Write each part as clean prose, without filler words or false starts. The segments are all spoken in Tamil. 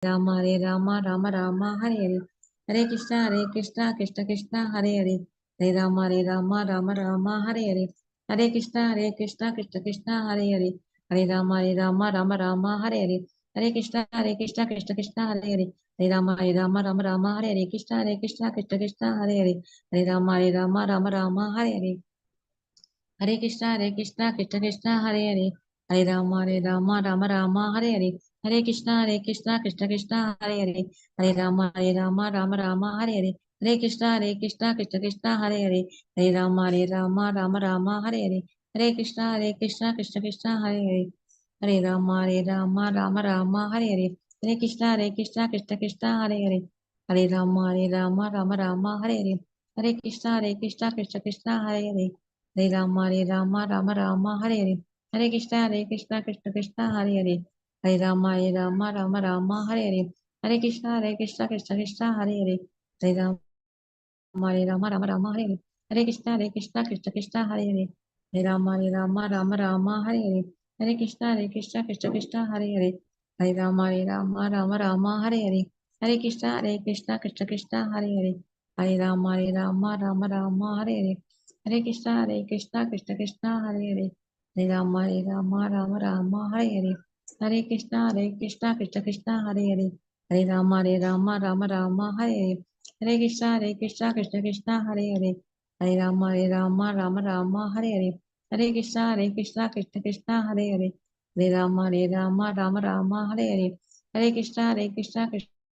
राम राम राम हरे हरे, हरे कृष्णा कृष्ण कृष्ण हरे राम हरे हरे, हरे कृष्णा कृष्ण कृष्ण हरे राम हरे कृष्णा कृष्ण कृष्ण हरे राम हरे कृष्णा कृष्ण कृष्ण हरे राम हरे कृष्णा कृष्ण कृष्ण हरे राम हरे कृष्णा कृष्ण कृष्ण हरे राम हरे कृष्णा कृष्ण कृष्ण हरे राम हरे कृष्णा कृष्ण कृष्ण हरे राम हरे कृष्णा कृष्ण कृष्ण हरे कृष्णा कृष्ण कृष्ण हरे राम हरे कृष्णा कृष्ण कृष्ण हरे कृष्णा कृष्ण कृष्ण हरे राम हरे कृष्णा कृष्ण कृष्ण हरे कृष्णा कृष्ण कृष्ण हरे कृष्णा कृष्ण कृष्ण हरे राम हरे कृष्णा कृष्ण कृष्ण हरे राम हरे कृष्णा कृष्ण कृष्ण हरे राम हरे कृष्णा कृष्ण कृष्ण हरे राम हरे कृष्णा कृष्ण कृष्ण हरे राम हरे कृष्णा कृष्ण कृष्ण हरे राम हरे कृष्णा कृष्ण कृष्ण हरे राम हरे कृष्णा कृष्ण कृष्ण हरे कृष्णा कृष्ण कृष्ण हरे कृष्णा कृष्ण कृष्ण हरे कृष्णा कृष्ण कृष्ण हरे राम हरे कृष्णा कृष्ण कृष्ण हरे कृष्णा कृष्ण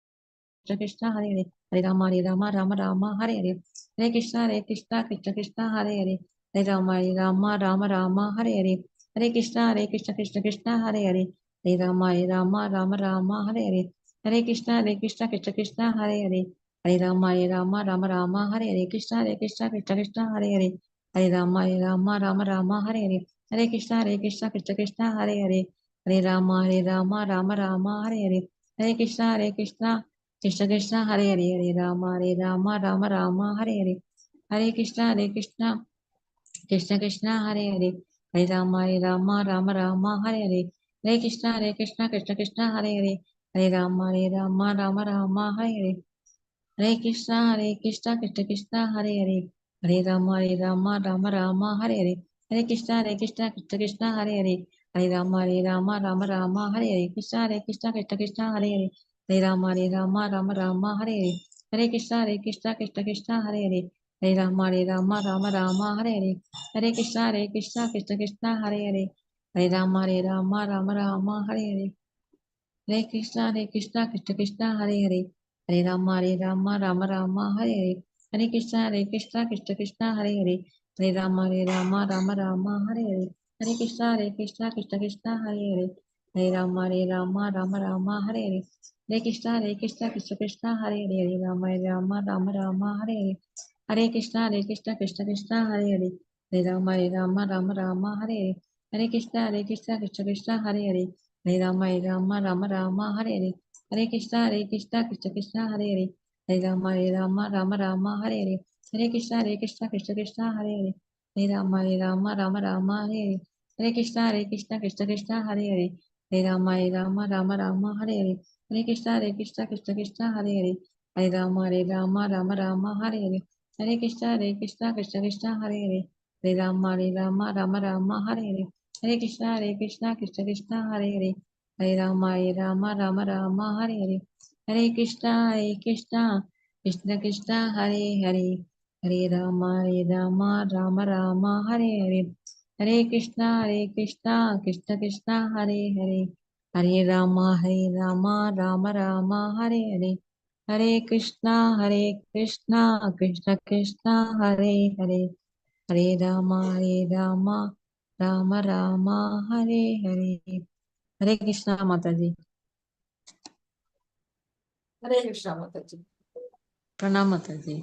कृष्ण हरे राम हरे कृष्णा कृष्ण कृष्ण हरे राम हरे कृष्णा कृष्ण कृष्ण हरे राम हरे कृष्णा कृष्ण कृष्ण हरे राम हरे कृष्णा कृष्ण कृष्ण हरे राम हरे कृष्णा कृष्ण कृष्ण हरे कृष्णा कृष्ण कृष्ण हरे हरे कृष्णा कृष्ण कृष्ण हरे राम हरे कृष्णा कृष्ण कृष्ण हरे राम हरे कृष्णा कृष्ण कृष्ण हरे कृष्णा कृष्ण कृष्ण हरे कृष्णा कृष्ण कृष्ण राम हरे कृष्णा कृष्ण कृष्ण हरे कृष्णा कृष्ण कृष्ण हरे कृष्णा कृष्ण कृष्ण हरे कृष्णा कृष्ण कृष्ण हरे कृष्णा कृष्ण कृष्ण हरे कृष्णा कृष्ण कृष्ण हरे कृष्णा कृष्ण कृष्ण हरे कृष्णा कृष्ण कृष्ण हरे राम राम हरे कृष्णा कृष्ण कृष्ण हरे राम राम हरे कृष्णा कृष्ण कृष्ण हरे राम राम हरे हरे कृष्णा माता जी। हरे कृष्णा माता जी। प्रणाम माता जी।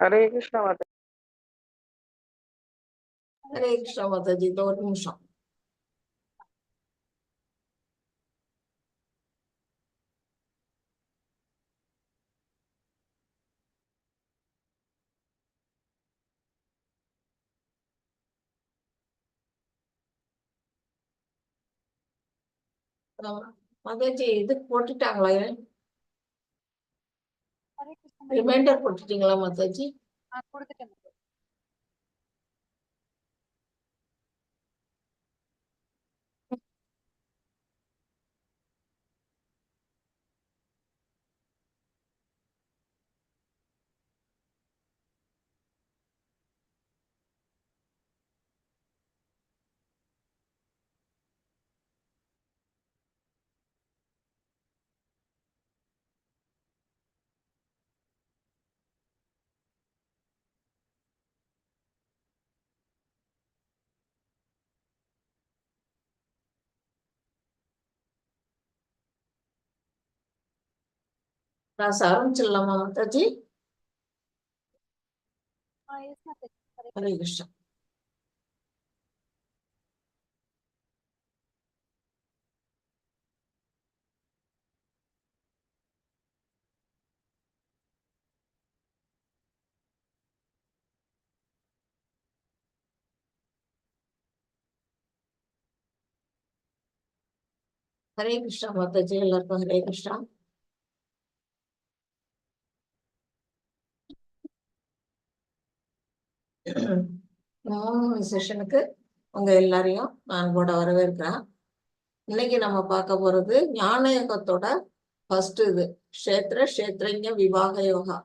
ஹரே கிருஷ்ணா மாதா. ஹரே கிருஷ்ணா மாதாஜி. இந்த ஒரு நிமிஷம். மாதாஜி இது போட்டுட்டாங்களா? ரிமைண்டர் போட்டுட்டீங்களா மாதாஜி? நான் ஆரம்பிச்சிடலாமா மாதாஜி? ஹரே கிருஷ்ணா. ஹரே கிருஷ்ணா மாதாஜி. எல்லாருக்கும் ஹரே கிருஷ்ணா. செஷனுக்கு உங்க எல்லாரையும் நான் கூட வரவேற்கிறேன். இன்னைக்கு நம்ம பார்க்க போறது ஞான யோகத்தோட ஃபர்ஸ்ட் இது கஷேத்திரஜ விவாக யோகா.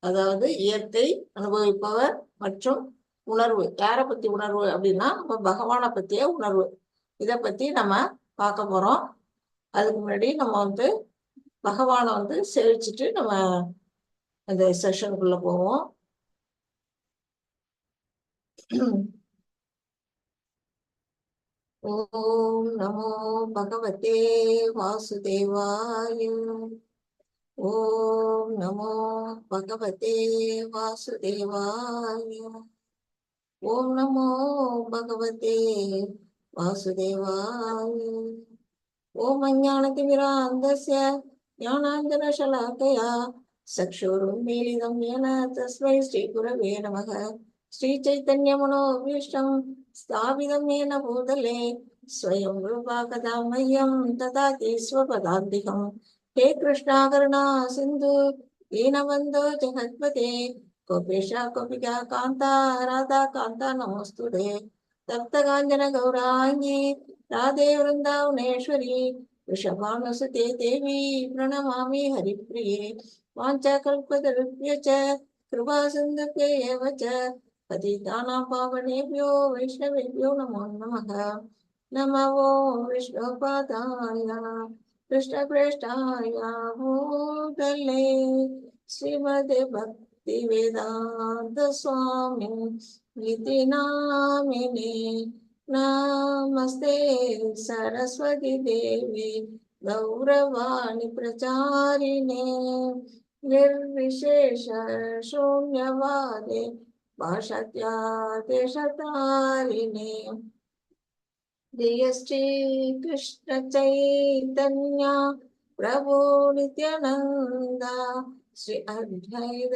அதாவது இயற்கை அனுபவிப்பவர் மற்றும் உணர்வு. யாரை பத்தி உணர்வு அப்படின்னா நம்ம பகவானை பத்திய உணர்வு. இதை பத்தி நம்ம பார்க்க போறோம். அதுக்கு முன்னாடி நம்ம பகவானை சேவிச்சுட்டு நம்ம அந்த செஷனுக்குள்ள போவோம். ஓம் நமோ பகவதே வாசுதேவாய. ஓம் நமோ பகவதே வாசுதேவாய. ஓம் நமோ பகவதே வாசுதேவாய. ஓம் அஞ்ஞானதிமிராந்தஸ்ய ஞானாஞ்சனசலாக்கயா சக்ஷுருன்மீலிதம் येन तस्मै श्रीगुरवे नमः. श्रीचैतन्यमनोभीष्टं स्थापितं येन भूतले स्वयं रूपा कदा मह्यं ददाति स्वपदान्तिकम्. हे कृष्णा करुणा सिन्धु दीनबन्धो जगत्पते गोपेशा गोपिका कान्ता राधा कान्ता नमोस्तुते. तप्तकाञ्चन गौराङ्गी राधे वृन्दावनेश्वरी वृषभानुसुते देवी प्रणमामि हरिप्रिये. वाञ्छाकल्पतरुभ्यश्च कृपासिन्धुभ्य एव च पतितानां पावनेभ्यो वैष्णवेभ्यो नमो नमः. नमो विष्णुपादाय कृष्णप्रेष्ठाय भूतले श्रीमते भक्तिवेदान्त स्वामी इति नामिने. नमस्ते सरस्वती देवी गौरवाणी प्रचारिणे निर्विशेष शून्यवादे भाषात्यादेशतारिणे. जय श्री कृष्ण चैतन्य प्रभु नित्यानंद श्री अद्वैत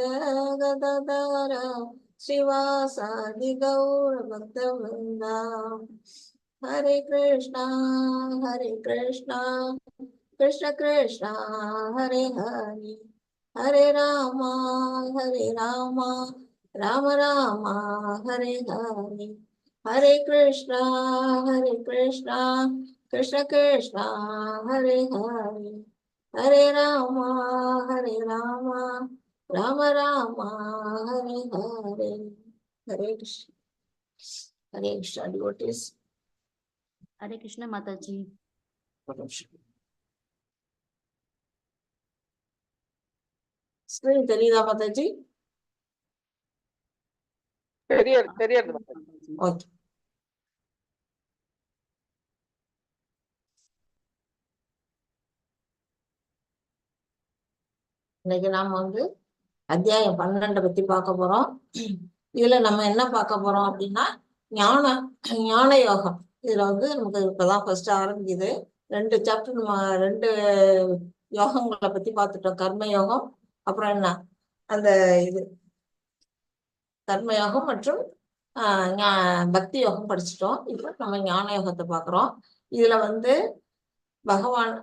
गदाधर श्रीवासादि गौर भक्तवृंद. हरे कृष्णा कृष्ण कृष्ण हरे हरे हरे राम राम राम हरे हरे. हरे कृष्णा कृष्ण कृष्ण हरे हरे हरे राम राम राम हरे हरे. हरे कृष्ण. हरे कृष्ण डिवोटीज. हरे कृष्ण माताजी. ஸ்கிரீன் தெரியுதா மாதாஜி? தெரியாது மாதாஜி. ஓகே. இன்னைக்கு நாம அத்தியாயம் 12 பத்தி பார்க்க போறோம். இதுல நம்ம என்ன பார்க்க போறோம் அப்படின்னா ஞான யோகம். இதுல வந்து நமக்கு இப்பதான் ஃபர்ஸ்ட் ஆரம்பிக்குது. 2 சாப்டர் நம்ம 2 யோகங்களை பத்தி பார்த்துட்டோம். கர்ம யோகம், அப்புறம் என்ன அந்த இது கர்ம யோகம் மற்றும் பக்தி யோகம் படிச்சுட்டோம். இப்போ நம்ம ஞான யோகத்தை பார்க்குறோம். இதுல வந்து பகவான்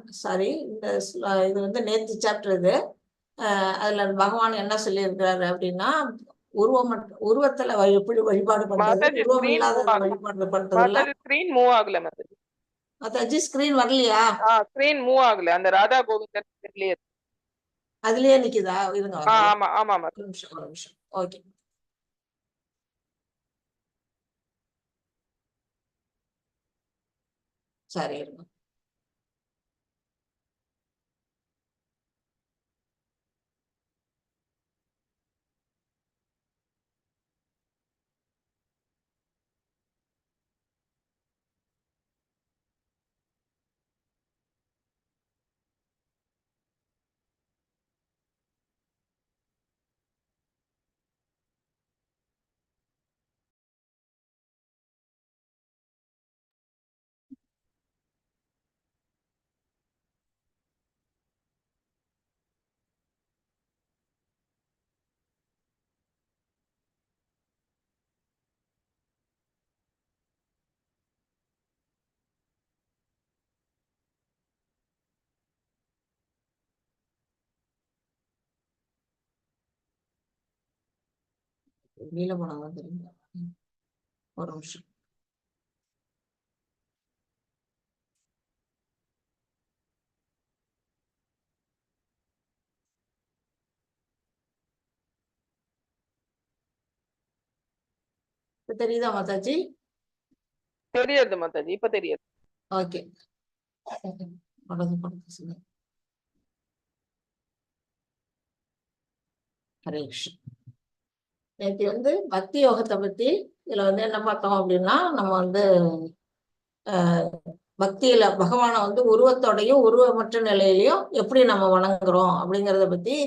இது வந்து நேற்று சாப்டர் இது. அதுல பகவான் என்ன சொல்லியிருக்கிறாரு அப்படின்னா, உருவத்துல எப்படி வழிபாடு பண்றது, உருவம் இல்லாத வழிபாடு பண்றதுல. ஸ்கிரீன் மூவ் ஆகல மாதாஜி. ஸ்கிரீன் வரலையா? ஸ்கிரீன் மூவ் ஆகல. அந்த ராதா கோவிந்தன் அதுலயே நிக்குதா? இருங்க. ஆமா ஆமா ஆமா. ஒரு நிமிஷம். ஓகே. சரி, இருங்க. வெளியில போனாதான் தெரியும். ஒரு நிமிஷம். தெரியுதா மாதாஜி? தெரியுது மாதாஜி, இப்ப தெரியுது. ஓகே. ஹரே கிருஷ்ணா. நேற்று வந்து பக்தி யோகத்தை பத்தி இதுல வந்து என்ன பார்த்தோம் அப்படின்னா, நம்ம வந்து பக்தியில பகவானை வந்து உருவத்தோடையும் உருவமற்ற நிலையிலையும் எப்படி நம்ம வணங்குறோம் அப்படிங்கிறத பத்தி,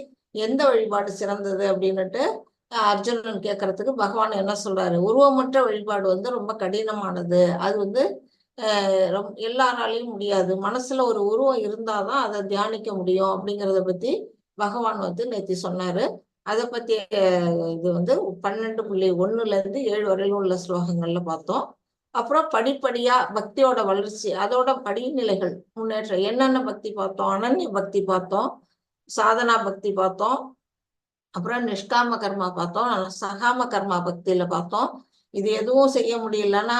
எந்த வழிபாடு சிறந்தது அப்படின்னுட்டு அர்ஜுனன் கேட்கறதுக்கு பகவான் என்ன சொல்றாரு, உருவமற்ற வழிபாடு வந்து ரொம்ப கடினமானது, அது வந்து எல்லாராலையும் முடியாது, மனசுல ஒரு உருவம் இருந்தாதான் அதை தியானிக்க முடியும் அப்படிங்கிறத பத்தி பகவான் வந்து நேற்று சொன்னாரு. அதை பத்தி இது வந்து 12.1 வரையிலும் உள்ள ஸ்லோகங்கள்ல பார்த்தோம். அப்புறம் படிப்படியா பக்தியோட வளர்ச்சி, அதோட படிநிலைகள் முன்னேற்றம், என்னென்ன பக்தி பார்த்தோம், அனன்ய பக்தி பார்த்தோம், சாதனா பக்தி பார்த்தோம், அப்புறம் நிஷ்காம கர்மா பார்த்தோம், சகாம கர்மா பக்தியில பார்த்தோம். இது எதுவும் செய்ய முடியலன்னா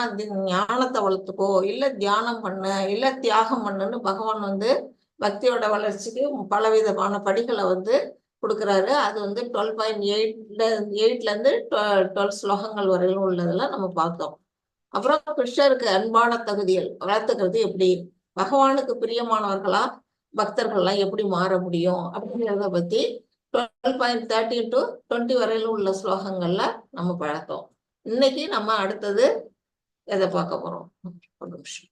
ஞானத்தை வளர்த்துக்கோ, இல்ல தியானம் பண்ணு, இல்ல தியாகம் பண்ணுன்னு பகவான் வந்து பக்தியோட வளர்ச்சிக்கு பலவிதமான படிகளை வந்து கொடுக்குறாரு. அது வந்து 12.8 12 ஸ்லோகங்கள் வரையிலும் உள்ளதெல்லாம் நம்ம பார்த்தோம். அப்புறம் கிருஷ்ணருக்கு அன்பான தகுதிகள் வளர்த்துக்கிறது எப்படி, பகவானுக்கு பிரியமானவர்களா பக்தர்கள்லாம் எப்படி மாற முடியும் அப்படிங்கிறத பத்தி 12.30 to 20 வரையிலும் உள்ள ஸ்லோகங்கள்ல நம்ம பழக்கம். இன்னைக்கு நம்ம அடுத்தது எதை பார்க்க போறோம்? ஒரு நிமிஷம்.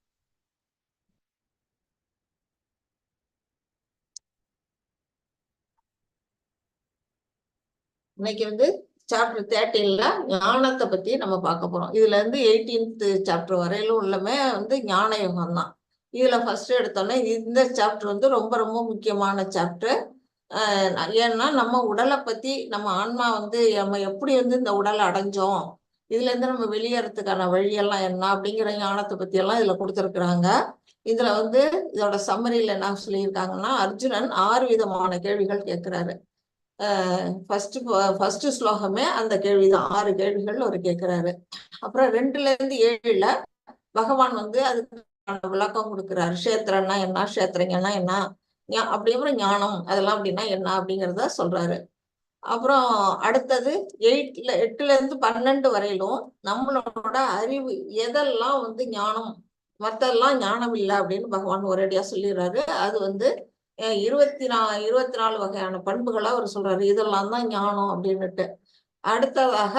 இன்னைக்கு வந்து சாப்டர் 13ல ஞானத்தை பத்தி நம்ம பார்க்க போறோம். இதுல இருந்து 18th சாப்டர் வரையிலும் உள்ளமே வந்து ஞான யோகம் தான். இதுல ஃபர்ஸ்ட் எடுத்தோன்னே இந்த சாப்டர் வந்து ரொம்ப ரொம்ப முக்கியமான சாப்டர். ஏன்னா நம்ம உடலை பத்தி, நம்ம ஆன்மா வந்து நம்ம எப்படி வந்து இந்த உடலை அடைஞ்சோம், இதுல இருந்து நம்ம வெளியேறதுக்கான வழியெல்லாம் என்ன அப்படிங்கிற ஞானத்தை பத்தி எல்லாம் இதுல கொடுத்துருக்குறாங்க. இதுல வந்து இதோட சம்மரியில என்ன சொல்லியிருக்காங்கன்னா, அர்ஜுனன் 6 விதமான கேள்விகள் கேட்கிறாரு. ஃபர்ஸ்ட் ஸ்லோகமே அந்த கேள்விதான், 6 கேள்விகள் ஒரு கேட்கிறாரு. அப்புறம் 2ல இருந்து 7ல பகவான் வந்து அதுக்கு விளக்கம் கொடுக்கிறாரு. க்ஷேத்திரன்னா என்ன, க்ஷேத்திரங்கன்னா என்ன, அப்படிங்கிற ஞானம் அதெல்லாம் அப்படின்னா என்ன அப்படிங்கிறத சொல்றாரு. அப்புறம் அடுத்தது 8ல இருந்து 12 வரையிலும் நம்மளோட அறிவு எதெல்லாம் வந்து ஞானம், மற்றெல்லாம் ஞானம் இல்லை அப்படின்னு பகவான் ஒரேடியா சொல்லிடுறாரு. அது வந்து 24 வகையான பண்புகளை அவர் சொல்றாரு, இதெல்லாம் தான் ஞானம் அப்படின்னுட்டு. அடுத்ததாக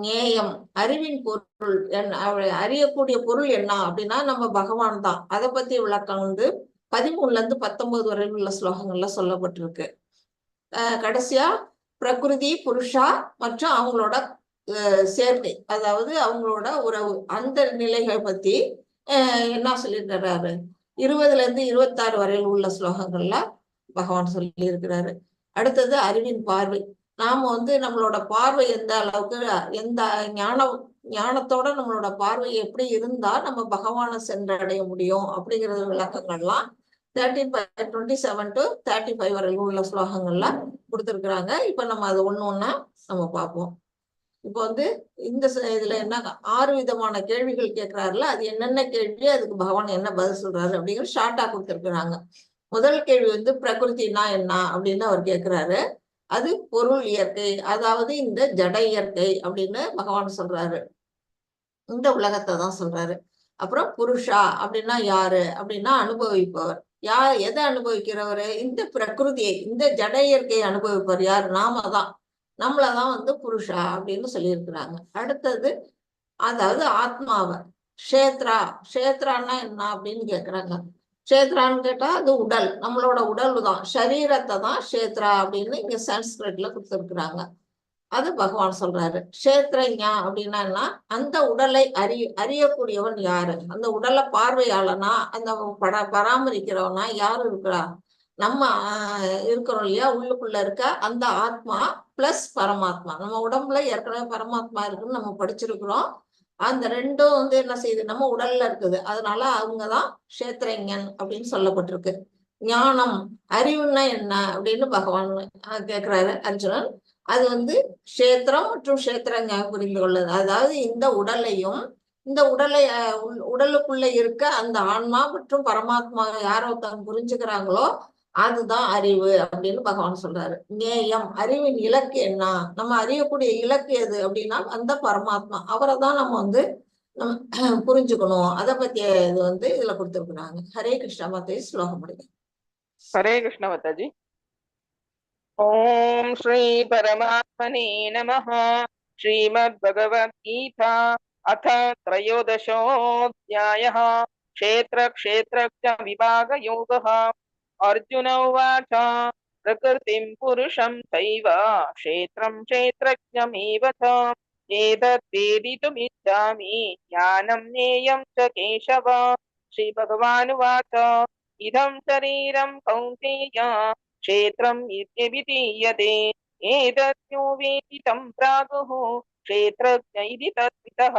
ஞேயம், அறிவின் பொருள் என்ன, அறியக்கூடிய பொருள் என்ன அப்படின்னா நம்ம பகவான் தான். அதை பத்தி விளக்கம் வந்து 13ல இருந்து 19 வரையில் உள்ள ஸ்லோகங்கள்ல சொல்லப்பட்டிருக்கு. கடைசியா பிரகிருதி புருஷா மற்றும் அவங்களோட சேர்க்கை, அதாவது அவங்களோட உறவு, அந்த நிலைகளை பத்தி என்ன சொல்லியிருக்கிறாரு 20ல இருந்து 26 வரையில் உள்ள ஸ்லோகங்கள்ல பகவான் சொல்லி இருக்கிறாரு. அடுத்தது அறிவின் பார்வை. நாம வந்து நம்மளோட பார்வை எந்த அளவுக்கு, எந்த ஞானத்தோட நம்மளோட பார்வை எப்படி இருந்தா நம்ம பகவானை சென்றடைய முடியும் அப்படிங்கிற விளக்கங்கள்லாம் 13:27 to 35 வரையில் உள்ள ஸ்லோகங்கள்ல கொடுத்துருக்குறாங்க. இப்ப நம்ம அது ஒண்ணு நம்ம பார்ப்போம். இப்போ வந்து இந்த இதுல என்ன 6 விதமான கேள்விகள் கேட்கிறாருல, அது என்னென்ன கேள்வி, அதுக்கு பகவான் என்ன பதில் சொல்றாரு அப்படிங்கிற ஷார்ட்டா கொடுத்துருக்குறாங்க. முதல் கேள்வி வந்து பிரகிருதினா என்ன அப்படின்னு அவர் கேட்கிறாரு. அது பொருள் இயற்கை, அதாவது இந்த ஜட இயற்கை அப்படின்னு பகவான் சொல்றாரு. இந்த உலகத்தை தான் சொல்றாரு. அப்புறம் புருஷா அப்படின்னா யாரு அப்படின்னா அனுபவிப்பவர். யார் எதை அனுபவிக்கிறவரு? இந்த பிரகிருதியை, இந்த ஜட இயற்கையை அனுபவிப்பவர் யார்? நாம தான். நம்மளதான் வந்து புருஷா அப்படின்னு சொல்லியிருக்கிறாங்க. அடுத்தது அதாவது ஆத்மாவை. க்ஷேத்ரான்னா என்ன அப்படின்னு கேக்குறாங்க. க்ஷேத்ரான்னு கேட்டா அது உடல், நம்மளோட உடல் தான், சரீரத்தை தான் க்ஷேத்ரா அப்படின்னு இங்க சன்ஸ்கிரிட்ல கொடுத்துருக்குறாங்க. அது பகவான் சொல்றாரு. க்ஷேத்ரஞா அப்படின்னா என்ன? அந்த உடலை அறியக்கூடியவன் யாரு? அந்த உடலை பார்வையாளனா, அந்த பராமரிக்கிறவனா யாரு இருக்கிறா? நம்ம இருக்கிறோம் இல்லையா, உள்ளுக்குள்ள இருக்க அந்த ஆத்மா பிளஸ் பரமாத்மா. நம்ம உடம்புல ஏற்கனவே பரமாத்மா இருக்குன்னு நம்ம படிச்சிருக்கிறோம். அந்த ரெண்டும் வந்து என்ன செய்யுது, நம்ம உடல்ல இருக்குது. அதனால அவங்கதான் க்ஷேத்ரஞன் அப்படின்னு சொல்லப்பட்டிருக்கு. ஞானம், அறிவுன்னா என்ன அப்படின்னு பகவான் கேட்கிறாரு அர்ஜுனன். அது வந்து க்ஷேத்திரம் மற்றும் க்ஷேத்ரஞ புரிந்து கொள்ளது. அதாவது இந்த உடலையும், இந்த உடலுக்குள்ள இருக்க அந்த ஆன்மா மற்றும் பரமாத்மா யாரோ தான் புரிஞ்சுக்கிறாங்களோ அதுதான் அறிவு அப்படின்னு பகவான் சொல்றாரு. நேயம், அறிவின் இலக்கு என்ன? நம்ம அறியக்கூடிய இலக்கு எது அப்படின்னா அந்த பரமாத்மா, அவரை தான் நம்ம வந்து நம்ம புரிஞ்சுக்கணும். அதை பத்திய இது வந்து இதுல கொடுத்துருக்குறாங்க. ஹரே கிருஷ்ணா மாதே, ஸ்லோகம் முடியும். ஹரே கிருஷ்ண மாதாஜி. ஓம் ஸ்ரீ பரமாத்மனே நமः. ஸ்ரீமத் பகவத்கீதா அத த்ரயோதசோऽध्यायः. க்ஷேத்ர க்ஷேத்ரஜ்ஞ விபாக யோகः. अर्जुन उवाच प्रकृतिं पुरुषं चैव क्षेत्रं क्षेत्रज्ञमेव च एतद्वेदितुमिच्छामि ज्ञानं ज्ञेयं च केशव. श्रीभगवानुवाच इदं शरीरं कौन्तेय क्षेत्रम् इत्यभिधीयते एतद्यो वेति तं प्रागुः क्षेत्रज्ञ इति तद्विदः.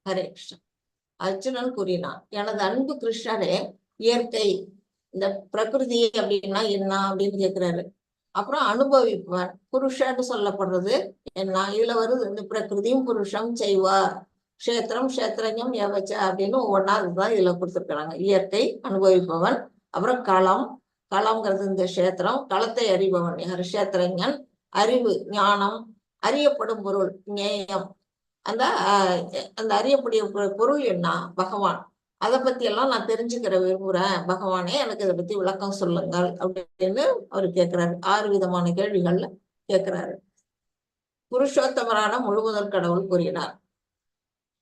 ஹரே கிருஷ்ணா. அர்ஜுனன் கூறினான், எனது அன்பு கிருஷ்ணரே, இயற்கை இந்த பிரகிருதி அப்படின்னா என்ன அப்படின்னு கேக்குறாரு. அப்புறம் அனுபவிப்பவன் புருஷன்னு சொல்லப்படுறது என்ன? இதுல வருது இந்த பிரகிருதியும் புருஷம் செய்வார், க்ஷேத்திரம் க்ஷேத்ரஞம் எவச்ச அப்படின்னு ஒவ்வொன்னா இதுதான் இதுல கொடுத்துருக்காங்க. இயற்கை, அனுபவிப்பவன், அப்புறம் களம்ங்கிறது இந்த க்ஷேத்திரம், களத்தை அறிபவன் யார்? க்ஷேத்ரஞன். அறிவு, ஞானம், அறியப்படும் பொருள் ஞேயம், அந்த அறியக்கூடிய பொருள் என்ன? பகவான். அதை பத்தி எல்லாம் நான் தெரிஞ்சுக்கிற விரும்புறேன், பகவானே எனக்கு இதை பத்தி விளக்கம் சொல்லுங்கள் அப்படின்னு அவரு கேட்கிறாரு. 6 விதமான கேள்விகள்ல கேட்கிறாரு. புருஷோத்தமரான முழுமுதல் கடவுள் கூறினார்,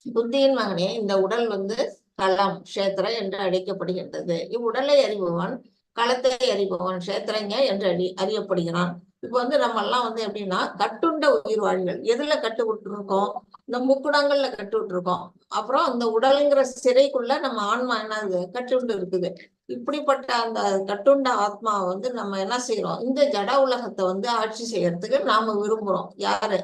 புத்தியின் மகனே, இந்த உடல் வந்து களம் க்ஷேத்திர என்று அழைக்கப்படுகின்றது. இவ்வுடலை அறிபவன் களத்தை அறிபவன் க்ஷேத்திரஞ என்று அறியப்படுகிறான். இப்ப வந்து நம்ம எல்லாம் வந்து எப்படின்னா கட்டுண்ட உயிர் வாழ்கள். எதுல கட்டு விட்டுருக்கோம்? இந்த முக்குடங்கள்ல கட்டு விட்டுருக்கோம். அப்புறம் அந்த உடலுங்கிற சிறைக்குள்ள நம்ம ஆன்மா என்னது கட்டுண்டு இருக்குது. இப்படிப்பட்ட அந்த கட்டுண்ட ஆத்மாவை வந்து நம்ம என்ன செய்யறோம்? இந்த ஜட உலகத்தை வந்து ஆட்சி செய்யறதுக்கு நாம விரும்புறோம். யாரு?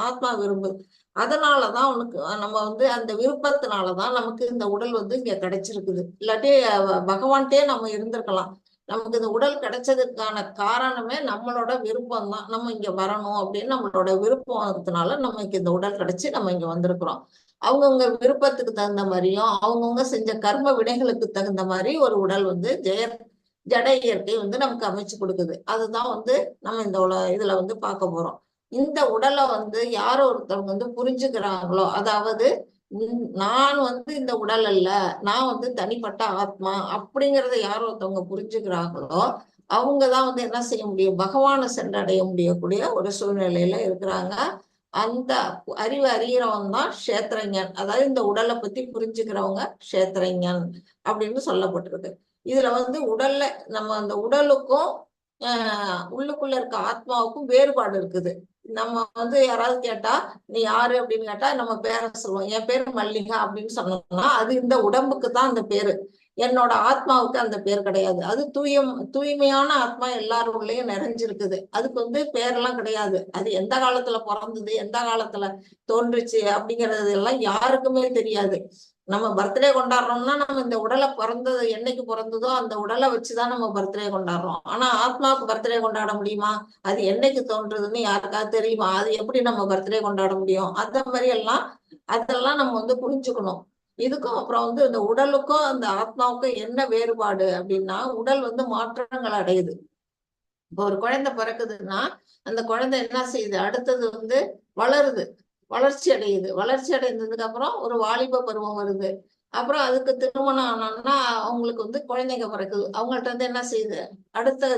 ஆத்மா விரும்புது. அதனாலதான் உனக்கு நம்ம வந்து அந்த விருப்பத்தினாலதான் நமக்கு இந்த உடல் வந்து இங்க கிடைச்சிருக்குது. இல்லாட்டி பகவான்கிட்டே நம்ம இருந்திருக்கலாம். நமக்கு இந்த உடல் கிடைச்சதுக்கான காரணமே நம்மளோட விருப்பம் தான். நம்ம இங்க வரணும் அப்படின்னு நம்மளோட விருப்பத்தினால நமக்கு இந்த உடல் கிடைச்சு நம்ம இங்க வந்திருக்கிறோம். அவங்கவுங்க விருப்பத்துக்கு தகுந்த மாதிரியும் அவங்கவுங்க செஞ்ச கர்ம வினைகளுக்கு தகுந்த மாதிரி ஒரு உடல் வந்து ஜட இயற்கை வந்து நமக்கு அமைச்சு கொடுக்குது. அதுதான் வந்து நம்ம இந்த இதுல வந்து பார்க்க போறோம். இந்த உடலை வந்து யாரோ ஒருத்தவங்க வந்து புரிஞ்சுக்கிறாங்களோ, அதாவது நான் வந்து இந்த உடல் அல்ல, நான் வந்து தனிப்பட்ட ஆத்மா அப்படிங்கிறத யாரோ ஒருத்தவங்க புரிஞ்சுக்கிறாங்களோ அவங்கதான் வந்து என்ன செய்ய முடியும்? பகவானை சென்றடைய முடியக்கூடிய ஒரு சூழ்நிலையில இருக்கிறாங்க. அந்த அறிவு அறிகிறவன் தான் க்ஷேத்ரஞன். அதாவது இந்த உடலை பத்தி புரிஞ்சுக்கிறவங்க க்ஷேத்ரஞன் அப்படின்னு சொல்லப்பட்டிருக்கு. இதுல வந்து உடல்ல நம்ம அந்த உடலுக்கும் உள்ளுக்குள்ள இருக்க ஆத்மாவுக்கும் வேறுபாடு இருக்குது. நம்ம வந்து யாராவது கேட்டா நீ யாரு அப்படின்னு கேட்டா நம்ம பேரை சொல்லுவோம். என் பேரு மல்லிகா அப்படின்னு சொன்னோம்னா அது இந்த உடம்புக்கு தான் அந்த பேரு. என்னோட ஆத்மாவுக்கு அந்த பேர் கிடையாது. அது தூய்மையான ஆத்மா எல்லாருக்குள்ளேயும் நிறைஞ்சிருக்குது. அதுக்கு வந்து பேரெல்லாம் கிடையாது. அது எந்த காலத்துல பிறந்தது, எந்த காலத்துல தோன்றுச்சு அப்படிங்கிறது எல்லாம் யாருக்குமே தெரியாது. நம்ம பர்த்டே கொண்டாடுறோம்னா நம்ம இந்த உடலை பிறந்தது என்னைக்கு பிறந்ததோ அந்த உடலை வச்சுதான் நம்ம பர்த்டே கொண்டாடுறோம். ஆனா ஆத்மாவுக்கு பர்த்டே கொண்டாட முடியுமா? அது என்னைக்கு தோன்றுதுன்னு யாருக்காவது தெரியுமா? அது எப்படி நம்ம பர்த்டே கொண்டாட முடியும்? அந்த மாதிரி எல்லாம் அதெல்லாம் நம்ம வந்து புரிஞ்சுக்கணும். இதுக்கும் அப்புறம் வந்து இந்த உடலுக்கும் அந்த ஆத்மாவுக்கும் என்ன வேறுபாடு அப்படின்னா, உடல் வந்து மாற்றங்கள் அடையுது. இப்போ ஒரு குழந்தை பிறக்குதுன்னா அந்த குழந்தை என்ன செய்யுது, அடுத்தது வந்து வளருது, வளர்ச்சி அடையுது. வளர்ச்சி அடைந்ததுக்கு அப்புறம் ஒரு வாலிப பருவம் வருது. அப்புறம் அதுக்கு திருமணம் ஆனோம்னா அவங்களுக்கு வந்து குழந்தைங்க பிறக்குது. அவங்கள்ட்ட வந்து என்ன செய்யுது, அடுத்த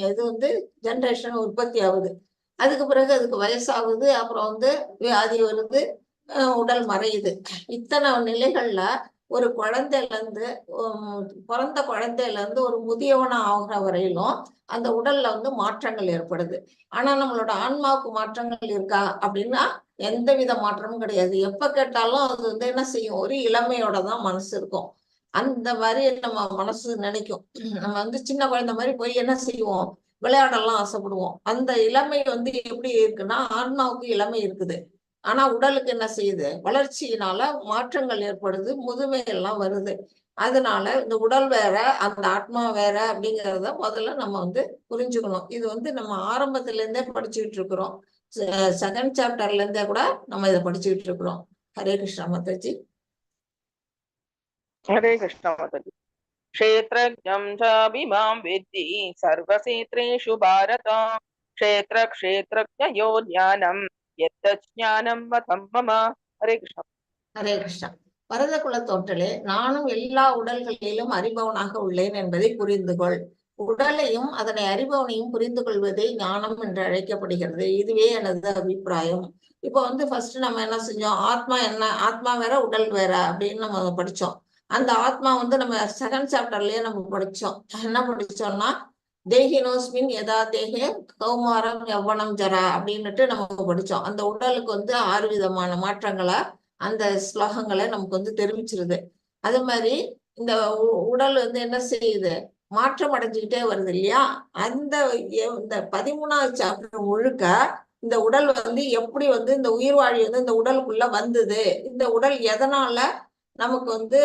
இது வந்து ஜென்ரேஷன் உற்பத்தி ஆகுது. அதுக்கு பிறகு அதுக்கு வயசாகுது. அப்புறம் வந்து வியாதி வருது, உடல் மறையுது. இத்தனை நிலைகள்ல ஒரு குழந்தையில இருந்து பிறந்த குழந்தையில இருந்து ஒரு முதியவனா ஆகுற வரையிலும் அந்த உடல்ல வந்து மாற்றங்கள் ஏற்படுது. ஆனா நம்மளோட ஆன்மாவுக்கு மாற்றங்கள் இருக்கா அப்படின்னா எந்த வித மாற்றமும் கிடையாது. எப்ப கேட்டாலும் அது வந்து என்ன செய்யும், ஒரு இளமையோட தான் மனசு இருக்கும். அந்த மாதிரி நம்ம மனசு நினைக்கும். நம்ம வந்து சின்ன குழந்தை மாதிரி போய் என்ன செய்வோம், விளையாடலாம் ஆசைப்படுவோம். அந்த இளமை வந்து எப்படி இருக்குன்னா ஆன்மாவுக்கு இளமை இருக்குது. ஆனா உடலுக்கு என்ன செய்யுது, வளர்ச்சியினால மாற்றங்கள் ஏற்படுது, முதுமை எல்லாம் வருது. அதனால இந்த உடல் வேற, அந்த ஆத்மா வேற அப்படிங்கிறத முதல்ல நம்ம வந்து புரிஞ்சுக்கணும். இது வந்து நம்ம ஆரம்பத்துல இருந்தே படிச்சுக்கிட்டு இருக்கிறோம். செகண்ட் சாப்டர்ல இருந்தே கூட நம்ம இதை படிச்சுக்கிட்டு இருக்கிறோம். ஹரே கிருஷ்ணா மாதாஜி. हरे कृष्ण माताजी। क्षेत्रज्ञं चाभिमां विद्धि सर्वक्षेत्रेषु भारत। क्षेत्र क्षेत्रज्ञयो ज्ञानं यत्तज्ज्ञानं मतं मम। हरे कृष्ण। ஹரே கிருஷ்ணா. பரத குல தோற்றலே, நானும் எல்லா உடல்களிலும் அறிபவனாக உள்ளேன் என்பதை புரிந்து கொள். உடலையும் அதனை அறிபவனையும் புரிந்து கொள்வதே ஞானம் என்று அழைக்கப்படுகிறது. இதுவே எனது அபிப்பிராயம். இப்போ வந்து ஃபர்ஸ்ட் நம்ம என்ன செஞ்சோம், ஆத்மா என்ன, ஆத்மா வேற உடல் வேற அப்படின்னு நம்ம படிச்சோம். அந்த ஆத்மா வந்து நம்ம செகண்ட் சாப்டர்லயே நம்ம படிச்சோம். என்ன படிச்சோம்னா தேகினோஸ்மின் யதா தேகே கௌமாரம் யவ்வனம் ஜரா அப்படின்னுட்டு நம்ம படிச்சோம். அந்த உடலுக்கு வந்து 6 விதமான மாற்றங்களை அந்த ஸ்லோகங்களை நமக்கு வந்து தெரிவிச்சிருது. அது மாதிரி இந்த உடல் வந்து என்ன செய்யுது, மாற்றம் அடைஞ்சுக்கிட்டே வருது இல்லையா? அந்த இந்த 13வது சாப்டர் முழுக்க இந்த உடல் வந்து எப்படி வந்து இந்த உயிர் வாழி வந்து இந்த உடலுக்குள்ள வந்தது, இந்த உடல் எதனால நமக்கு வந்து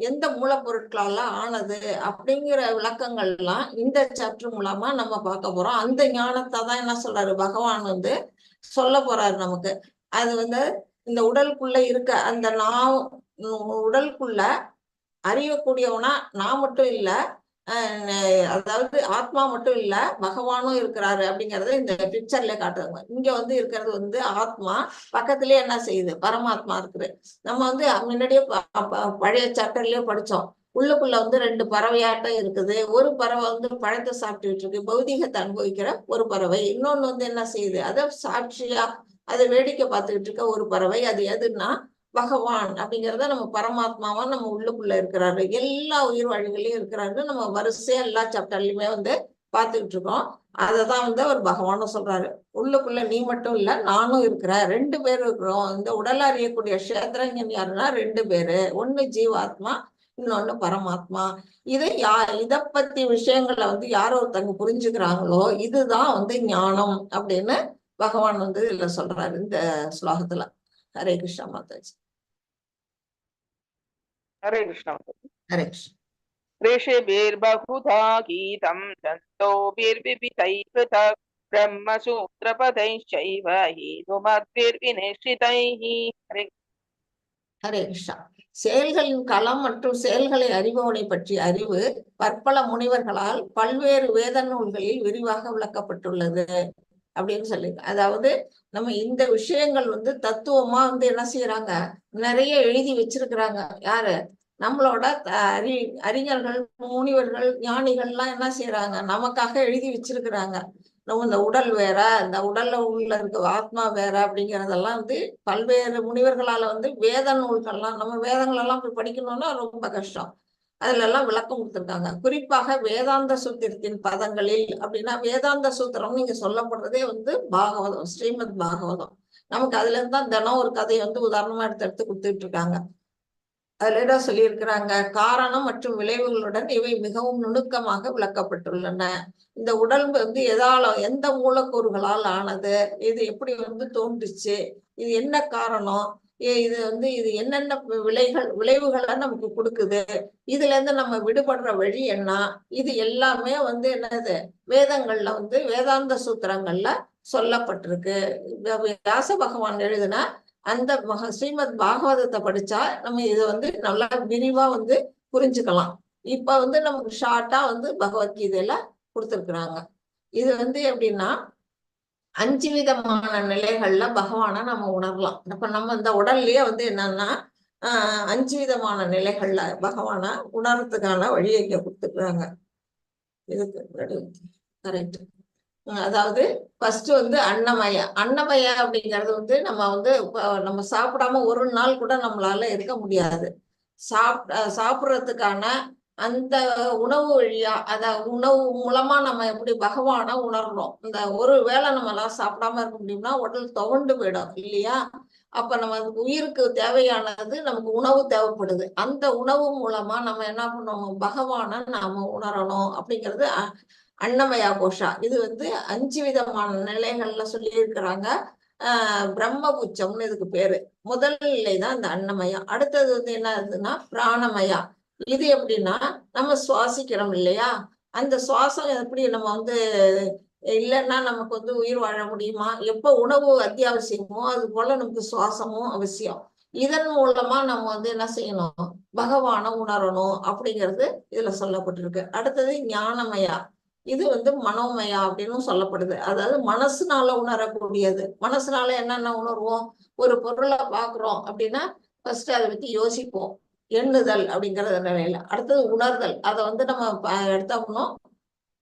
எந்த மூலப்பொருட்களால ஆனது அப்படிங்கிற விளக்கங்கள்லாம் இந்த சாப்டர் மூலமா நம்ம பார்க்க போறோம். அந்த ஞானத்தை தான் என்ன சொல்றாரு பகவான் வந்து சொல்ல போறாரு நமக்கு. அது வந்து இந்த உடலுக்குள்ள இருக்க அந்த நான் உடலுக்குள்ள அறியக்கூடியவனா நான் மட்டும் இல்ல, அதாவது ஆத்மா மட்டும் இல்ல பகவானும் இருக்கிறாரு அப்படிங்கறத இந்த பிக்சர்ல காட்டுறாங்க. இங்க வந்து இருக்கிறது வந்து ஆத்மா, பக்கத்திலேயே என்ன செய்யுது, பரமாத்மா இருக்குது. நம்ம வந்து முன்னாடியே பழைய சாப்டர்லயே படிச்சோம். உள்ளுக்குள்ள வந்து 2 பறவையாட்டம் இருக்குது. ஒரு பறவை வந்து பழத்தை சாப்பிட்டுட்டு இருக்கு, பௌதிகத்தை அனுபவிக்கிற ஒரு பறவை. இன்னொன்னு வந்து என்ன செய்யுது, அதை சாட்சியா அதை வேடிக்கை பார்த்துக்கிட்டு இருக்க ஒரு பறவை. அது எதுன்னா பகவான் அப்படிங்கிறத நம்ம பரமாத்மாவா நம்ம உள்ளுக்குள்ள இருக்கிறாரு, எல்லா உயிர் வழிகளையும் இருக்கிறாரு. நம்ம வரிசையா எல்லா சாப்டர்லயுமே வந்து பார்த்துக்கிட்டு இருக்கோம். அததான் வந்து அவர் பகவானும் சொல்றாரு. உள்ளுக்குள்ள நீ மட்டும் இல்ல நானும் இருக்கிறேன், 2 பேரும் இருக்கிறோம். இந்த உடல் அறியக்கூடிய கஷேத்திரஞன் யாருன்னா 2 பேரு, ஒண்ணு ஜீவாத்மா, இன்னொன்னு பரமாத்மா. இத பத்தி விஷயங்களை வந்து யாரோ ஒருத்தங்க புரிஞ்சுக்கிறாங்களோ இதுதான் வந்து ஞானம் அப்படின்னு பகவான் வந்து இதுல சொல்றாரு இந்த ஸ்லோகத்துல. ஹரே கிருஷ்ணா மாதாஜி. हरे कृष्ण माताजी। ஹரே கிருஷ்ணா. ऋषिभिर्बहुधा गीतं छन्दोभिर्विविधैः पृथक् ब्रह्मसूत्रपदैश्चैव हेतुमद्भिर्विनिश्चितैः। हरे ஹரே கிருஷ்ணா. செயல்களின் களம் மற்றும் செயல்களை அறிபவனை பற்றிய அறிவு பற்பல முனிவர்களால் பல்வேறு வேத நூல்களில் விரிவாக விளக்கப்பட்டுள்ளது அப்படின்னு சொல்லி, அதாவது நம்ம இந்த விஷயங்கள் வந்து தத்துவமா வந்து என்ன செய்யறாங்க, நிறைய எழுதி வச்சிருக்கிறாங்க. யாரு, நம்மளோட அறிஞர்கள், முனிவர்கள், ஞானிகள்லாம் என்ன செய்யறாங்க, நமக்காக எழுதி வச்சிருக்கிறாங்க. நம்ம இந்த உடல் வேற, இந்த உடல்ல உள்ள இருக்க ஆத்மா வேற அப்படிங்கிறதெல்லாம் வந்து பல்வேறு முனிவர்களால வந்து வேத நூல்கள்லாம், நம்ம வேதங்கள் எல்லாம் போய் படிக்கணும்னா ரொம்ப கஷ்டம். அதுல எல்லாம் விளக்கம் கொடுத்திருக்காங்க. குறிப்பாக வேதாந்த சூத்திரத்தின் பதங்களில் அப்படின்னா, வேதாந்த சூத்திரம் நீங்க சொல்லப்படுறதே வந்து பாகவதம், ஸ்ரீமத் பாகவதம். நமக்கு அதுல இருந்து தான் தினம் ஒரு கதையை வந்து உதாரணமா எடுத்து எடுத்து கொடுத்துட்டு இருக்காங்க. அதுல என்ன சொல்லியிருக்கிறாங்க, காரணம் மற்றும் விளைவுகளுடன் இவை மிகவும் நுணுக்கமாக விளக்கப்பட்டுள்ளன. இந்த உடல் வந்து எந்த மூலக்கூறுகளால் ஆனது, இது எப்படி வந்து தோன்றுச்சு, இது என்ன காரணம், இது வந்து இது என்னென்ன விளைவுகளை நமக்கு கொடுக்குது, இதுல இருந்து நம்ம விடுபடுற வழி என்ன, இது எல்லாமே வந்து என்னது வேதங்கள்ல வந்து வேதாந்த சூத்திரங்கள்ல சொல்லப்பட்டிருக்கு. வியாச பகவான் எழுதின அந்த ஸ்ரீமத் பாகவதத்தை படிச்சா நம்ம இதை வந்து நல்லா விரிவா வந்து புரிஞ்சுக்கலாம். இப்ப வந்து நமக்கு ஷார்ட்டா வந்து பகவத்கீதையில கொடுத்திருக்கிறாங்க. இது வந்து எப்படின்னா 5 விதமான நிலைகள்ல பகவானை நம்ம உணரலாம். இப்ப நம்ம இந்த உடல்லயே வந்து என்னன்னா 5 விதமான நிலைகள்ல பகவானை உணர்றதுக்கான வழியை இங்க கொடுத்துருக்காங்க. இதுக்கு கரெக்ட். அதாவது ஃபர்ஸ்ட் வந்து அன்னமய அப்படிங்கிறது வந்து நம்ம சாப்பிடாம ஒரு நாள் கூட நம்மளால இருக்க முடியாது. சாப்பிட்றதுக்கான அந்த உணவு வழியா, உணவு மூலமா நம்ம எப்படி பகவானை உணர்றோம். இந்த ஒரு வேளை நம்மளால சாப்பிடாம இருக்க முடியும்னா உடல் துவண்டு போயிடும் இல்லையா? அப்ப நம்ம உயிருக்கு தேவையானது நமக்கு உணவு தேவைப்படுது. அந்த உணவு மூலமா நம்ம என்ன பண்ணணும், பகவானை நாம உணரணும் அப்படிங்கிறது அன்னமயா கோஷா. இது வந்து 5 விதமான நிலைகள்ல சொல்லி இருக்கிறாங்க. பிரம்மபுச்சம்னு இதுக்கு பேரு. முதல் நிலை தான் இந்த அன்னமயா. அடுத்தது வந்து என்ன ஆகுதுன்னா பிராணமயா. இது எப்படின்னா நம்ம சுவாசிக்கிறோம் இல்லையா, அந்த சுவாசம் எப்படி நம்ம வந்து இல்லைன்னா நமக்கு வந்து உயிர் வாழ முடியுமா? எப்ப உணவு அத்தியாவசியமோ அது போல நமக்கு சுவாசமும் அவசியம். இதன் மூலமா நம்ம வந்து என்ன செய்யணும், பகவானை உணரணும் அப்படிங்கிறது இதுல சொல்லப்பட்டிருக்கு. அடுத்தது ஞானமயா. இது வந்து மனோமயா அப்படின்னு சொல்லப்படுது. அதாவது மனசுனால உணரக்கூடியது. மனசுனால என்னென்ன உணர்வோம், ஒரு பொருளை பாக்குறோம் அப்படின்னா ஃபர்ஸ்ட் அதை பத்தி யோசிப்போம், எண்ணுதல் அப்படிங்கறது நிலையில. அடுத்தது உணர்தல். அதை வந்து நம்ம எடுத்தோம்னா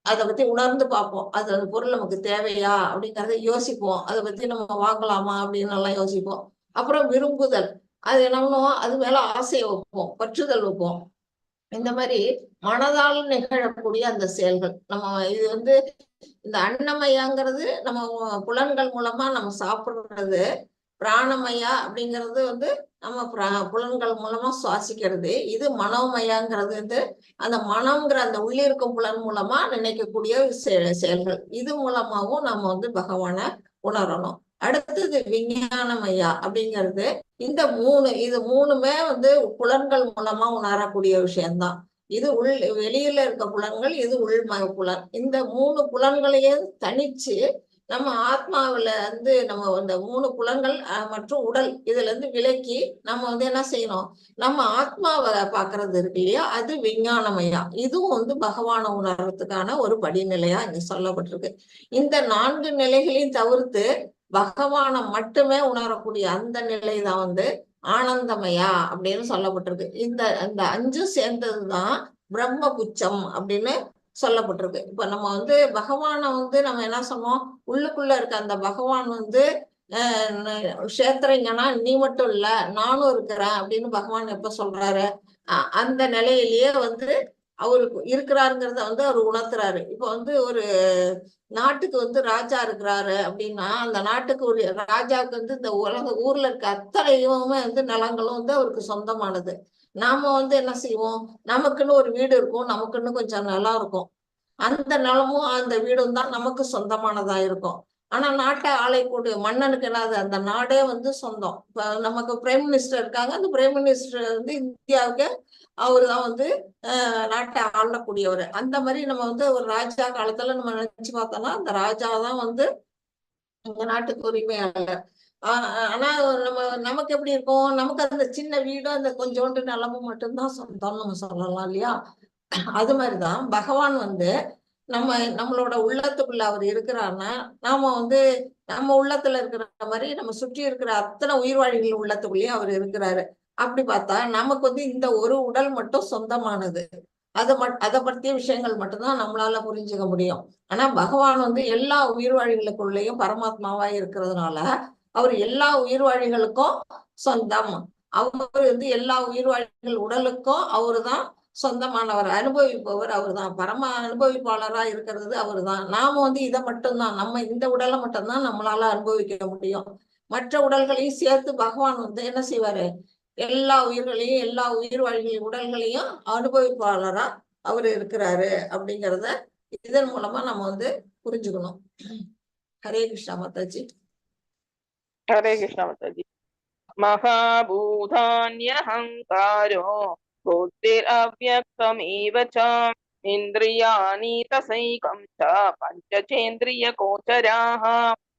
அதை பத்தி உணர்ந்து பார்ப்போம். அது அந்த பொருள் நமக்கு தேவையா அப்படிங்கறத யோசிப்போம். அதை பத்தி நம்ம வாங்கலாமா அப்படின்னு எல்லாம் யோசிப்போம். அப்புறம் விரும்புதல். அது என்ன பண்ணுவோம், அது மேல ஆசையை வைப்போம், பற்றுதல் வைப்போம். இந்த மாதிரி மனதால் நிகழக்கூடிய அந்த செயல்கள் நம்ம இது வந்து இந்த அன்னமயாங்கிறது நம்ம புலன்கள் மூலமா நம்ம சாப்பிடுறது. பிராணமயா அப்படிங்கிறது வந்து நம்ம புலன்கள் மூலமா சுவாசிக்கிறது. இது மனோமயாங்கிறது வந்து அந்த மனம்ங்கிற அந்த உள்ளிருக்கும் புலன் மூலமா நினைக்கக்கூடிய செயல்கள். இது மூலமாவும் நம்ம வந்து பகவானை உணரணும். அடுத்தது விஞ்ஞானமயா அப்படிங்கிறது இது மூணுமே வந்து புலன்கள் மூலமா உணரக்கூடிய விஷயம்தான். இது வெளியில இருக்க புலன்கள், இது உள்மய புலன். இந்த 3 புலன்களையும் தனிச்சு நம்ம ஆத்மாவில வந்து நம்ம இந்த 3 புலன்கள் மற்றும் உடல் இதுல இருந்து விலக்கி நம்ம வந்து என்ன செய்யணும், நம்ம ஆத்மாவை பாக்குறது இருக்கு இல்லையா, அது விஞ்ஞானமயா. இதுவும் வந்து பகவானை உணர்றதுக்கான ஒரு படிநிலையா இங்க சொல்லப்பட்டிருக்கு. இந்த 4 நிலைகளையும் தவிர்த்து பகவானை மட்டுமே உணரக்கூடிய அந்த நிலைதான் வந்து ஆனந்தமயா அப்படின்னு சொல்லப்பட்டிருக்கு. இந்த 5 சேர்ந்ததுதான் பிரம்மபுச்சம் அப்படின்னு சொல்லப்பட்டிருக்கு. இப்ப நம்ம வந்து பகவானை வந்து நம்ம என்ன சொன்னோம், உள்ளுக்குள்ள இருக்க அந்த பகவான் வந்து கஷேத்திரங்கன்னா நீ மட்டும் இல்ல நானும் இருக்கிறேன் அப்படின்னு பகவான் எப்ப சொல்றாரு, அந்த நிலையிலேயே வந்து அவருக்கு இருக்கிறாருங்கிறத வந்து அவர் உணர்த்துறாரு. இப்ப வந்து ஒரு நாட்டுக்கு வந்து ராஜா இருக்கிறாரு அப்படின்னா அந்த நாட்டுக்கு ஒரு ராஜாவுக்கு வந்து இந்த ஊர்ல இருக்க அத்தனையுமே வந்து நிலங்களும் வந்து அவருக்கு சொந்தமானது. நாம வந்து என்ன செய்வோம், நமக்குன்னு ஒரு வீடு இருக்கும், நமக்குன்னு கொஞ்சம் நிலம் இருக்கும். அந்த நிலமும் அந்த வீடும் தான் நமக்கு சொந்தமானதா இருக்கும். ஆனா நாட்டை ஆளக்கூடிய மன்னனுக்கு என்னது, அந்த நாடே வந்து சொந்தம். இப்ப நமக்கு பிரைம் மினிஸ்டர் இருக்காங்க, அந்த பிரைம் மினிஸ்டர் வந்து இந்தியாவுக்கு அவரு தான் வந்து நாட்டை ஆளக்கூடியவர். அந்த மாதிரி நம்ம வந்து ஒரு ராஜா காலத்துல நம்ம நினைச்சு பார்த்தோம்னா அந்த ராஜா தான் வந்து இந்த நாட்டுக்கு உரிமையாளர். ஆனா நமக்கு எப்படி இருக்கும், நமக்கு அந்த சின்ன வீடும் அந்த கொஞ்சோண்டு நிலமும் மட்டும்தான் சொந்தம்னு நம்ம சொல்லலாம் இல்லையா. அது மாதிரிதான் பகவான் வந்து நம்மளோட உள்ளத்துக்குள்ள அவர் இருக்கிறாருன்னா நாம வந்து நம்ம உள்ளத்துல இருக்கிற மாதிரி நம்ம சுற்றி இருக்கிற அத்தனை உயிர்வாழிகள் உள்ளத்துக்குள்ளேயும் அவர் இருக்கிறாரு. அப்படி பார்த்தா நமக்கு வந்து இந்த ஒரு உடல் மட்டும் சொந்தமானது. அதை பற்றிய விஷயங்கள் மட்டும்தான் நம்மளால புரிஞ்சுக்க முடியும். ஆனா பகவான் வந்து எல்லா உயிர்வாழிகளுக்குள்ளேயும் பரமாத்மாவா இருக்கிறதுனால அவர் எல்லா உயிர்வாழிகளுக்கும் சொந்தம். அவர் வந்து எல்லா உயிர்வாழிகள் உடலுக்கும் அவரு தான் சொந்தமானவர், அனுபவிப்பவர் அவர்தான். பரம அனுபவிப்பாளரா இருக்கிறது அவர்தான். நாம இதை மட்டும்தான், நம்ம இந்த உடலை மட்டும்தான் நம்மளால அனுபவிக்க முடியும். மற்ற உடல்களையும் சேர்த்து பகவான் என்ன செய்வாரு, எல்லா உயிர்களையும், எல்லா உயிர் வாழ்களின் உடல்களையும் அனுபவிப்பாளரா அவர் இருக்கிறாரு அப்படிங்கிறத இதன் மூலமா நம்ம புரிஞ்சுக்கணும். ஹரே கிருஷ்ணா மாதாஜி. ஹரே கிருஷ்ணா மாதாஜி. மகாபூதான்யஹங்காரோ புத்திரவ்யக்தமேவ ச இந்திரியாணி தசைகம் ச பஞ்சசேந்திரிய கோச்சராः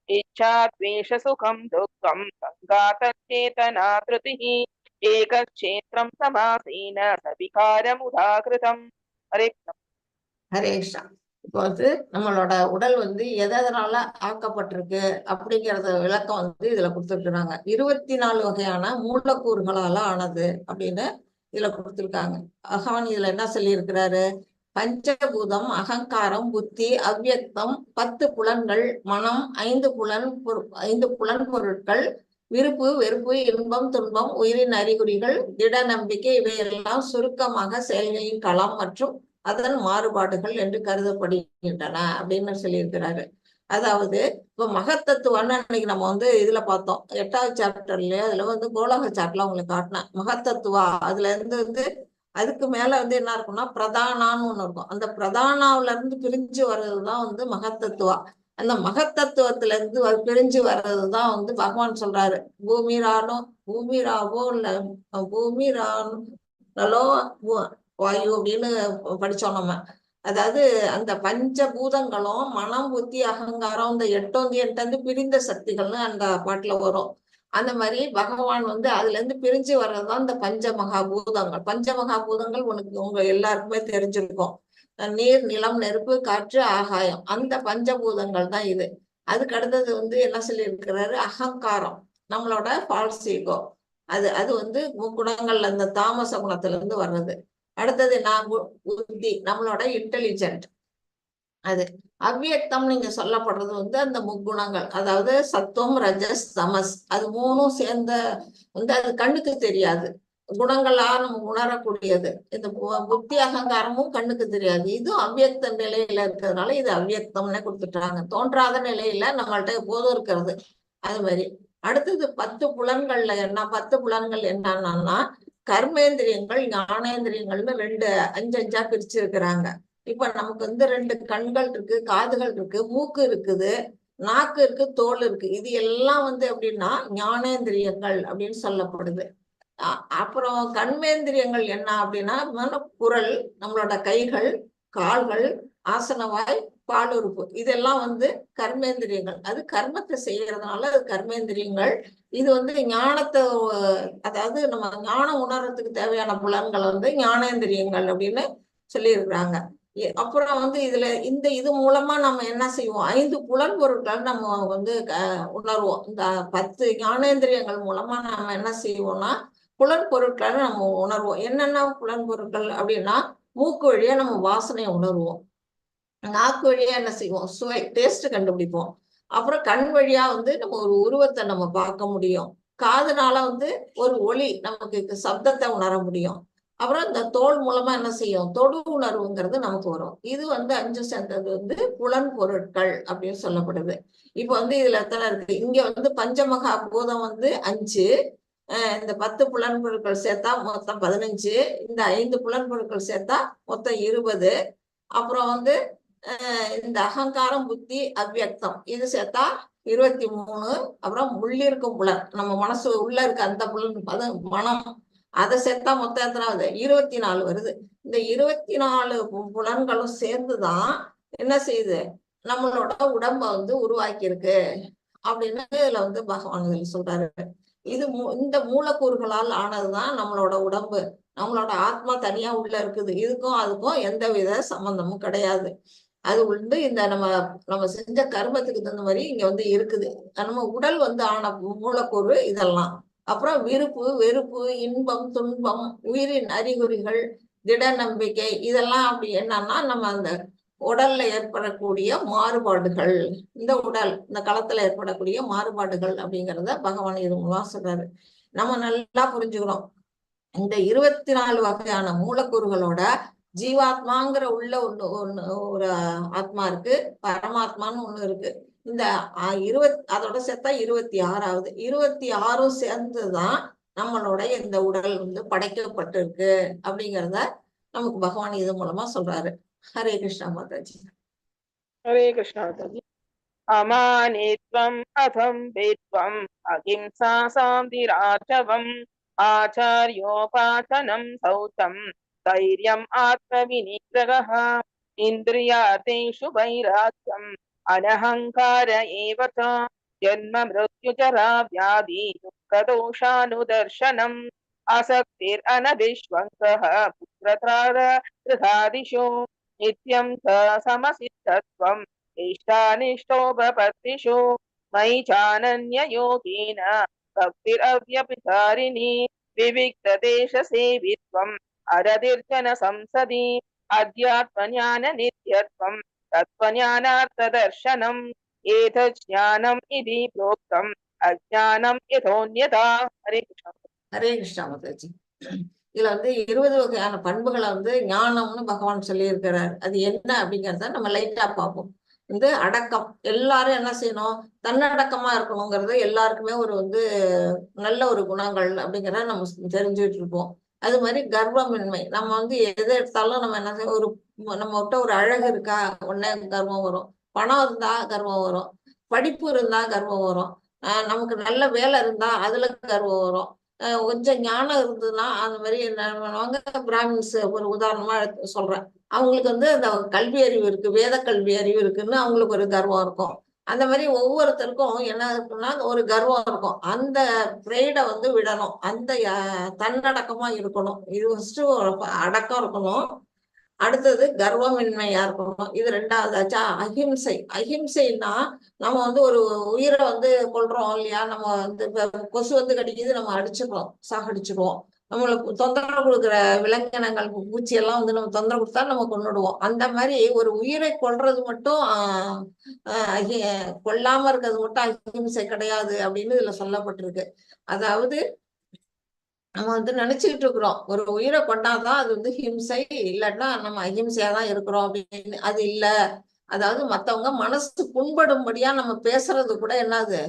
இச்சா த்வேஷ சுகம் துக்கம் சங்காதச்சேதனா த்ருதிः ஏகக்ஷேத்ரம் சமாசேன சவிகாரமுதாகிருதம். ஹரே கிருஷ்ணா. ஹரே கிருஷ்ணா. இப்போ நம்மளோட உடல் எதனால ஆக்கப்பட்டிருக்கு அப்படிங்கறத விளக்கம் இதுல கொடுத்துருக்காங்க. 24 வகையான மூலக்கூறுகளால ஆனது அப்படின்னு இதுல கொடுத்துருக்காங்க. பகவான் இதுல என்ன சொல்லி இருக்கிறாரு, பஞ்சபூதம், அகங்காரம், புத்தி, அவ்யக்தம், 10 புலன்கள், மனம், 5 புலன் பொருட்கள், விருப்பு வெறுப்பு, இன்பம் துன்பம், உயிரின் அறிகுறிகள், திட நம்பிக்கை, இவையெல்லாம் சுருக்கமாக செயல்களின் களம் மற்றும் அதன் மாறுபாடுகள் என்று கருதப்படுகின்றன அப்படின்னு சொல்லியிருக்கிறாரு. அதாவது இப்ப மகத்தத்துவம்னு அன்னைக்கு நம்ம இதுல பார்த்தோம், 8வது சாப்டர்லயே. அதுல கோலக சாட்ல உங்களுக்கு காட்டினேன் மகத்தத்துவா. அதுல இருந்து அதுக்கு மேல என்ன இருக்கும்னா பிரதானான்னு ஒண்ணு இருக்கும். அந்த பிரதானாவில இருந்து பிரிஞ்சு வர்றதுதான் மகத்தத்துவா. அந்த மகத்தத்துவத்துல இருந்து பிரிஞ்சு வர்றதுதான் பகவான் சொல்றாரு, பூமிராவோ இல்ல பூமிரானோ வாயு அப்படின்னு படிச்சோம் நம்ம. அதாவது அந்த பஞ்சபூதங்களும் மனம் புத்தி அகங்காரம் இந்த 8 பிரிந்த சக்திகள்னு அந்த பாட்டுல வரும். அந்த மாதிரி பகவான் அதுல இருந்து பிரிஞ்சு வர்றதுதான் இந்த பஞ்சமகாபூதங்கள். பஞ்சமகாபூதங்கள் உங்க எல்லாருக்குமே தெரிஞ்சிருக்கும். நீர், நிலம், நெருப்பு, காற்று, ஆகாயம், அந்த பஞ்சபூதங்கள் தான் இது. அதுக்கு அடுத்தது என்ன சொல்லி இருக்கிறாரு, அகங்காரம், நம்மளோட ஃபால்ஸ் ஈகோ. அது குணங்கள்ல இந்த தாமச குணத்துல இருந்து வர்றது. அடுத்தது புத்தி, நம்மளோட இன்டெலிஜென்ட். அது அவ்வியக்தம் நீங்க சொல்லப்படுறது அந்த முக்குணங்கள், அதாவது சத்துவம், ரஜஸ், தமஸ். அது மூணும் சேர்ந்த அது கண்ணுக்கு தெரியாது குணங்களா நம்ம உணரக்கூடியது. இந்த புத்தி அகங்காரமும் கண்ணுக்கு தெரியாது. இதுவும் அவ்வியக்த நிலையில இருக்கிறதுனால இது அவ்வியக்தம்னு கொடுத்துட்டாங்க. தோன்றாத நிலையில நம்மள்ட்ட எப்போதும் இருக்கிறது. அது மாதிரி அடுத்தது 10 புலன்கள்ல 10 புலன்கள் என்னன்னா கர்மேந்திரியங்கள், ஞானேந்திரியங்கள்னு 5 பிரிச்சு இருக்கிறாங்க. இப்ப நமக்கு 2 கண்கள் இருக்கு, காதுகள் இருக்கு, மூக்கு இருக்குது, நாக்கு இருக்கு, தோல் இருக்கு. இது எல்லாம் எப்படின்னா ஞானேந்திரியங்கள் அப்படின்னு சொல்லப்படுது. அப்புறம் கர்மேந்திரியங்கள் என்ன அப்படின்னா குரல், நம்மளோட கைகள், கால்கள், ஆசனவாய், பாலுறுப்பு, இதெல்லாம் கர்மேந்திரியங்கள். அது கர்மத்தை செய்யறதுனால அது கர்மேந்திரியங்கள். இது ஞானத்தை, அதாவது நம்ம ஞானம் உணர்றதுக்கு தேவையான புலன்கள் ஞானேந்திரியங்கள் அப்படின்னு சொல்லியிருக்கிறாங்க. அப்புறம் இதுல இது மூலமா நம்ம என்ன செய்வோம், 5 புலன் பொருட்கள் நம்ம உணர்வோம். இந்த 10 ஞானேந்திரியங்கள் மூலமா நம்ம என்ன செய்வோம்னா புலன் பொருட்களை நம்ம உணர்வோம். என்னென்ன புலன் பொருட்கள் அப்படின்னா, மூக்கு வழியா நம்ம வாசனையை உணர்வோம், நாக்கு வழியா என்ன செய்வோம், சுவை, டேஸ்ட் கண்டுபிடிப்போம். அப்புறம் கண் வழியா நம்ம ஒரு உருவத்தை நம்ம பார்க்க முடியும். காதுனால ஒரு ஒலி, நமக்கு சப்தத்தை உணர முடியும். அப்புறம் இந்த தோல் மூலமா என்ன செய்யும், தொடு உணர்வுங்கிறது நமக்கு வரும். இது 5 சேர்ந்தது புலன் பொருட்கள் அப்படின்னு சொல்லப்படுது. இப்ப இதுல எத்தனை இருக்கு, இங்க பஞ்சமகா பூதம் 5, இந்த 10 புலன் பொருட்கள் சேர்த்தா மொத்தம் 15, இந்த 5 புலன் பொருட்கள் சேர்த்தா மொத்தம் 20. அப்புறம் இந்த அகங்காரம், புத்தி, அவ்வியக்தம் இது சேர்த்தா 23. அப்புறம் உள்ளிருக்கும் புலன், நம்ம மனசு உள்ள இருக்க அந்த புலன், அது மனம், அதை சேர்த்தா மொத்தம் எத்தனாவது, 24 வருது. இந்த 24 புலன்களும் சேர்ந்துதான் என்ன செய்யுது, நம்மளோட உடம்ப உருவாக்கி இருக்கு அப்படின்னு இதுல பகவான் சொல்றாரு. இது இந்த மூலக்கூறுகளால் ஆனதுதான் நம்மளோட உடம்பு. நம்மளோட ஆத்மா தனியா உள்ள இருக்குது. இதுக்கும் அதுக்கும் எந்த வித சம்பந்தமும் கிடையாது. அது இந்த நம்ம செஞ்ச கர்மத்துக்கு தகுந்த மாதிரி இங்க இருக்குது. நம்ம உடல் ஆன மூலக்கூறு இதெல்லாம். அப்புறம் விருப்பு வெறுப்பு, இன்பம் துன்பம், உயிரின் அறிகுறிகள், திட நம்பிக்கை, இதெல்லாம் அப்படி என்னன்னா நம்ம அந்த உடல்ல ஏற்படக்கூடிய மாறுபாடுகள், இந்த களத்துல ஏற்படக்கூடிய மாறுபாடுகள் அப்படிங்கிறத பகவான் இது மூலமா சொல்றாரு. நம்ம நல்லா புரிஞ்சுக்கணும். இந்த 24 வகையான மூலக்கூறுகளோட ஜீவாத்மாங்கிற உள்ள ஒண்ணு ஒரு ஆத்மா இருக்கு, பரமாத்மான்னு ஒண்ணு இருக்கு. இந்த அதோட சேர்த்தா 26ஆவது 26 சேர்ந்துதான் நம்மளுடைய இந்த உடல் வந்து படைக்கப்பட்டிருக்கு அப்படிங்கிறத நமக்கு பகவான் இது மூலமா சொல்றாரு. ஹரே கிருஷ்ணா மாதாஜி. ஹரே கிருஷ்ணா மாதாஜி. அமானித்வம் அதம் வேத்வம் அகிம்சா சாந்திரார்ஜவம் ஆச்சார்யோபாசனம் சௌச்சம் தைரியம் ஆத்மவிநிகிரஹ இந்திரியார்த்தேஷு வைராக்யம் அனஹங்கார ஏவ ச ஜன்ம மிருத்யுஜரா வியாதி துக்கதோஷானுதர்ஷனம் ஆசக்திர் அனபிஷ்வங்கः புத்திரத்ராதிஷு நித்யம் ச சமசித்தத்வம் इष्टानिष्टोपपत्तिषु मयि चानन्ययोगेन भक्तिरव्यभिचारिणी विविक्तदेशसेवित्वम् अरतिर्जनसंसदि अध्यात्मज्ञाननित्यत्वम् तत्त्वज्ञानार्थदर्शनम् एतज्ज्ञानम् इति प्रोक्तम् अज्ञानम् यथोऽन्यथा. हरे कृष्ण. ஹரே கிருஷ்ணா மாதாஜி. இதுல வந்து 20 வகையான பண்புகளை வந்து ஞானம்னு பகவான் சொல்லி இருக்கிறார். அது என்ன அப்படிங்கிறத நம்ம லைட்டா பார்ப்போம். வந்து அடக்கம், எல்லாரும் என்ன செய்யணும், தன்னடக்கமா இருக்கணுங்கிறது எல்லாருக்குமே ஒரு வந்து நல்ல ஒரு குணங்கள் அப்படிங்கிறத நம்ம தெரிஞ்சுட்டு இருப்போம். அது மாதிரி கர்வமின்மை, நம்ம வந்து எதை எடுத்தாலும் நம்ம என்ன செய்ய, நம்ம விட்ட ஒரு அழகு இருக்கா உடனே கர்வம் வரும், பணம் இருந்தா கர்வம் வரும், படிப்பு இருந்தா கர்வம் வரும், நமக்கு நல்ல வேலை இருந்தா அதுல கர்வம் வரும், கொஞ்சம் ஞானம் இருந்ததுன்னா அந்த மாதிரி என்ன பண்ணுவாங்க, பிராமின்ஸ் ஒரு உதாரணமா சொல்றேன், அவங்களுக்கு வந்து அந்த கல்வி அறிவு இருக்கு, வேத கல்வி அறிவு இருக்குன்னு அவங்களுக்கு ஒரு கர்வம் இருக்கும். அந்த மாதிரி ஒவ்வொருத்தருக்கும் என்ன இருக்குன்னா ஒரு கர்வம் இருக்கும். அந்த ப்ரைடை வந்து விடணும், அந்த தன்னடக்கமா இருக்கணும். இது ஃபர்ஸ்ட் அடக்கம் இருக்கணும். அடுத்தது கர்வமின்மையா இருக்கணும். இது 2வதாச்சா. அஹிம்சை, அஹிம்சைன்னா நம்ம வந்து ஒரு உயிரை வந்து கொல்றோம் இல்லையா, நம்ம வந்து கொசு வந்து கடிக்குது, நம்ம அடிச்சிடுறோம், சாகடிச்சிடுவோம். நம்மளுக்கு தொந்தரவு கொடுக்குற விலங்கினங்கள் பூச்சி எல்லாம் வந்து நம்ம தொந்தரவு கொடுத்தா நம்ம கொன்னுடுவோம். அந்த மாதிரி ஒரு உயிரை கொல்றது மட்டும் கொல்லாம இருக்கிறது மட்டும் அஹிம்சை கிடையாது அப்படின்னு இதுல சொல்லப்பட்டிருக்கு. அதாவது நம்ம வந்து நினைச்சுக்கிட்டு இருக்கிறோம் ஒரு உயிரை கொண்டாதான் அது வந்து ஹிம்சை, இல்லைன்னா நம்ம அஹிம்சையா தான் இருக்கிறோம் அப்படின்னு. அது இல்ல. அதாவது மத்தவங்க மனசு புண்படும்படியா நம்ம பேசுறது கூட என்னது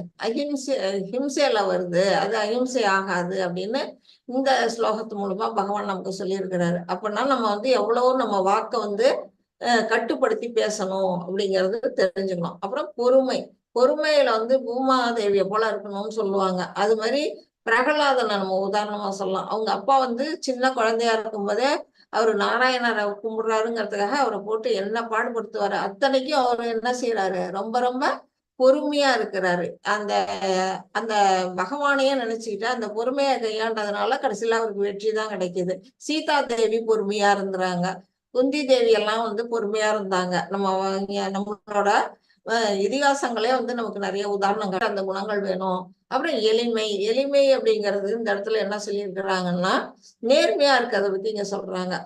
ஹிம்சையில வருது, அது அஹிம்சை ஆகாது அப்படின்னு இந்த ஸ்லோகத்து மூலமா பகவான் நமக்கு சொல்லியிருக்கிறாரு. அப்படின்னா நம்ம வந்து எவ்வளவோ நம்ம வாக்க வந்து கட்டுப்படுத்தி பேசணும் அப்படிங்கிறது தெரிஞ்சுக்கணும். அப்புறம் பொறுமை, பொறுமையில வந்து பூமாதேவியை போல இருக்கணும்னு சொல்லுவாங்க. அது மாதிரி பிரகலாதனை நம்ம உதாரணமா சொல்லலாம். அவங்க அப்பா வந்து சின்ன குழந்தையா இருக்கும்போதே அவரு நாராயணரை கும்பிடுறாருங்கிறதுக்காக அவரை போட்டு என்ன பாடுபடுத்துவாரு. அத்தனைக்கும் அவர் என்ன செய்யறாரு, ரொம்ப ரொம்ப பொறுமையா இருக்கிறாரு. அந்த அந்த பகவானையே நினைச்சுக்கிட்டு அந்த பொறுமையை கையாண்டதுனால கடைசியில அவருக்கு வெற்றி தான் கிடைக்குது. சீதா தேவி பொறுமையா இருந்துறாங்க, குந்தி தேவி எல்லாம் வந்து பொறுமையா இருந்தாங்க. நம்மளோட இதிகாசங்களே வந்து நமக்கு நிறைய உதாரணங்கள், அந்த குணங்கள் வேணும். அப்புறம் எளிமை, எளிமை அப்படிங்கிறது இந்த இடத்துல என்ன சொல்லியிருக்கிறாங்கன்னா நேர்மையா இருக்கிறத பத்தி இங்க சொல்றாங்க.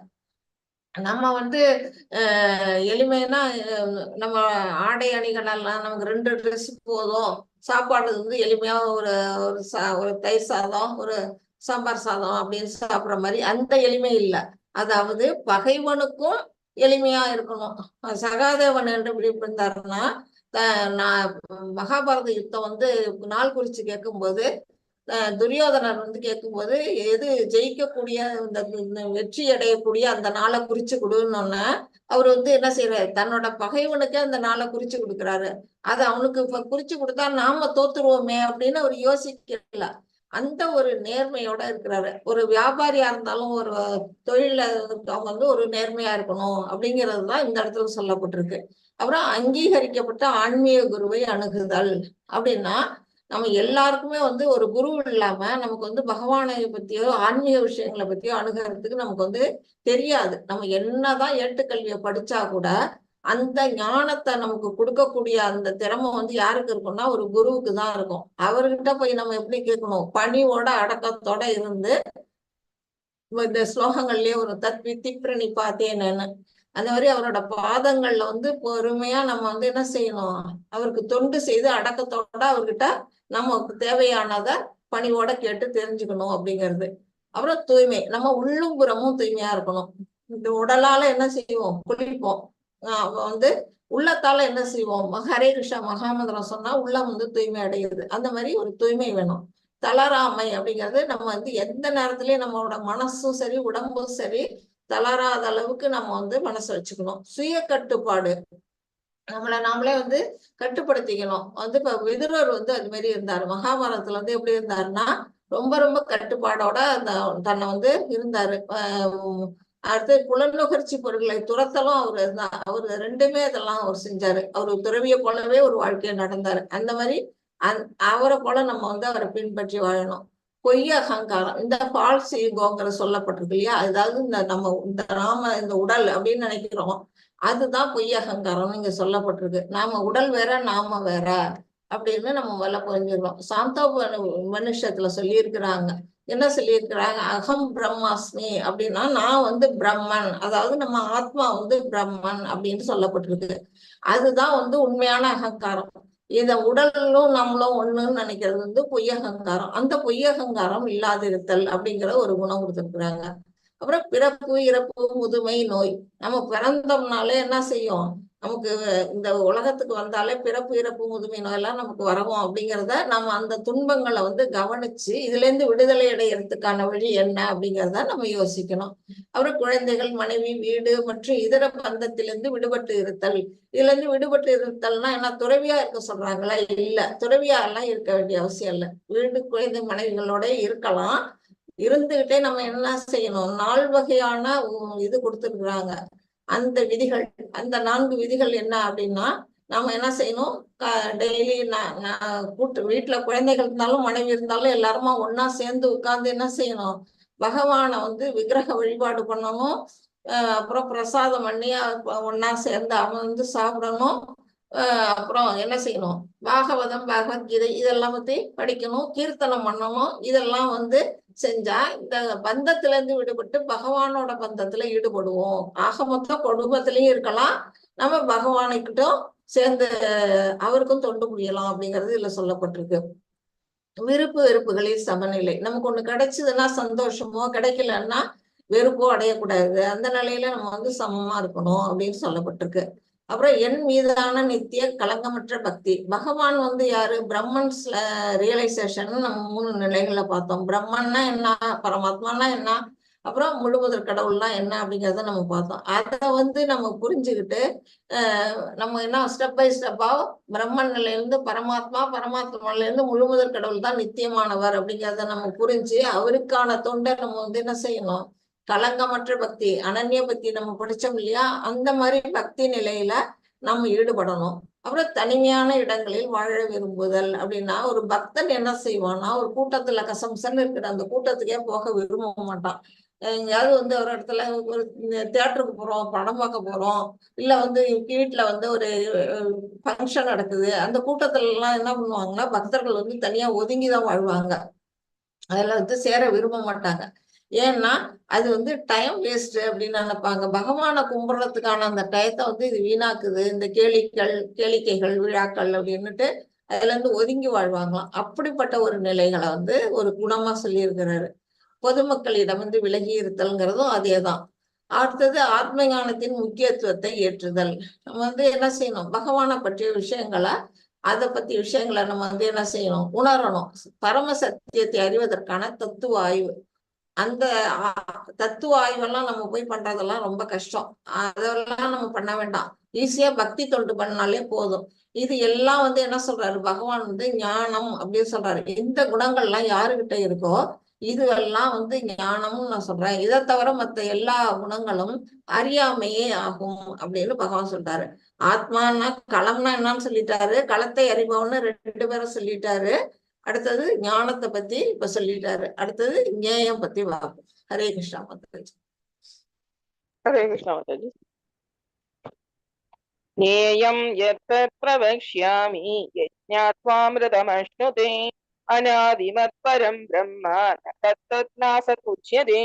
நம்ம வந்து எளிமைன்னா நம்ம ஆடை அணிகள் எல்லாம் நமக்கு 2 ட்ரெஸ் போதும், சாப்பாடு வந்து எளிமையா ஒரு தயிர் சாதம், ஒரு சாம்பார் சாதம் அப்படின்னு சாப்பிட்ற மாதிரி அந்த எளிமை இல்லை. அதாவது பகைவனுக்கும் எளிமையா இருக்கணும். சகாதேவன் என்று எப்படி இருந்தாருன்னா, நான் மகாபாரத யுத்தம் வந்து நாள் குறிச்சு கேட்கும்போது துரியோதனர் வந்து கேட்கும்போது எது ஜெயிக்கக்கூடிய இந்த வெற்றி அடையக்கூடிய அந்த நாளை குறிச்சு கொடுன்னு அவர் வந்து என்ன செய்யறாரு, தன்னோட பகைவனுக்கே அந்த நாளை குறிச்சு கொடுக்குறாரு. அது அவனுக்கு இப்ப குறிச்சு கொடுத்தா நாம தோத்துருவோமே அப்படின்னு அவர் யோசிக்கல. அந்த ஒரு நேர்மையோட இருக்கிறாரு. ஒரு வியாபாரியா இருந்தாலும் ஒரு தொழில அவங்க வந்து ஒரு நேர்மையா இருக்கணும் அப்படிங்கிறது தான் இந்த இடத்துல சொல்லப்பட்டிருக்கு. அப்புறம் அங்கீகரிக்கப்பட்ட ஆன்மீக குருவை அணுகுதல் அப்படின்னா, நம்ம எல்லாருக்குமே வந்து ஒரு குரு இல்லாம நமக்கு வந்து பகவானை பத்தியோ ஆன்மீக விஷயங்களை பத்தியோ அணுகிறதுக்கு நமக்கு வந்து தெரியாது. நம்ம என்னதான் ஏட்டுக்கல்வியை படிச்சா கூட அந்த ஞானத்தை நமக்கு கொடுக்கக்கூடிய அந்த திறமை வந்து யாருக்கு இருக்கும்னா ஒரு குருவுக்கு தான் இருக்கும். அவர்கிட்ட போய் நம்ம எப்படி கேட்கணும், பணிவோட அடக்கத்தோட இருந்து இந்த ஸ்லோகங்கள்லயே ஒரு தத்வித்தி பிரணிபாத்தேன்னு அந்த மாதிரி அவரோட பாதங்கள்ல வந்து பொறுமையா நம்ம வந்து என்ன செய்யணும், அவருக்கு தொண்டு செய்து அடக்கத்தோட அவர்கிட்ட நமக்கு தேவையானதை பணிவோட கேட்டு தெரிஞ்சுக்கணும் அப்படிங்கிறது. அப்புறம் தூய்மை, நம்ம உள்ளும் புறமும் தூய்மையா இருக்கணும். இந்த உடலால என்ன செய்வோம்? குளிப்போம். வந்து உள்ளத்தால என்ன செய்வோம்? ஹரே கிருஷ்ணா மகாமந்திரம் சொன்னா உள்ளம் வந்து தூய்மை அடைகிறது. அந்த மாதிரி ஒரு தூய்மை வேணும். தளராமை அப்படிங்கிறது நம்ம வந்து எந்த நேரத்திலயும் நம்மளோட மனசும் சரி உடம்பும் சரி தளராத அளவுக்கு நம்ம வந்து மனசை வச்சுக்கணும். சுய கட்டுப்பாடு, நம்மளை நாமளே வந்து கட்டுப்படுத்திக்கணும். வந்து இப்ப விதுரர் வந்து அது மாதிரி இருந்தாரு. மகாபாரதத்துல வந்து எப்படி இருந்தாருன்னா ரொம்ப ரொம்ப கட்டுப்பாடோட அந்த தன்னை வந்து இருந்தாரு. அடுத்து புலனுகர்ச்சி பொருட்களை துரத்தலும் அவரு ரெண்டுமே அதெல்லாம் அவர் செஞ்சாரு. அவரு துறவியை போலவே ஒரு வாழ்க்கையை நடந்தாரு. அந்த மாதிரி அவரை போல நம்ம வந்து அவரை பின்பற்றி வாழணும். பொய் அகங்காரம், இந்த ஃபால்ஸ் ஈகோங்கிற சொல்லப்பட்டிருக்கு இல்லையா, அதாவது இந்த உடல் அப்படின்னு நினைக்கிறோம், அதுதான் பொய் அகங்காரம் இங்க சொல்லப்பட்டிருக்கு. நாம உடல் வேற நாம வேற அப்படின்னு நம்ம முதல்ல புரிஞ்சுக்கிறோம். மனுஷத்துல சொல்லியிருக்கிறாங்க. என்ன சொல்லியிருக்கிறாங்க? அகம் பிரம்மாஸ்மி அப்படின்னா நான் வந்து பிரம்மன், அதாவது நம்ம ஆத்மா வந்து பிரம்மன் அப்படின்னு சொல்லப்பட்டிருக்கு. அதுதான் வந்து உண்மையான அகங்காரம். இத உடலும் நம்மளும் ஒண்ணுன்னு நினைக்கிறது வந்து பொய்யகங்காரம். அந்த பொய்யகங்காரம் இல்லாதிருத்தல் அப்படிங்கிற ஒரு குணம் கொடுத்திருக்கிறாங்க. அப்புறம் பிறப்பு இறப்பு முதுமை நோய், நம்ம பிறந்தோம்னாலே என்ன செய்யும்? நமக்கு இந்த உலகத்துக்கு வந்தாலே பிறப்பு இறப்பு முதுமை நோய் எல்லாம் நமக்கு வரவும் அப்படிங்கிறத நம்ம அந்த துன்பங்களை வந்து கவனிச்சு இதுல இருந்து விடுதலை அடைகிறதுக்கான வழி என்ன அப்படிங்கிறத நம்ம யோசிக்கணும். அப்புறம் குழந்தைகள், மனைவி, வீடு மற்றும் இதர பந்தத்திலிருந்து விடுபட்டு இருத்தல். இதுல இருந்து விடுபட்டு இருத்தல்னா என்ன? துறவியா இருக்க சொல்றாங்களா? இல்ல, துறவியா எல்லாம் இருக்க வேண்டிய அவசியம் இல்லை. வீடு, குழந்தை, மனைவிகளோட இருக்கலாம். இருந்துகிட்டே நம்ம என்ன செய்யணும்? 4 வகையான இது கொடுத்துருக்குறாங்க அந்த விதிகள். அந்த 4 விதிகள் என்ன அப்படின்னா, நாம என்ன செய்யணும்? டெய்லி வீட்டுல குழந்தைகள் இருந்தாலும் மனைவி இருந்தாலும் எல்லாருமா ஒன்னா சேர்ந்து உட்கார்ந்து என்ன செய்யணும்? பகவானை வந்து விக்கிரக வழிபாடு பண்ணணும். அப்புறம் பிரசாதம் பண்ணி ஒன்னா சேர்ந்து அமர்ந்து சாப்பிடணும். அப்புறம் என்ன செய்யணும்? பாகவதம், பகவத்கீதை இதெல்லாம் பத்தி படிக்கணும், கீர்த்தனம் பண்ணணும். இதெல்லாம் வந்து செஞ்சா இந்த பந்தத்துல இருந்து விடுபட்டு பகவானோட பந்தத்துல ஈடுபடுவோம். ஆக மொத்தம் குடும்பத்திலயும் இருக்கலாம், நம்ம பகவானுக்கிட்டும் சேர்ந்து அவருக்கும் தொண்டு புரியலாம் அப்படிங்கிறது இதுல சொல்லப்பட்டிருக்கு. விருப்பு வெறுப்புகளில் சமநிலை, நமக்கு ஒண்ணு கிடைச்சதுன்னா சந்தோஷமோ, கிடைக்கலன்னா வெறுப்போ அடையக்கூடாது. அந்த நிலையில நம்ம வந்து சமமா இருக்கணும் அப்படின்னு சொல்லப்பட்டிருக்கு. அப்புறம் என் மீதான நித்திய களங்கமற்ற பக்தி. பகவான் வந்து யாரு? பிரம்மன்ஸ்ல ரியலைசேஷன் நம்ம 3 நிலைகளை பார்த்தோம். பிரம்மன்னா என்ன, பரமாத்மானா என்ன, அப்புறம் முழுமுதற் கடவுள்னா என்ன அப்படிங்கிறத நம்ம பார்த்தோம். அதை வந்து நம்ம புரிஞ்சுக்கிட்டு நம்ம என்ன ஸ்டெப் பை ஸ்டெப்பா பிரம்மன் நிலையிலிருந்து பரமாத்மா, பரமாத்மால இருந்து முழுமுதற் கடவுள் தான் நித்தியமானவர் அப்படிங்கிறத நம்ம புரிஞ்சு அவருக்கான தொண்டை நம்ம வந்து என்ன செய்யணும்? களங்கமற்ற பக்தி, அனன்ய பக்தி நம்ம படிச்சோம் இல்லையா, அந்த மாதிரி பக்தி நிலையில நம்ம ஈடுபடணும். அப்புறம் தனிமையான இடங்களில் வாழ விரும்புதல் அப்படின்னா, ஒரு பக்தன் என்ன செய்வான்னா, ஒரு கூட்டத்துல கசம்சன்னு இருக்கிற அந்த கூட்டத்துக்கே போக விரும்ப மாட்டான். எங்கேயாவது வந்து ஒரு இடத்துல ஒரு தியேட்டருக்கு போறோம், படம் பார்க்க போறோம், இல்ல வந்து வீட்டுல வந்து ஒரு ஃபங்க்ஷன் நடக்குது, அந்த கூட்டத்துல எல்லாம் என்ன பண்ணுவாங்கன்னா பக்தர்கள் வந்து தனியா ஒதுங்கிதான் வாழ்வாங்க. அதுல வந்து சேர விரும்ப மாட்டாங்க. ஏன்னா அது வந்து டைம் வேஸ்ட் அப்படின்னு நினைப்பாங்க. பகவானை கும்பிடுறதுக்கான அந்த டயத்தை வந்து இது வீணாக்குது, இந்த கேளிக்கைகள், விழாக்கள் அப்படின்னுட்டு அதுல இருந்து ஒதுங்கி வாழ்வாங்களாம். அப்படிப்பட்ட ஒரு நிலைகளை வந்து ஒரு குணமா சொல்லியிருக்கிறாரு. பொதுமக்களிடம் வந்து விலகி இருத்தல்ங்கிறதும் அதேதான். அடுத்தது ஆத்ம ஞானத்தின் முக்கியத்துவத்தை ஏற்றுதல். நம்ம வந்து என்ன செய்யணும்? பகவானை பற்றிய விஷயங்களை, அதை பத்தி விஷயங்களை நம்ம வந்து என்ன செய்யணும்? உணரணும். பரம சத்தியத்தை அறிவதற்கான தத்துவ ஆய்வு. அந்த தத்துவ ஆய்வெல்லாம் நம்ம போய் பண்றதெல்லாம் ரொம்ப கஷ்டம். அதெல்லாம் நம்ம பண்ண வேண்டாம். ஈஸியா பக்தி தொண்டு பண்ணாலே போதும். இது எல்லாம் வந்து என்ன சொல்றாரு? பகவான் வந்து ஞானம் அப்படின்னு சொல்றாரு. இந்த குணங்கள்லாம் யாருகிட்ட இருக்கோ இதுவெல்லாம் வந்து ஞானம்னு நான் சொல்றேன். இதை தவிர மற்ற எல்லா குணங்களும் அறியாமையே ஆகும் அப்படின்னு பகவான் சொல்றாரு. ஆத்மானா களம்னா என்னன்னு சொல்லிட்டாரு, களத்தை அறிபவன்னு 2 பேரும் சொல்லிட்டாரு. அடுத்தது ஞானத்தை பத்தி இப்ப சொல்லிட்டாரு. அடுத்தது ஞேயம் பத்தி பார்ப்போம். ஹரே கிருஷ்ணா மாதாஜி. ஹரே கிருஷ்ணா மாதாஜி. ஞேயம் யத் பிரவக்ஷ்யாமி யஜ்ஞாத்வாமிருதமஷ்ணுதே அநாதிமத் பரம் பிரம்ம தத்தத் நாசத் உச்யதே.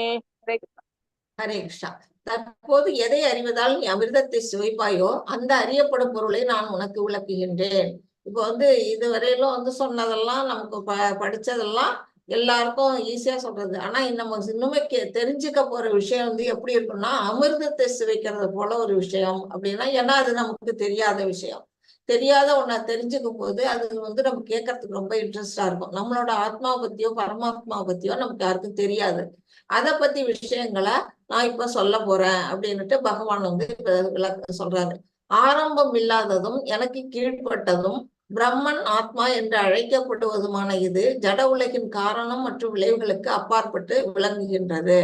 ஹரே கிருஷ்ணா. தற்போது எதை அறிவதால் நீ அமிர்தத்தை சுவைப்பாயோ அந்த அறியப்படும் பொருளை நான் உனக்கு விளக்குகின்றேன். இப்போ வந்து இதுவரையிலும் வந்து சொன்னதெல்லாம் நமக்கு படிச்சதெல்லாம் எல்லாருக்கும் ஈஸியா சொல்றது. ஆனா நம்ம இன்னுமே தெரிஞ்சுக்க போற விஷயம் வந்து எப்படி இருக்கும்னா, அமிர்தத்தை சுவைக்கிறது போல ஒரு விஷயம் அப்படின்னா, ஏன்னா அது நமக்கு தெரியாத விஷயம். தெரியாத ஒன்ன தெரிஞ்சுக்கும் போது அது வந்து நம்ம கேட்கறதுக்கு ரொம்ப இன்ட்ரெஸ்டா இருக்கும். நம்மளோட ஆத்மாவை பத்தியோ பரமாத்மாவை பத்தியோ நமக்கு யாருக்கும் தெரியாது. அதை பத்தி விஷயங்களை நான் இப்ப சொல்ல போறேன் அப்படின்னுட்டு பகவான் வந்து விளக்க சொல்றாரு. ஆரம்பம் இல்லாததும் எனக்கு கீழ்ப்பட்டதும் பிரம்மன் ஆத்மா என்று அழைக்கப்படுவதுமான இது ஜட உலகின் காரணம் மற்றும் விளைவுகளுக்கு அப்பாற்பட்டு விளங்குகின்றது.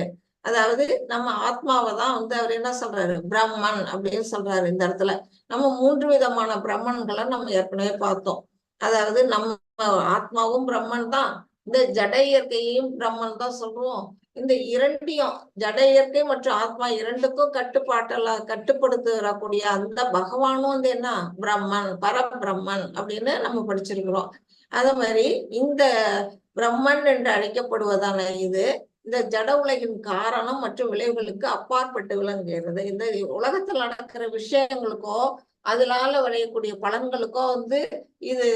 அதாவது நம்ம ஆத்மாவை தான் வந்து அவர் என்ன சொல்றாரு, பிரம்மன் அப்படின்னு சொல்றாரு. இந்த இடத்துல நம்ம 3 விதமான பிரம்மன்களை நம்ம ஏற்கனவே பார்த்தோம். அதாவது நம்ம ஆத்மாவும் பிரம்மன் தான், இந்த ஜட இயற்கையையும் பிரம்மன் தான் சொல்றோம். இந்த இரண்டையும் ஜட இயற்கை மற்றும் ஆத்மா இரண்டுக்கும் கட்டுப்படுத்தக்கூடிய அந்த பகவானும் வந்து என்ன பிரம்மன், பரபிரம்மன் அப்படின்னு நம்ம படிச்சிருக்கிறோம். அதே மாதிரி இந்த பிரம்மன் என்று அழைக்கப்படுவதான இது இந்த ஜட உலகின் காரணம் மற்றும் விளைவுகளுக்கு அப்பாற்பட்டு விளங்குகிறது. இந்த உலகத்தில் நடக்கிற விஷயங்களுக்கோ அதனால விளையக்கூடிய பலன்களுக்கோ வந்து இது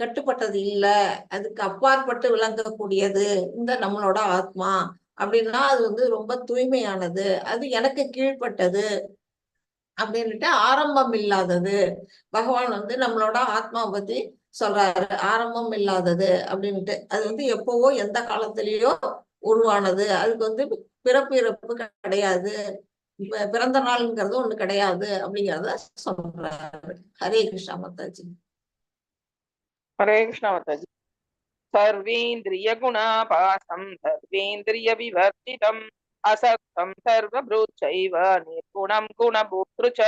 கட்டுப்பட்டது இல்லை, அதுக்கு அப்பாற்பட்டு விளங்கக்கூடியது இந்த நம்மளோட ஆத்மா அப்படின்னா அது வந்து ரொம்ப தூய்மையானது, அது எனக்கு கீழ்ப்பட்டது அப்படின்னுட்டு ஆரம்பம் இல்லாதது. பகவான் வந்து நம்மளோட ஆத்மாவை பத்தி சொல்றாரு, ஆரம்பம் இல்லாதது அப்படின்ட்டு. அது வந்து எப்பவோ எந்த காலத்திலேயோ உருவானது, அதுக்கு வந்து பிறப்பு இறப்பு கிடையாது, பிறந்த நாள்ங்கிறது ஒண்ணு கிடையாது அப்படிங்கிறத சொல்றாரு. ஹரே கிருஷ்ணா மாதாஜி. ஹரே கிருஷ்ணா மாதாஜி. சர்வேந்திரிய குணாபாசம் சர்வேந்திரிய விவர்த்திதம் அசக்தம் சர்வபூச்சைவ நிர்குணம் குணபூத்ருச்ச.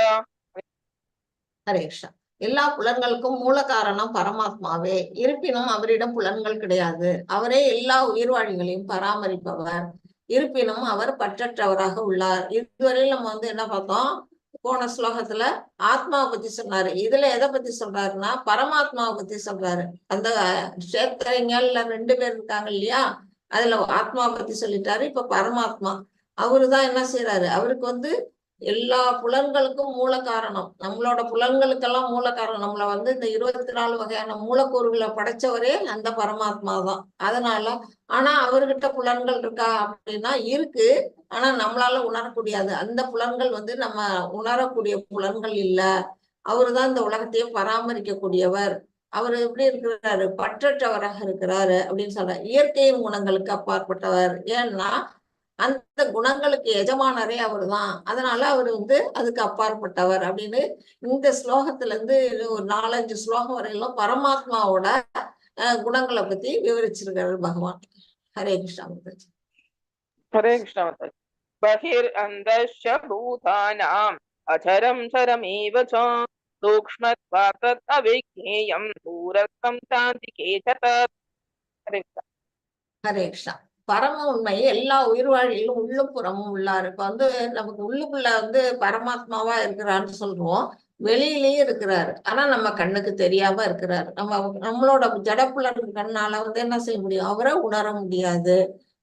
ஹரே கிருஷ்ணா. எல்லா புலன்களுக்கும் மூல காரணம் பரமாத்மாவே, இருப்பினும் அவரிடம் புலன்கள் கிடையாது. அவரே எல்லா உயிர்வாழிகளையும் பராமரிப்பவர், இருப்பினும் அவர் பற்றற்றவராக உள்ளார். இதுவரையில் நம்ம வந்து என்ன பார்த்தோம், போன ஸ்லோகத்துல ஆத்மாவை பத்தி சொன்னாரு. இதுல எதை பத்தி சொல்றாருன்னா பரமாத்மாவை பத்தி சொல்றாரு. அந்த கஷேத்திரங்கள்ல 2 பேர் இருக்காங்க இல்லையா, அதுல ஆத்மாவை பத்தி சொல்லிட்டாரு. இப்ப பரமாத்மா அவருதான் என்ன செய்யறாரு, அவருக்கு வந்து எல்லா புலன்களுக்கும் மூல காரணம், நம்மளோட புலன்களுக்கெல்லாம் மூல காரணம், நம்மள வந்து இந்த 24 வகையான மூலக்கூறுகளை படைச்சவரே அந்த பரமாத்மா தான். அதனால ஆனா அவர்கிட்ட புலன்கள் இருக்கா அப்படின்னா இருக்கு, ஆனா நம்மளால உணரக்கூடியது அந்த புலன்கள் வந்து நம்ம உணரக்கூடிய புலன்கள் இல்ல. அவருதான் இந்த உலகத்தையே பராமரிக்கக்கூடியவர். அவர் எப்படி இருக்கிறாரு, பற்றற்றவராக இருக்கிறாரு அப்படின்னு சொல்றாரு. இயற்கையின் குணங்களுக்கு அப்பாற்பட்டவர். ஏன்னா அந்த குணங்களுக்கு எஜமானரே அவர் தான், அதனால அவர் வந்து அதுக்கு அப்பாற்பட்டவர் அப்படின்னு இந்த ஸ்லோகத்துல இருந்து ஒரு 4-5 ஸ்லோகம் வரையிலும் பரமாத்மாவோட குணங்களை பத்தி விவரிச்சிருக்காரு பகவான். ஹரே கிருஷ்ணா மாதாஜி. ஹரே கிருஷ்ணா மாதாஜி. பஹிர் அந்தஸ்ய பூதானாம் அச்சரம் சரமேவ ச சூக்ஷ்மத்வாத் தத் அவிக்ஞேயம் தூரஸ்தம் சாந்திகே ச தத். ஹரே கிருஷ்ணா. ஹரே கிருஷ்ணா. பரம உண்மை எல்லா உயிர்வாழியிலும் உள்ளும் புறமும் உள்ளார். இப்ப வந்து நமக்கு உள்ளுக்குள்ள வந்து பரமாத்மாவா இருக்கிறான்னு சொல்றோம், வெளியிலயும் இருக்கிறாரு, ஆனா நம்ம கண்ணுக்கு தெரியாம இருக்கிறாரு. நம்மளோட ஜடப்புலன் கண்ணால வந்து என்ன செய்ய முடியும், அவரை உணர முடியாது.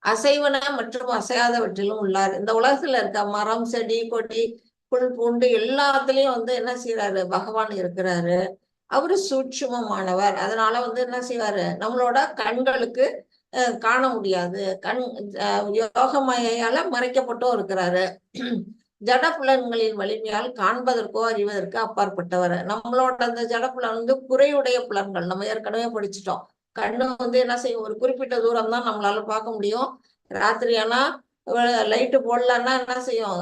அசைவன மற்றும் அசையாதவற்றிலும் உள்ளார். இந்த உலகத்துல இருக்க மரம் செடி கொடி புல் பூண்டு எல்லாத்துலயும் வந்து என்ன செய்யறாரு, பகவான் இருக்கிறாரு. அவரு சூட்சுமமானவர், அதனால வந்து என்ன செய்வாரு, நம்மளோட கண்களுக்கு காண முடியாது. யோகமாயால மறைக்கப்பட்டும் இருக்கிறாரு. ஜட புலன்களின் வலிமையால் காண்பதற்கோ அறிவதற்கோ அப்பாற்பட்டவர். நம்மளோட அந்த ஜட புலன் வந்து குறையுடைய புலன்கள், நம்ம ஏற்கனவே படிச்சுட்டோம். கண்ணு வந்து என்ன செய்யும், ஒரு குறிப்பிட்ட தூரம் தான் நம்மளால பார்க்க முடியும். ராத்திரி ஆனா லைட்டு போடலன்னா என்ன செய்யும்,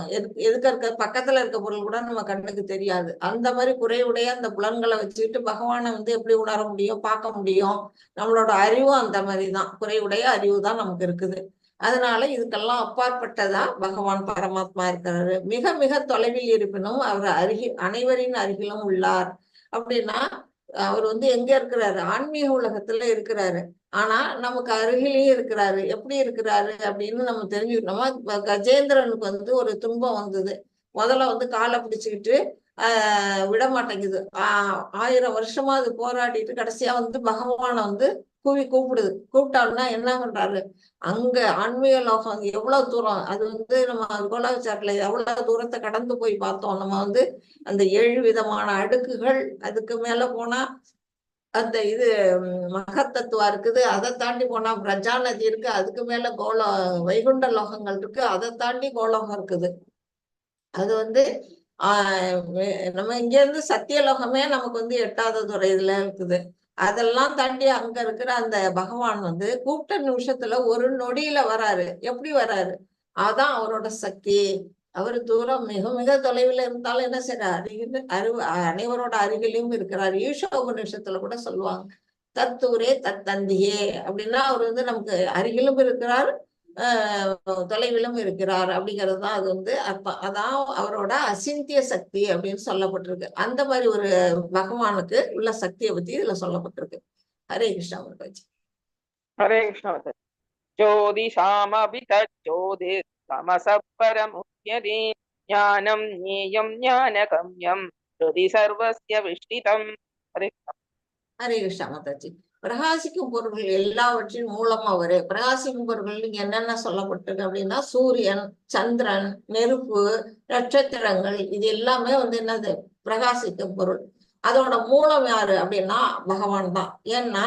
எதுக்க இருக்க பக்கத்துல இருக்க பொருள் கூட நம்ம கண்ணுக்கு தெரியாது. அந்த மாதிரி குறையுடைய அந்த புலன்களை வச்சுக்கிட்டு பகவானை வந்து எப்படி உணர முடியும், பார்க்க முடியும். நம்மளோட அறிவும் அந்த மாதிரிதான், குறையுடைய அறிவு தான் நமக்கு இருக்குது. அதனால இதுக்கெல்லாம் அப்பாற்பட்டதா பகவான் பரமாத்மா இருக்கிறாரு. மிக மிக தொலைவில் இருப்பினும் அவர் அனைவரின் அருகிலும் உள்ளார். அப்படின்னா அவர் வந்து எங்க இருக்கிறாரு, ஆன்மீக உலகத்துல இருக்கிறாரு, ஆனா நமக்கு அருகிலேயே இருக்கிறாரு. எப்படி இருக்கிறாரு அப்படின்னு நம்ம தெரிஞ்சுக்கிட்டோமா. கஜேந்திரனுக்கு வந்து ஒரு துன்பம் வந்தது. முதல்ல வந்து காலை பிடிச்சுக்கிட்டு விட மாட்டேங்குது. 1000 வருஷமா அது போராடிட்டு கடைசியா வந்து பகவானை வந்து கூப்பிடுது. கூப்பிட்டாருன்னா என்ன பண்றாரு, அங்க ஆன்மீக லோகம் எவ்வளவு தூரம், அது வந்து நம்ம கோலாச்சாரத்துல எவ்வளவு தூரத்தை கடந்து போய் பார்த்தோம். நம்ம வந்து அந்த 7 விதமான அடுக்குகள், அதுக்கு மேல போனா அந்த இது மகத்தத்துவா இருக்குது. அதை தாண்டி போனா பிரஜா நதி இருக்கு. அதுக்கு மேல வைகுண்ட லோகங்கள் இருக்கு. அதை தாண்டி கோலோகம் இருக்குது. அது வந்து நம்ம இங்க இருந்து சத்தியலோகமே நமக்கு வந்து எட்டாவது துறையில இருக்குது. அதெல்லாம் தாண்டி அங்க இருக்கிற அந்த பகவான் வந்து கூப்பிட்ட நிமிஷத்துல ஒரு நொடியில வராரு. எப்படி வராரு? அதான் அவரோட சக்தி. அவர் தூரம் மிக மிக தொலைவில் இருந்தாலும் என்ன செய்யறாரு? அனைவரோட அருகிலையும் இருக்கிறார். ஈஷா உபநிஷத்துல கூட சொல்லுவாங்க, தத்தூரே தத்தந்தியே அப்படின்னா அவர் வந்து நமக்கு அருகிலும் இருக்கிறார், தொலைவிலும் இருக்கிறார் அப்படிங்கிறது தான் அது வந்து அர்த்தம். அதான் அவரோட அசிந்திய சக்தி அப்படின்னு சொல்லப்பட்டிருக்கு. அந்த மாதிரி ஒரு பகவானுக்கு உள்ள சக்தியை பத்தி இதுல சொல்லப்பட்டிருக்கு. ஹரே கிருஷ்ணா மாதாஜி. ஹரே கிருஷ்ணா மாதாஜி. ஜோதிஷாமபி தஜ்ஜோதிர் தமஸ பரமுச்யதே ஞானம் ஞேயம் ஞானகம்யம் ஸ்ருதி சர்வஸ்ய விஷ்டிதம். ஹரே ஹரே கிருஷ்ணா மாதாஜி. பிரகாசிக்கும் பொருள்கள் எல்லாவற்றின் மூலமா வரு. பிரகாசிக்கும் பொருட்கள் நீங்க என்னென்ன சொல்லப்பட்டிருக்கு அப்படின்னா, சூரியன், சந்திரன், நெருப்பு, நட்சத்திரங்கள், இது எல்லாமே வந்து என்னது? பிரகாசிக்கும் பொருள். அதோட மூலம் யாரு அப்படின்னா பகவான் தான். ஏன்னா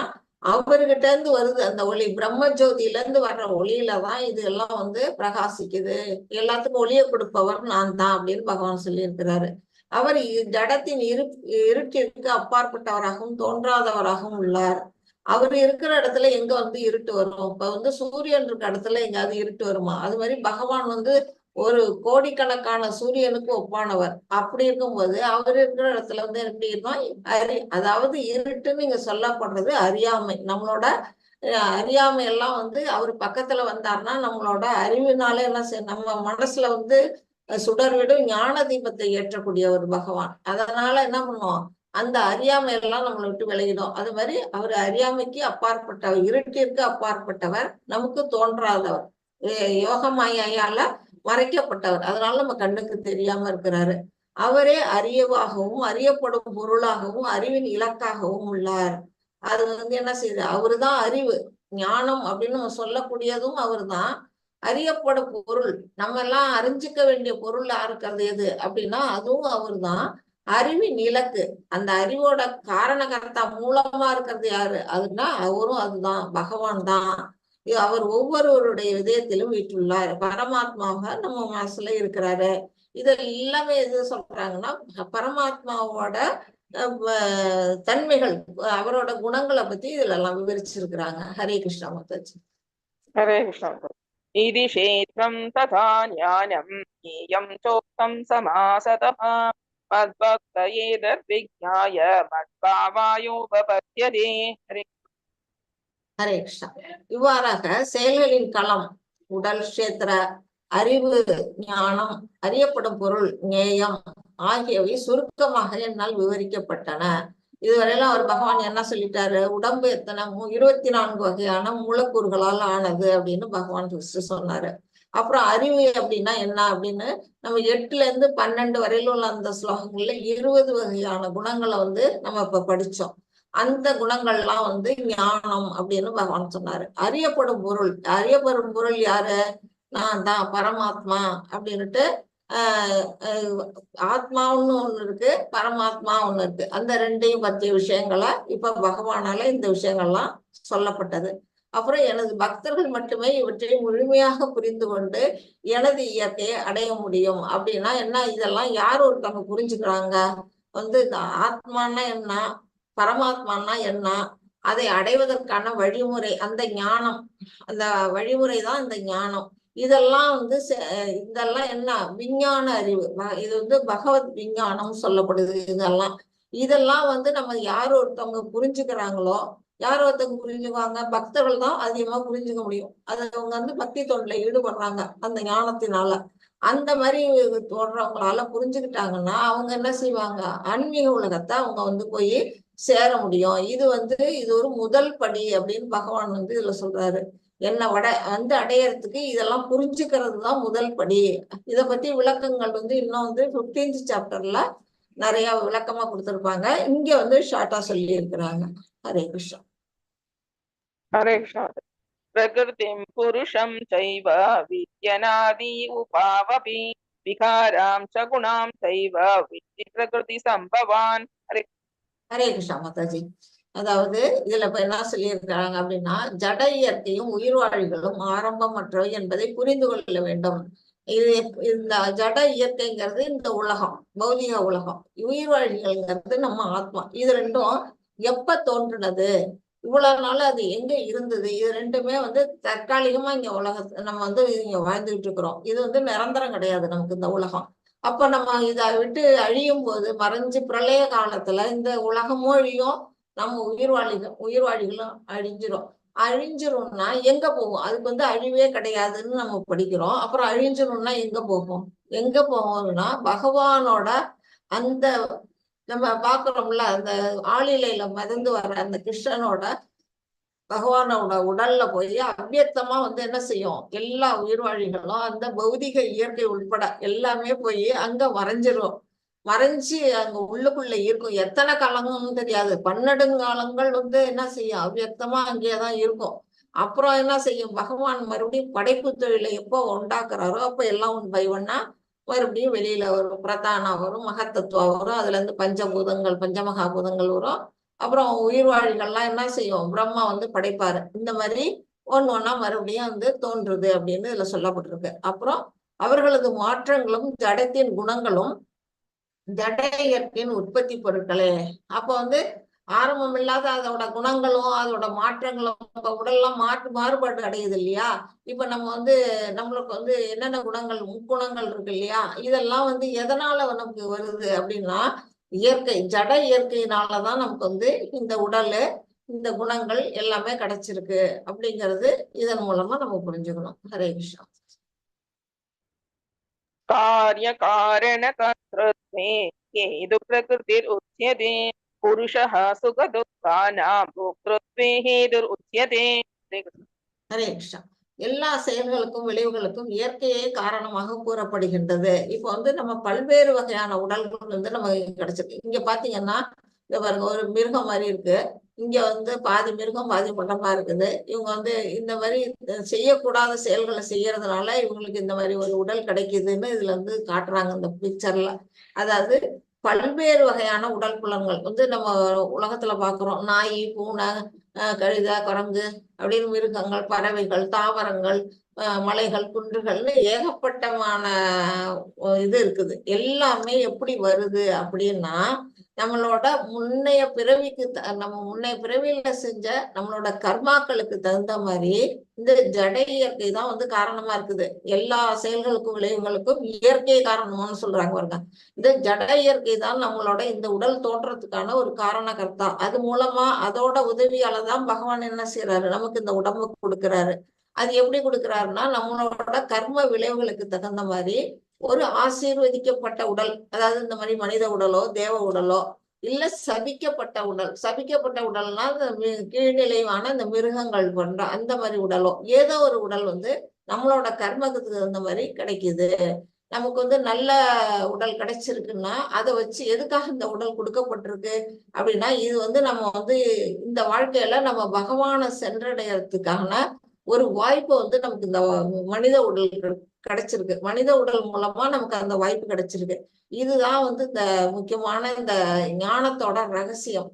அவர்கிட்ட இருந்து வருது அந்த ஒளி. பிரம்ம ஜோதியில இருந்து வர்ற ஒளியில தான் இது எல்லாம் வந்து பிரகாசிக்குது. எல்லாத்துக்கும் ஒளியை கொடுப்பவர் நான் தான் அப்படின்னு பகவான் சொல்லி இருக்கிறாரு. அவர் ஜடத்தின் இருட்டிற்கு அப்பாற்பட்டவராகவும் தோன்றாதவராகவும் உள்ளார். அவர் இருக்கிற இடத்துல எங்க வந்து இருட்டு வரும்? இப்ப வந்து சூரியன் இருக்க இடத்துல எங்காவது இருட்டு வருமா? அது மாதிரி பகவான் வந்து ஒரு கோடிக்கணக்கான சூரியனுக்கு ஒப்பானவர். அப்படி இருக்கும்போது அவர் இருக்கிற இடத்துல வந்து எப்படி இருக்கும்? அதாவது இருட்டுன்னு நீங்க சொல்லப்படுறது அறியாமை. நம்மளோட அறியாமை எல்லாம் வந்து அவர் பக்கத்துல வந்தாருன்னா நம்மளோட அறிவினாலே என்ன செய்ய, நம்ம மனசுல வந்து சுடர்விடும் ஞான தீபத்தை ஏற்றக்கூடிய ஒரு பகவான். அதனால என்ன பண்ணுவோம்? அந்த அறியாமை எல்லாம் நம்மளை விட்டு விலகிடும். அது மாதிரி அவர் அறியாமைக்கு அப்பாற்பட்டவர், இருட்டிற்கு அப்பாற்பட்டவர், நமக்கு தோன்றாதவர், யோகமாயால மறைக்கப்பட்டவர். அதனால நம்ம கண்ணுக்கு தெரியாம இருக்கிறாரு. அவரே அறியவாகவும் அறியப்படும் பொருளாகவும் அறிவின் இலக்காகவும் உள்ளார். அது வந்து என்ன செய்யுது? அவருதான் அறிவு. ஞானம் அப்படின்னு நம்ம சொல்லக்கூடியதும் அவர் தான். அறியப்படும் பொருள், நம்ம எல்லாம் அறிஞ்சிக்க வேண்டிய பொருள் இருக்கிறது எது அப்படின்னா அதுவும் அவர் தான். அறிவின் இலக்கு, அந்த அறிவோட காரணகர்த்தா மூலமா இருக்கிறது யாரு அதுன்னா அவரும் அதுதான், பகவான் தான். அவர் ஒவ்வொருவருடைய இதயத்திலும் வீட்டுள்ளார். பரமாத்மாவாக நம்ம மனசுல இருக்கிறாரு. இது எல்லாமே எது சொல்றாங்கன்னா பரமாத்மாவோட தன்மைகள், அவரோட குணங்களை பத்தி இதுல எல்லாம் விவரிச்சிருக்கிறாங்க. ஹரே கிருஷ்ணா மாதாஜி. ஹரே கிருஷ்ணா மாதாஜி. இதி க்ஷேத்ரம் ததா ஞானம் ஞேயம் சோக்தம் சமாசதः மத்பக்தயே தத்விஜ்ஞாய மத்பாவாயோபபத்யதே. ஹரே ஹரே கிருஷ்ணா. இவ்வாறாக செயல்களின் களம், உடல், கஷேத்திர, அறிவு, ஞானம், அறியப்படும் பொருள், ஞேயம் ஆகியவை சுருக்கமாக என்னால் விவரிக்கப்பட்டன. இதுவரையிலும் அவர் பகவான் என்ன சொல்லிட்டாரு? உடம்பு எத்தனை 24 வகையான மூலக்கூறுகளால் ஆனது அப்படின்னு பகவான் சொன்னாரு. அப்புறம் அறிவு அப்படின்னா என்ன அப்படின்னு நம்ம 8ல இருந்து 12 வரையிலும் உள்ள அந்த ஸ்லோகங்கள்ல 20 வகையான குணங்களை வந்து நம்ம இப்ப படிச்சோம். அந்த குணங்கள்லாம் வந்து ஞானம் அப்படின்னு பகவான் சொன்னாரு. அறியப்படும் பொருள் யாரு? நான் தான், பரமாத்மா அப்படின்னுட்டு ஆத்மான்னு ஒண்ணு இருக்கு, பரமாத்மா ஒண்ணு இருக்கு. அந்த ரெண்டையும் பற்றிய விஷயங்களை இப்ப பகவானால இந்த விஷயங்கள்லாம் சொல்லப்பட்டது. அப்புறம் எனது பக்தர்கள் மட்டுமே இவற்றை முழுமையாக புரிந்து கொண்டு எனது இயற்கையை அடைய முடியும் அப்படின்னா என்ன? இதெல்லாம் யார் ஒருத்தவங்க புரிஞ்சுக்கிறாங்க? வந்து இந்த ஆத்மானா என்ன, பரமாத்மானா என்ன, அதை அடைவதற்கான வழிமுறை, அந்த ஞானம், அந்த வழிமுறை தான் இந்த ஞானம். இதெல்லாம் வந்து இதெல்லாம் என்ன? விஞ்ஞான அறிவு. இது வந்து பகவத் விஞ்ஞானம் சொல்லப்படுது. இதெல்லாம் வந்து நம்ம யார் ஒருத்தவங்க புரிஞ்சுக்கிறாங்களோ, யார் ஒருத்தவங்க புரிஞ்சுக்குவாங்க? பக்தர்கள் தான் அதிகமா புரிஞ்சுக்க முடியும். அது அவங்க வந்து பக்தி தொண்டில ஈடுபடுறாங்க அந்த ஞானத்தினால. அந்த மாதிரி தோன்றவங்களால புரிஞ்சுக்கிட்டாங்கன்னா அவங்க என்ன செய்வாங்க? ஆன்மீக உலகத்தை அவங்க வந்து போய் சேர முடியும். இது ஒரு முதல் படி அப்படின்னு பகவான் வந்து இதுல சொல்றாரு. என்னை வந்து அடையறதுக்கு இதெல்லாம் புரிஞ்சுக்கிறது தான் முதல் படி. இதை பத்தி விளக்கங்கள் வந்து இன்னும் வந்து 15th சாப்டர்ல நிறைய விளக்கமா கொடுத்திருப்பாங்க. இங்க வந்து ஷார்ட்டா சொல்லி இருக்கிறாங்க. ஹரே கிருஷ்ணா. ஹரே கிருஷ்ணா. பிரகிருதிம் புருஷம் சைவ வித்யநாதி உபாவபி விகாராம் ச குணாம் சைவ வித்தி பிரகிருதி சம்பவான். ஹரே ஹரே கிருஷ்ணா மாதாஜி. அதாவது இதுல இப்ப என்ன சொல்லியிருக்கிறாங்க அப்படின்னா, ஜட இயற்கையும் உயிர்வாழிகளும் ஆரம்பமற்றவை என்பதை புரிந்து கொள்ள வேண்டும். இது இந்த ஜட இயற்கைங்கிறது இந்த உலகம், பௌதிக உலகம். உயிர்வாழிகள்ங்கிறது நம்ம ஆத்மா. இது ரெண்டும் எப்ப தோன்றுனது, இவ்வளவு நாள் அது எங்க இருந்தது, இது ரெண்டுமே வந்து தற்காலிகமா இங்க உலகத்தை நம்ம வந்து இங்க வாழ்ந்துகிட்டு இருக்கிறோம். இது வந்து நிரந்தரம் கிடையாது நமக்கு இந்த உலகம். அப்ப நம்ம இதை விட்டு அழியும் போது, மறைஞ்சு பிரளய காலத்துல இந்த உலகமும் அழியும், நம்ம உயிர்வாழிகளும் அழிஞ்சிரும்னா எங்க போகும்? அதுக்கு வந்து அழிவே கிடையாதுன்னு நம்ம படிக்கிறோம். அப்புறம் அழிஞ்சிரும்னா எங்க போகும்னா பகவானோட அந்த நம்ம பாக்குறோம்ல, அந்த ஆளிலையில மிதந்து வர அந்த கிருஷ்ணனோட பகவானோட உடல்ல போய் அவ்வியக்தமா வந்து என்ன செய்யும், எல்லா உயிர்வாழிகளும் அந்த பௌதிக இயற்கை உட்பட எல்லாமே போய் அங்க மறைஞ்சு அங்க உள்ளுக்குள்ள இருக்கும். எத்தனை காலங்கள்னு தெரியாது, பன்னெடுங்காலங்கள் வந்து என்ன செய்யும், அவ்வியக்தமா அங்கேயேதான் இருக்கும். அப்புறம் என்ன செய்யும், பகவான் மறுபடியும் படைப்பு தொழிலை எப்போ உண்டாக்குறாரோ அப்ப எல்லாம் ஒன் பை ஒன்னா மறுபடியும் வெளியில வரும். பிரதானா வரும், மகத்தத்துவா வரும், அதுல இருந்து பஞ்சபூதங்கள் பஞ்சமகாபூதங்கள் வரும். அப்புறம் உயிர்வாழிகள்லாம் என்ன செய்யும், பிரம்மா வந்து படைப்பாரு. இந்த மாதிரி ஒண்ணா மறுபடியும் வந்து தோன்றுது அப்படின்னு இதுல சொல்லப்பட்டிருக்கு. அப்புறம் அவர்களது மாற்றங்களும் ஜடத்தின் குணங்களும் ஜட இயற்கையின் உற்பத்தி பொருட்களே. அப்ப வந்து ஆரம்பம் இல்லாத அதோட குணங்களும் அதோட மாற்றங்களும் இப்ப உடல்லாம் மாறுபாடு அடையுது இல்லையா. இப்ப நம்ம வந்து நம்மளுக்கு வந்து என்னென்ன குணங்கள், முக்குணங்கள் இருக்கு இல்லையா, இதெல்லாம் வந்து எதனால நமக்கு வருது அப்படின்னா, இயற்கை ஜட இயற்கையினாலதான் நமக்கு வந்து இந்த உடல், இந்த குணங்கள் எல்லாமே கிடைச்சிருக்கு அப்படிங்கிறது இதன் மூலமா நம்ம புரிஞ்சுக்கணும். ஹரே கிருஷ்ணா. कार्य कारण कर्तृत्वे हेतु प्रकृतिरुच्यते पुरुषः सुख दुःखानां भोक्तृत्वे हेतुरुच्यते. ஹரே கிருஷ்ணா. எல்லா செயல்களுக்கும் விளைவுகளுக்கும் இயற்கையே காரணமாக கூறப்படுகின்றது. இப்போ வந்து நம்ம பல்வேறு வகையான உடல்கள் வந்து நமக்கு கிடைச்சிருக்கு. இங்க பாத்தீங்கன்னா இங்க பாருங்க, ஒரு மிருகம் மாதிரி இருக்கு. இங்க வந்து பாதி மிருகம் பாதி பண்டமா இருக்குது. இவங்க வந்து இந்த மாதிரி செய்யக்கூடாத செயல்களை செய்யறதுனால இவங்களுக்கு இந்த மாதிரி ஒரு உடல் கிடைக்குதுன்னு இதுல வந்து காட்டுறாங்க இந்த பிக்சர்ல. அதாவது பல்வேறு வகையான உடல் புலன்கள் வந்து நம்ம உலகத்துல பாக்குறோம். நாய், பூனை, கழுதை, குரங்கு அப்படின்னு மிருகங்கள், பறவைகள், தாவரங்கள், மலைகள், குன்றுகள்னு ஏகப்பட்டமான இது இருக்குது. எல்லாமே எப்படி வருது அப்படின்னா, நம்மளோட முன்னைய பிறவிக்கு நம்ம முன்னைய பிறவியில செஞ்ச நம்மளோட கர்மாக்களுக்கு தகுந்த மாதிரி இந்த ஜட இயற்கை தான் வந்து காரணமா இருக்குது. எல்லா செயல்களுக்கும் விளைவுகளுக்கும் இயற்கை காரணம்னு சொல்றாங்க பாருங்க. இந்த ஜட இயற்கை தான் நம்மளோட இந்த உடல் தோற்றத்துக்கான ஒரு காரணகர்த்தா. அது மூலமா அதோட உதவியால தான் பகவான் என்ன செய்யறாரு, நமக்கு இந்த உடம்பு கொடுக்கிறாரு. அது எப்படி கொடுக்கிறாருன்னா, நம்மளோட கர்ம விளைவுகளுக்கு தகுந்த மாதிரி ஒரு ஆசீர்வதிக்கப்பட்ட உடல், அதாவது இந்த மாதிரி மனித உடலோ தேவ உடலோ இல்ல சபிக்கப்பட்ட உடல்னா கீழ்நிலைவான இந்த மிருகங்கள் போன்ற அந்த மாதிரி உடலோ ஏதோ ஒரு உடல் வந்து நம்மளோட கர்மத்துக்கு தகுந்த மாதிரி கிடைக்குது. நமக்கு வந்து நல்ல உடல் கிடைச்சிருக்குன்னா அதை வச்சு எதுக்காக இந்த உடல் கொடுக்கப்பட்டிருக்கு அப்படின்னா, இது வந்து நம்ம வந்து இந்த வாழ்க்கையில நம்ம பகவானை சென்றடைகிறதுக்கான ஒரு வாய்ப்பு வந்து நமக்கு இந்த மனித உடல் கிடைச்சிருக்கு. மனித உடல் மூலமா நமக்கு அந்த வாய்ப்பு கிடைச்சிருக்கு. இதுதான் வந்து இந்த முக்கியமான இந்த ஞானத்தோட ரகசியம்.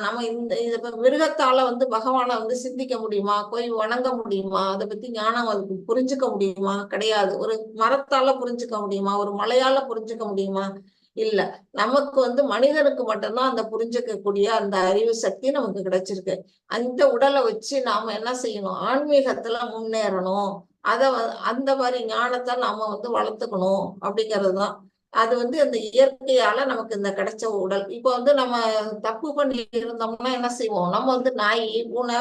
நம்ம இந்த மிருகத்தால வந்து பகவானை வந்து சிந்திக்க முடியுமா, போய் வணங்க முடியுமா, அதை பத்தி ஞானம் அதுக்கு புரிஞ்சுக்க முடியுமா? கிடையாது. ஒரு மரத்தால புரிஞ்சுக்க முடியுமா, ஒரு மலையால புரிஞ்சுக்க முடியுமா? இல்ல. நமக்கு வந்து மனிதனுக்கு மட்டும்தான் அந்த புரிஞ்சுக்கக்கூடிய அந்த அறிவு சக்தி நமக்கு கிடைச்சிருக்கு. அந்த உடலை வச்சு நாம என்ன செய்யணும், ஆன்மீகத்துல முன்னேறணும். அந்த மாதிரி ஞானத்தை நாம வந்து வளர்த்துக்கணும் அப்படிங்கிறதுதான். அது வந்து அந்த இயற்கையால நமக்கு இந்த கிடைச்ச உடல். இப்ப வந்து நம்ம தப்பு பண்ணி இருந்தோம்னா என்ன செய்வோம், நம்ம வந்து நாய், பூனை,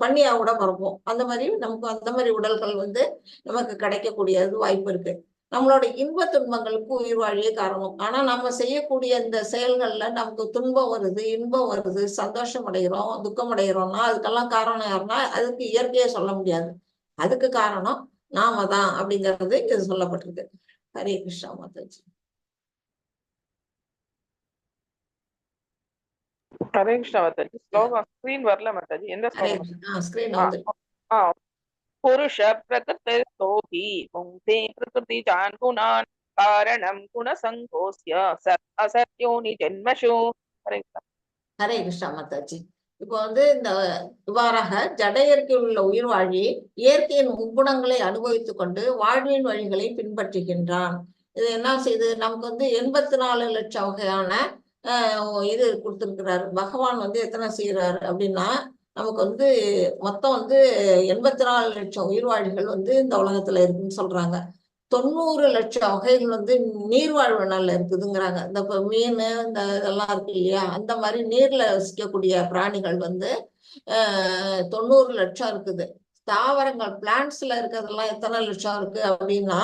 பண்ணியா கூட பிறப்போம். அந்த மாதிரி நமக்கு அந்த மாதிரி உடல்கள் வந்து நமக்கு கிடைக்கக்கூடியது வாய்ப்பு இருக்கு. நம்மளோட இன்ப துன்பங்களுக்கு உயிர் வாழியே காரணம். ஆனா நம்ம செய்யக்கூடிய இந்த செயல்கள்ல நமக்கு துன்பம் வருது, இன்பம் வருது, சந்தோஷம் அடைகிறோம், துக்கம் அடைகிறோம்னா அதுக்கெல்லாம் காரணம் யாருன்னா அதுக்கு இயற்கையை சொல்ல முடியாது. அதுக்கு காரணம் நாம தான் அப்படிங்கிறது இது சொல்லப்பட்டிருக்கு. ஹரே கிருஷ்ணா மாதாஜி. ஹரே கிருஷ்ணா மாதாஜி. ஸ்லோகம் ஸ்கிரீன் வரல மாதாஜி, எந்த ஹரே ஸ்லோகம்? கிருஷ்ணா. ஸ்கிரீன் வந்து पुरुष प्रकृतिस्थो हि पुंसे प्रकृतिजान् गुणान् कारणं गुणसङ्गोऽस्य असत्योनि जन्मषु. ஹரே கிருஷ்ணா மாதாஜி. இப்போ வந்து இந்த இவ்வாறாக ஜட இயற்கையில் உள்ள உயிர் வாழி இயற்கையின் முக்குணங்களை அனுபவித்துக் கொண்டு வாழ்வின் வழிகளை பின்பற்றுகின்றான். இது என்ன செய்யுது, நமக்கு வந்து 84 லட்சம் வகையான இது கொடுத்திருக்கிறாரு. பகவான் வந்து எத்தனை செய்யறாரு அப்படின்னா, நமக்கு வந்து மொத்தம் வந்து 84 லட்சம் உயிர்வாழிகள் வந்து இந்த உலகத்துல இருக்குன்னு சொல்றாங்க. 90 லட்சம் வகைகள் வந்து நீர்வாழ்வினால இருக்குதுங்கிறாங்க. இந்த மீன் இந்த இதெல்லாம் இருக்கு இல்லையா, அந்த மாதிரி நீர்ல வசிக்கக்கூடிய பிராணிகள் வந்து 90 லட்சம் இருக்குது. தாவரங்கள் பிளான்ட்ஸ்ல இருக்கிறதெல்லாம் எத்தனை லட்சம் இருக்கு அப்படின்னா,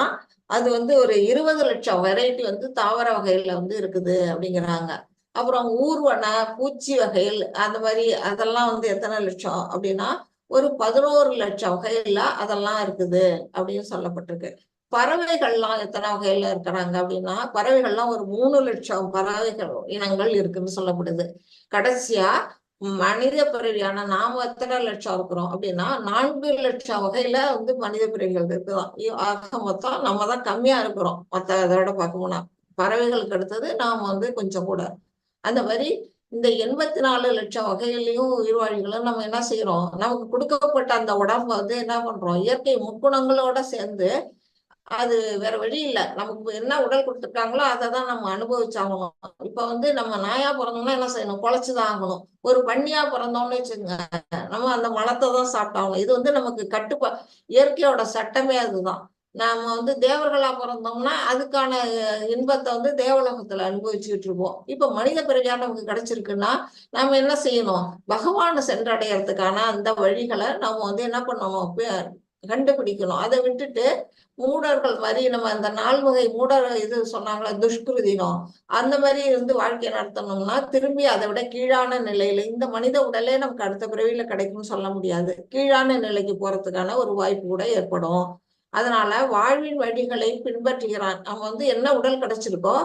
அது வந்து ஒரு 20 லட்சம் வெரைட்டி வந்து தாவர வகையில வந்து இருக்குது அப்படிங்கிறாங்க. அப்புறம் ஊர்வன பூச்சி வகைகள் அந்த மாதிரி அதெல்லாம் வந்து எத்தனை லட்சம் அப்படின்னா, ஒரு 11 லட்சம் வகையில அதெல்லாம் இருக்குது அப்படின்னு சொல்லப்பட்டிருக்கு. பறவைகள்லாம் எத்தனை வகையில இருக்கிறாங்க அப்படின்னா, பறவைகள்லாம் ஒரு 3 லட்சம் பறவைகள் இனங்கள் இருக்குன்னு சொல்லப்படுது. கடைசியா மனித பிறவியான நாம எத்தனை லட்சம் இருக்கிறோம் அப்படின்னா, 4 லட்சம் வகையில வந்து மனித பிறவிகள் இருக்குதான். ஆக மொத்தம் நம்ம தான் கம்மியா இருக்கிறோம் மற்ற இதோட பார்க்கணும்னா. பறவைகளுக்கு அடுத்தது நாம வந்து கொஞ்சம் கூட. அந்த மாதிரி இந்த 84 லட்சம் வகையிலையும் உயிர்வாழிகளும் நம்ம என்ன செய்யறோம், நமக்கு கொடுக்கப்பட்ட அந்த உடம்பு வந்து என்ன பண்றோம், இயற்கை முக்குணங்களோட சேர்ந்து அது வேற வழி இல்ல. நமக்கு என்ன உடல் கொடுத்துருக்காங்களோ அதை தான் நம்ம அனுபவிச்சாகணும். இப்ப வந்து நம்ம நாயா பிறந்தோம்னா என்ன செய்யணும், குலைச்சுதான் ஆகணும். ஒரு பன்னியா பிறந்தோம்னு வச்சுங்க, நம்ம அந்த மலத்தை தான் சாப்பிட்டாகணும். இது வந்து நமக்கு இயற்கையோட சட்டமே அதுதான். நாம வந்து தேவர்களா பிறந்தோம்னா அதுக்கான இன்பத்தை வந்து தேவலோகத்துல அனுபவிச்சுட்டு இருப்போம். இப்ப மனித பிறவியா நமக்கு கிடைச்சிருக்குன்னா நாம என்ன செய்யணும், பகவானை சென்றடையறதுக்கான அந்த வழிகளை நம்ம வந்து என்ன பண்ணணும், கண்டுபிடிக்கணும். அதை விட்டுட்டு மூடர்கள் மாதிரி நம்ம அந்த 4 வகை மூடர் இது சொன்னாங்களா, துஷ்கிருதினம் அந்த மாதிரி இருந்து வாழ்க்கை நடத்தணும்னா திரும்பி அதை விட கீழான நிலையில இந்த மனித உடலே நமக்கு அடுத்த பிறவியில கிடைக்கும்னு சொல்ல முடியாது. கீழான நிலைக்கு போறதுக்கான ஒரு வாய்ப்பு கூட ஏற்படும். அதனால வாழ்வின் வழிகளை பின்பற்றுகிறான். நம்ம வந்து என்ன உடல் கிடைச்சிருக்கோ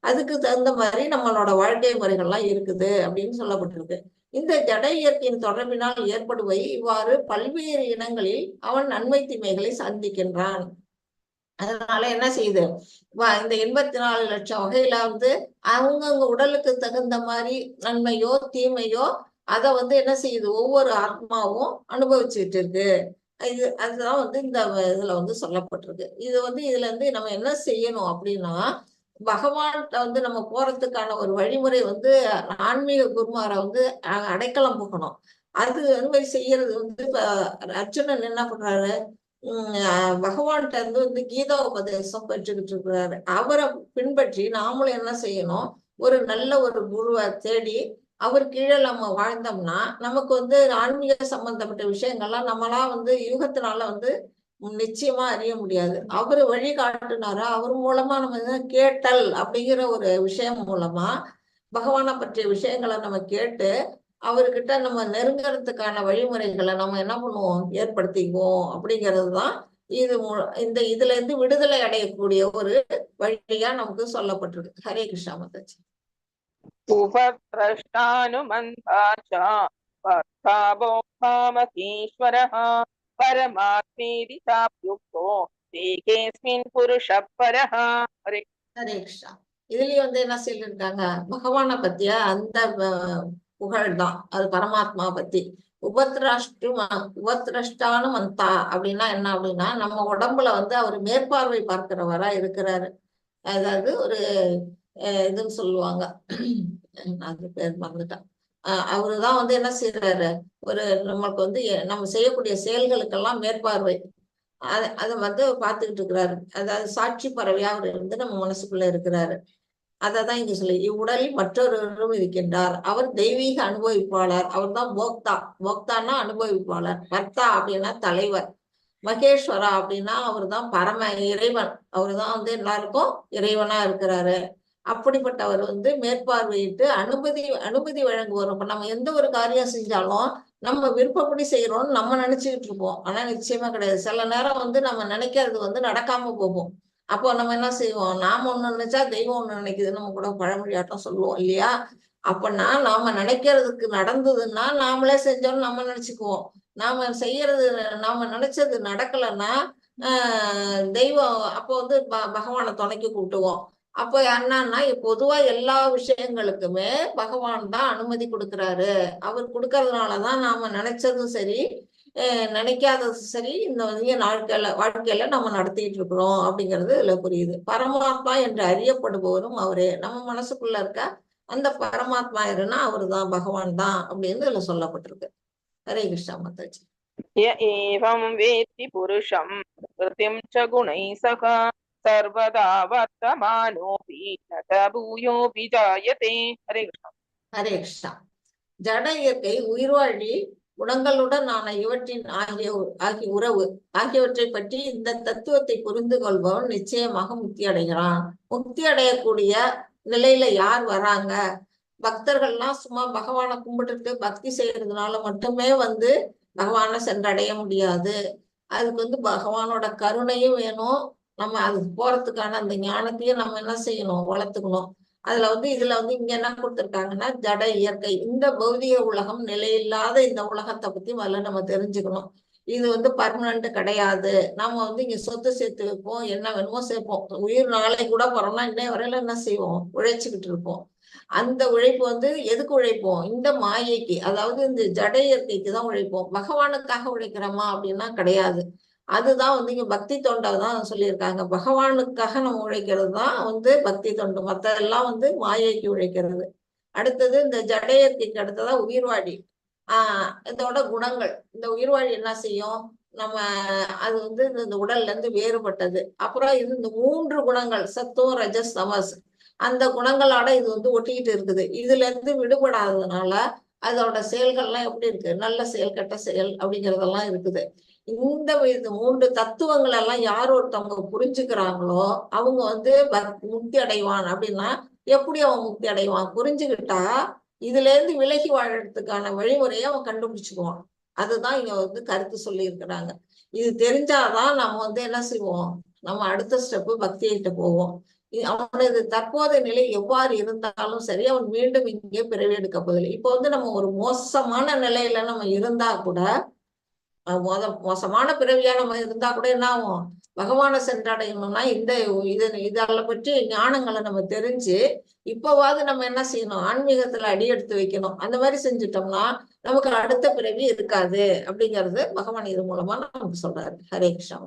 அதுக்கு தகுந்த மாதிரி நம்மளோட வாழ்க்கை முறைகள்லாம் இருக்குது அப்படின்னு சொல்லப்பட்டிருக்கு. இந்த ஜட இயற்கையின் தொடர்பினால் ஏற்படுவை இவ்வாறு பல்வேறு இனங்களில் அவன் நன்மை தீமைகளை சந்திக்கின்றான். அதனால என்ன செய்யுது, இந்த 84 லட்சம் வகையில வந்து அவங்கவுங்க உடலுக்கு தகுந்த மாதிரி நன்மையோ தீமையோ அதை வந்து என்ன செய்யுது, ஒவ்வொரு ஆத்மாவும் அனுபவிச்சுட்டு இருக்கு. அதுதான் வந்து இந்த இதுல வந்து சொல்லப்பட்டிருக்கு. இது வந்து இதுல இருந்து நம்ம என்ன செய்யணும் அப்படின்னா, பகவான்கிட்ட வந்து நம்ம போறதுக்கான ஒரு வழிமுறை வந்து ஆன்மீக குருமாரை வந்து அடைக்கலம் போகணும். அது வந்து செய்யறது வந்து இப்ப அர்ஜுனன் என்ன பண்றாரு, பகவான்கிட்ட இருந்து வந்து கீதா உபதேசம் பெற்றுக்கிட்டு இருக்கிறாரு. அவரை பின்பற்றி நாமளும் என்ன செய்யணும், ஒரு நல்ல ஒரு குருவை தேடி அவர் கீழே நம்ம வாழ்ந்தோம்னா நமக்கு வந்து ஆன்மீக சம்பந்தப்பட்ட விஷயங்கள்லாம் நம்மளா வந்து யூகத்தினால வந்து நிச்சயமா அறிய முடியாது. அவரு வழிகாட்டுனாரா, அவர் மூலமா நம்ம கேட்டல் அப்படிங்கிற ஒரு விஷயம் மூலமா பகவானை பற்றிய விஷயங்களை நம்ம கேட்டு அவர்கிட்ட நம்ம நெருங்கிறதுக்கான வழிமுறைகளை நம்ம என்ன பண்ணுவோம், ஏற்படுத்திக்குவோம். அப்படிங்கிறது தான் இதுல இருந்து விடுதலை அடையக்கூடிய ஒரு வழியா நமக்கு சொல்லப்பட்டிருக்கு. ஹரே கிருஷ்ணா மாதாஜி. பரமாத்மேதி சாப்யுக்தோ ஏகேஸ்மின் புருஷः பரः. ஹரே கிருஷ்ணா. இதுலயும் வந்து என்ன சொல்லியிருக்காங்க, பகவானை பத்திய அந்த புகழ் தான் அது, பரமாத்மா பத்தி. உபத்ரஷ்டானு மந்தா அப்படின்னா என்ன அப்படின்னா, நம்ம உடம்புல வந்து அவர் மேற்பார்வை பார்க்கிறவரா இருக்கிறாரு. அதாவது ஒரு இதுன்னு சொல்லுவாங்க, அது பேர் மறந்துட்டான். அவருதான் வந்து என்ன செய்யறாரு, ஒரு நமக்கு வந்து நம்ம செய்யக்கூடிய செயல்களுக்கெல்லாம் மேற்பார்வை அதை வந்து பார்த்துக்கிட்டு இருக்கிறாரு. அதாவது சாட்சி பறவையா அவர் இருந்து நம்ம மனசுக்குள்ள இருக்கிறாரு. அததான் இங்க சொல்லி, இவ்வுடலில் மற்றொருவரும் இருக்கின்றார், அவர் தெய்வீக அனுபவிப்பாளர். அவர் தான் போக்தா. போக்தான்னா அனுபவிப்பாளர். கர்த்தா அப்படின்னா தலைவர். மகேஸ்வரா அப்படின்னா அவர் தான் பரம இறைவன். அவரு தான் வந்து எல்லாருக்கும் இறைவனா இருக்கிறாரு. அப்படிப்பட்டவர் வந்து மேற்பார்வையிட்டு அனுமதி வழங்குவார். இப்ப நம்ம எந்த ஒரு காரியம் செஞ்சாலும் நம்ம விருப்பப்படி செய்யறோம்னு நம்ம நினைச்சுக்கிட்டு இருப்போம். ஆனா நிச்சயமா கிடையாது. சில நேரம் வந்து நம்ம நினைக்கிறது வந்து நடக்காம போகும். அப்போ நம்ம என்ன செய்வோம், நாம ஒண்ணு நினைச்சா தெய்வம் ஒண்ணு நினைக்குதுன்னு நம்ம கூட பழமொழியாட்டம் சொல்லுவோம் இல்லையா. அப்பன்னா நாம நினைக்கிறதுக்கு நடந்ததுன்னா நாமளே செஞ்சோம்னு நம்ம நினைச்சுக்குவோம். நாம செய்யறது நாம நினைச்சது நடக்கலைன்னா தெய்வம் அப்போ வந்து பகவானை துணைக்கு கூப்பிட்டுவோம். அப்போ என்னன்னா பொதுவா எல்லா விஷயங்களுக்குமே பகவான் தான் அனுமதி கொடுக்குறாரு. அவர் கொடுக்கறதுனாலதான் நாம நினைச்சதும் சரி, நினைக்காததும் சரி, இந்த வாழ்க்கையில நம்ம நடத்திட்டு இருக்கிறோம் அப்படிங்கிறது இதுல புரியுது. பரமாத்மா என்று அறியப்படுபவரும் அவரே. நம்ம மனசுக்குள்ள இருக்க அந்த பரமாத்மா யாருன்னா அவருதான், பகவான் தான் அப்படின்னு இதுல சொல்லப்பட்டிருக்கு. ஹரே கிருஷ்ணா மாதாஜி. ய ஏவம் வேத்தி புருஷம் கிருத்திம் ச குணைः சக சர்வதா வர்த்தமானோபி ந பூயோபி ஜாயதே. ஹரே கிருஷ்ணா. ஹரே கிருஷ்ணா. ஜட இயற்கை உயிர்வாழி குணங்களுடன் ஆன இவற்றின் ஆகிய உறவு ஆகியவற்றை பற்றி இந்த தத்துவத்தை புரிந்து கொள்பவன் நிச்சயமாக முக்தி அடைகிறான். முக்தி அடையக்கூடிய நிலையில யார் வராங்க? பக்தர்கள்லாம் சும்மா பகவானை கும்பிட்டுட்டு பக்தி செய்யறதுனால மட்டுமே பகவானை சென்றடைய முடியாது. அதுக்கு பகவானோட கருணையும் வேணும். நம்ம அதுக்கு போறதுக்கான அந்த ஞானத்தையும் நம்ம என்ன செய்யணும்? வளர்த்துக்கணும். அதுல இதுல இங்க என்ன கொடுத்திருக்காங்கன்னா, ஜட இயற்கை, இந்த பௌதிக உலகம் நிலையில்லாத இந்த உலகத்தை பத்தி முதல்ல நம்ம தெரிஞ்சுக்கணும். இது பர்மனண்ட் கிடையாது. நம்ம இங்க சொத்து சேர்த்து வைப்போம், என்ன வேணுமோ சேர்ப்போம். உயிர் நாளை கூட போறோம்னா இன்னைய வரையில என்ன செய்வோம்? உழைச்சுக்கிட்டு இருப்போம். அந்த உழைப்பு எதுக்கு உழைப்போம்? இந்த மாயைக்கு, அதாவது இந்த ஜட இயற்கைக்கு தான் உழைப்போம். பகவானுக்காக உழைக்கிறோமா அப்படின்னா கிடையாது. அதுதான் இங்க பக்தி தொண்டை தான் சொல்லியிருக்காங்க. பகவானுக்காக நம்ம உழைக்கிறது தான் பக்தி தொண்டு. மற்றதெல்லாம் மாயைக்கு உழைக்கிறது. அடுத்தது இந்த ஜட இயற்கைக்கு அடுத்ததா உயிர்வாழி. இதோட குணங்கள். இந்த உயிர்வாழி என்ன செய்யும்? நம்ம அது இந்த உடல்ல இருந்து வேறுபட்டது. அப்புறம் இந்த 3 குணங்கள், சத்துவம், ரஜஸ், தமஸ், அந்த குணங்களோட இது ஒட்டிக்கிட்டு இருக்குது. இதுல இருந்து விடுபடாததுனால அதோட செயல்கள்லாம் எப்படி இருக்கு? நல்ல செயல், கெட்ட செயல் அப்படிங்கிறதெல்லாம் இருக்குது. இந்த 3 தத்துவங்கள் எல்லாம் யார் ஒருத்தவங்க புரிஞ்சுக்கிறாங்களோ அவங்க முக்தி அடைவான். அப்படின்னா எப்படி அவன் முக்தி அடைவான்? புரிஞ்சுக்கிட்டா இதுல இருந்து விலகி வாழறதுக்கான வழிமுறையை அவன் கண்டுபிடிச்சுக்குவான். அதுதான் இங்க கருத்து சொல்லி இருக்கிறாங்க. இது தெரிஞ்சாதான் நம்ம என்ன செய்வோம்? நம்ம அடுத்த ஸ்டெப்பு பக்தியிட்ட போவோம். அவனது தற்போதைய நிலை எவ்வாறு இருந்தாலும் சரி, அவன் மீண்டும் இங்கே பிறவி எடுக்க போதில்லை. இப்போ நம்ம ஒரு மோசமான நிலையில நம்ம இருந்தா கூட, மோசமான பிறவியா நம்ம இருந்தா கூட என்ன ஆகும்? பகவானை சென்றடையணும்னா இதால பற்றி ஞானங்களை நம்ம தெரிஞ்சு இப்பவாவது நம்ம என்ன செய்யணும்? ஆன்மீகத்துல அடி எடுத்து வைக்கணும். அந்த மாதிரி செஞ்சுட்டோம்னா நமக்கு அடுத்த பிறவி இருக்காது அப்படிங்கிறது பகவான் இது மூலமா நமக்கு சொல்றாரு. ஹரே கிருஷ்ணா.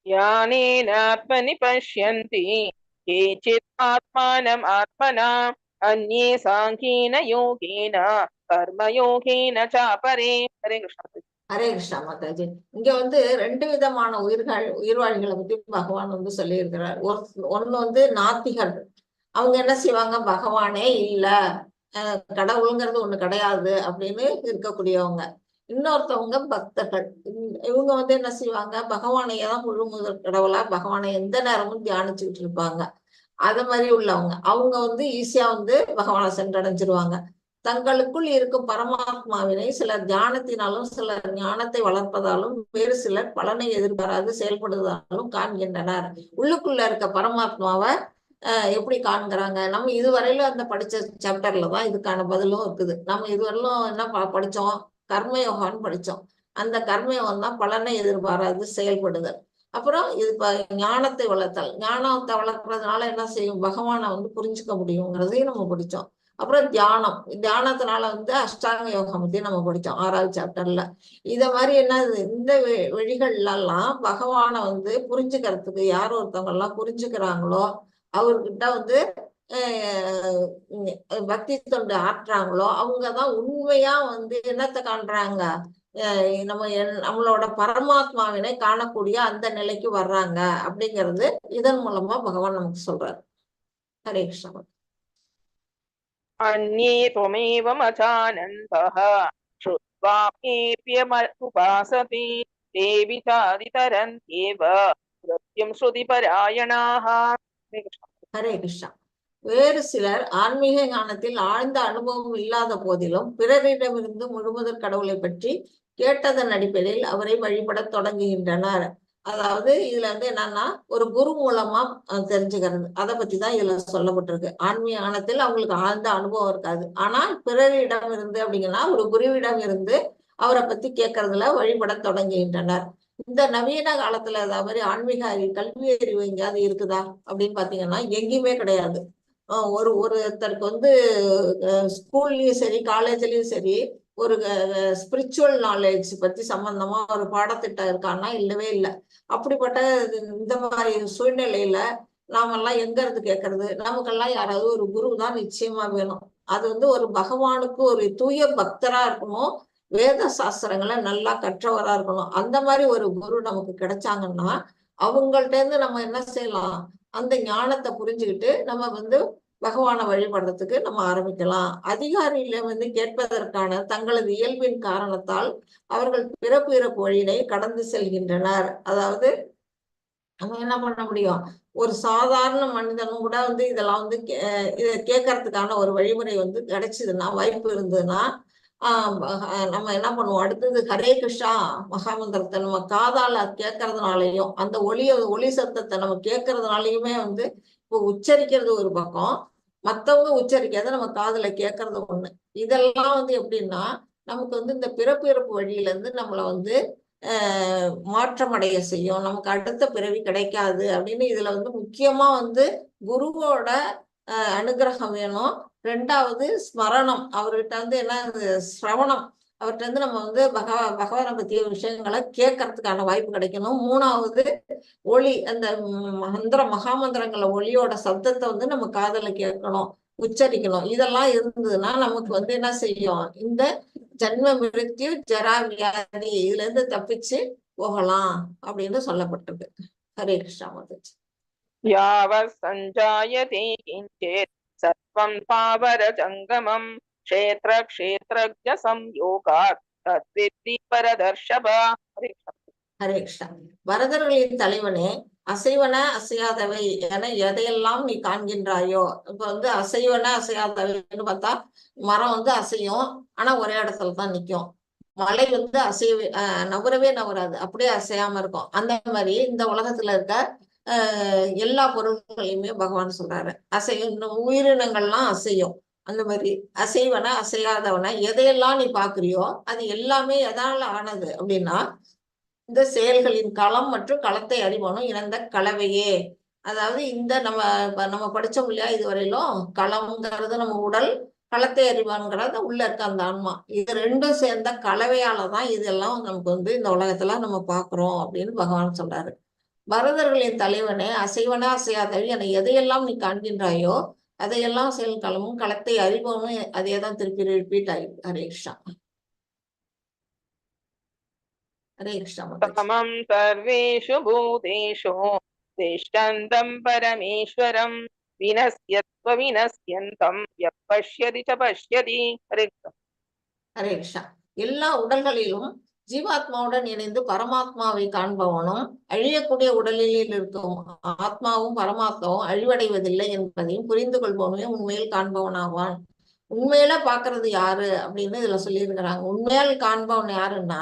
யானேனாத்மனி பஷ்யந்தி கேசித் ஆத்மானம் ஆத்மனா அன்யே சாங்கேன யோகேன கர்மயோகேன சாபரே. ஹரே கிருஷ்ணா. ஹரே கிருஷ்ணா மாதாஜி. இங்க 2 விதமான உயிர்வாழிகளை பத்தி பகவான் சொல்லி இருக்கிறார். ஒண்ணு நாத்திகர். அவங்க என்ன செய்வாங்க? பகவானே இல்ல, கடவுளுங்கிறது ஒண்ணு கிடையாது அப்படின்னு இருக்கக்கூடியவங்க. இன்னொருத்தவங்க பக்தர்கள். இவங்க என்ன செய்வாங்க? பகவானையே தான் முழு முதல் கடவுளா, பகவானை எந்த நேரமும் தியானிச்சுக்கிட்டு இருப்பாங்க. அத மாதிரி உள்ளவங்க அவங்க ஈஸியா பகவானை சென்றடைஞ்சிருவாங்க. தங்களுக்குள் இருக்கும் பரமாத்மாவினை சிலர் தியானத்தினாலும் சிலர் ஞானத்தை வளர்ப்பதாலும் வேறு சிலர் பலனை எதிர்பாராது செயல்படுவதாலும் காண்கின்றனர். உள்ளுக்குள்ள இருக்க பரமாத்மாவை எப்படி காண்கிறாங்க? நம்ம இதுவரையிலும் அந்த படிச்ச சாப்டர்ல தான் இதுக்கான பதிலும் இருக்குது. நம்ம இதுவரையிலும் என்ன படிச்சோம்? கர்மயோகான்னு படிச்சோம். அந்த கர்மயோகம் தான் பலனை எதிர்பாராது செயல்படுதல். அப்புறம் இது ஞானத்தை வளர்த்தல். ஞானத்தை வளர்க்கறதுனால என்ன செய்யும்? பகவானை புரிஞ்சுக்க முடியுங்கிறதையும் நம்ம படிச்சோம். அப்புறம் தியானம். தியானத்தினால அஷ்டாங்க யோகம் பத்தி நம்ம படிச்சோம் 6வது சாப்டர்ல. இத மாதிரி இந்த வழிகள்லாம் பகவானை புரிஞ்சுக்கிறதுக்கு யார் ஒருத்தவங்க எல்லாம் புரிஞ்சுக்கிறாங்களோ அவர்கிட்ட பக்தி தொண்டு ஆற்றுறாங்களோ அவங்கதான் உண்மையா என்னத்தை காண்றாங்க? நம்மளோட பரமாத்மாவினை காணக்கூடிய அந்த நிலைக்கு வர்றாங்க அப்படிங்கிறது இதன் மூலமா பகவான் நமக்கு சொல்றாரு. ஹரே கிருஷ்ணா. அன்யே த்வமேவம் அஜானந்தஹ ஸ்ருத்வாப்யேப்யமுபாஸதே தேவி சாதிதரந்த்யேவ சத்யம் ஸ்ருதி பராயணாஹ. ஹரே கிருஷ்ணா. வேறு சிலர் ஆன்மீக ஞானத்தில் ஆழ்ந்த அனுபவம் இல்லாத போதிலும் பிறரிடமிருந்து முழுமுதற் கடவுளை பற்றி கேட்டதன் அடிப்படையில் அவரை வழிபட தொடங்குகின்றனர். அதாவது இதுல என்னன்னா ஒரு குரு மூலமா தெரிஞ்சுக்கிறது. அதை பத்தி தான் இதுல சொல்லப்பட்டிருக்கு. ஆன்மீக ஞானத்தில் அவங்களுக்கு ஆழ்ந்த அனுபவம் இருக்காது. ஆனா பிறரிடம் இருந்து அப்படிங்கன்னா ஒரு குருவிடம் இருந்து அவரை பத்தி கேட்கறதுல வழிபட தொடங்குகின்றனர். இந்த நவீன காலத்துல அதே மாதிரி ஆன்மீக அறிவு கல்வி அறிவு எங்கேயாவது இருக்குதா அப்படின்னு பாத்தீங்கன்னா எங்கேயுமே கிடையாது. ஒருத்தருக்கு வந்து ஸ்கூல்லயும் சரி காலேஜ்லயும் சரி ஒரு ஸ்பிரிச்சுவல் நாலேஜ் பத்தி சம்பந்தமா ஒரு பாடத்திட்டம் இருக்கான்னா இல்லவே இல்லை. அப்படிப்பட்ட இந்த மாதிரி சூழ்நிலையில நாமெல்லாம் எங்க இருந்து கேட்கறது? நமக்கெல்லாம் யாராவது ஒரு குரு தான் நிச்சயமா வேணும். அது வந்து ஒரு பகவானுக்கு ஒரு தூய பக்தரா இருக்கணும், வேத சாஸ்திரங்களை நல்லா கற்றவரா இருக்கணும். அந்த மாதிரி ஒரு குரு நமக்கு கிடைச்சாங்கன்னா அவங்கள்ட்ட இருந்து நம்ம என்ன செய்யலாம், அந்த ஞானத்தை புரிஞ்சுக்கிட்டு நம்ம வந்து பகவானை வழிபடுறதுக்கு நம்ம ஆரம்பிக்கலாம். அதிகாரியில வந்து கேட்பதற்கான தங்களது இயல்பின் காரணத்தால் அவர்கள் பிறப்பு இறப்பு வழியினை கடந்து செல்கின்றனர். அதாவது நம்ம என்ன பண்ண முடியும், ஒரு சாதாரண மனிதனும் கூட வந்து இதெல்லாம் வந்து இதை கேட்கறதுக்கான ஒரு வழிமுறை வந்து கிடைச்சதுன்னா, வாய்ப்பு இருந்ததுன்னா நம்ம என்ன பண்ணுவோம், அடுத்தது ஹரே கிருஷ்ணா மகாமந்திரத்தை நம்ம காதால கேட்கறதுனாலையும் அந்த ஒளி சத்தத்தை நம்ம கேட்கறதுனாலயுமே வந்து இப்போ உச்சரிக்கிறது ஒரு பக்கம், மத்தவங்க உச்சரிக்காத நம்ம காதுல கேட்கறது ஒண்ணு. இதெல்லாம் வந்து எப்படின்னா நமக்கு வந்து இந்த பிறப்பு இறப்பு வழியில இருந்து நம்மளை வந்து மாற்றம் அடைய செய்யும், நமக்கு அடுத்த பிறவி கிடைக்காது அப்படின்னு. இதுல வந்து முக்கியமா வந்து குருவோட அனுகிரகம் வேணும். ரெண்டாவது ஸ்மரணம், அவர்கிட்ட வந்து என்ன சிரவணம், அவர்கிட்ட இருந்து நம்ம வந்து பகவானை பற்றிய விஷயங்களை கேட்கறதுக்கான வாய்ப்பு கிடைக்கணும். மூணாவது ஒளி, அந்த மகாமந்திரங்கள ஒளியோட சப்தத்தை வந்து நம்ம காதல கேட்கணும், உச்சரிக்கணும். இதெல்லாம் இருந்ததுன்னா நமக்கு வந்து என்ன செய்யும், இந்த ஜன்ம மிருத்யு ஜரா வியாதி இதுல இருந்து தப்பிச்சு போகலாம் அப்படின்னு சொல்லப்பட்டிருக்கு. ஹரே கிருஷ்ணா மாதாஜி. யாவத் சஞ்சாயதே கிஞ்சித் சர்வம் தாவர ஜங்கமம் க்ஷேத்ர க்ஷேத்ரஜ்ஞ சம்யோகாத் தத்வித்தி பரதர்ஷபா. ஹரே கிருஷ்ணா. வரதர்களின் தலைவனே, அசைவன அசையாதவை என எதையெல்லாம் நீ காண்கின்றாயோ. இப்ப வந்து அசைவன அசையாதவைன்னு பார்த்தா மரம் வந்து அசையும், ஆனா ஒரே இடத்துல தான் நிற்கும். மலை வந்து நவரவே நவராது, அப்படியே அசையாம இருக்கும். அந்த மாதிரி இந்த உலகத்துல இருக்க எல்லா பொருள்களையுமே பகவான் சொல்றாரு உயிரினங்கள்லாம் அசையும். அந்த மாதிரி அசைவன அசையாதவன எதையெல்லாம் நீ பாக்குறியோ அது எல்லாமே எதால ஆனது அப்படின்னா இந்த செயல்களின் களம் மற்றும் களத்தை அறிவனும் இணைந்த கலவையே. அதாவது இந்த நம்ம படிச்சோம் இல்லையா இதுவரையிலும், களம்ங்கிறது நம்ம உடல், களத்தை அறிவான்ங்கிறது உள்ள இருக்க அந்த ஆன்மா. இது ரெண்டும் சேர்ந்த கலவையாலதான் இதெல்லாம் நமக்கு வந்து இந்த உலகத்துல நம்ம பாக்குறோம் அப்படின்னு பகவான் சொல்றாரு. பரதர்களின் தலைவனே, அசைவன அசையாதவை என எதையெல்லாம் நீ காண்கின்றாயோ அதையெல்லாம் செயல் களமும் களத்தை அறிவோனும் அதையேதான் திருப்பி ரிப்பீட் ஆயிருக்கு. ஹரே கிருஷ்ணா. ஹரே கிருஷ்ணா. சமம் சர்வேஷு பூதேஷு திஷ்டந்தம் பரமேஸ்வரம் வினஸ்யத்வ வினஸ்யந்தம் யப் பஷ்யதி ச பஷ்யதி. ஹரே கிருஷ்ணா. ஹரே கிருஷ்ணா. எல்லா உடல்களிலும் ஜீவாத்மாவுடன் இணைந்து பரமாத்மாவை காண்பவனும் அழியக்கூடிய உடலில் இருக்கும் ஆத்மாவும் பரமாத்மாவும் அழிவடைவதில்லை என்பதையும் புரிந்து கொள்பவனே உண்மையில் காண்பவனாவான். உண்மையில பாக்குறது யாரு அப்படின்னு இதுல சொல்லியிருக்கிறாங்க. உண்மையால் காண்பவன் யாருன்னா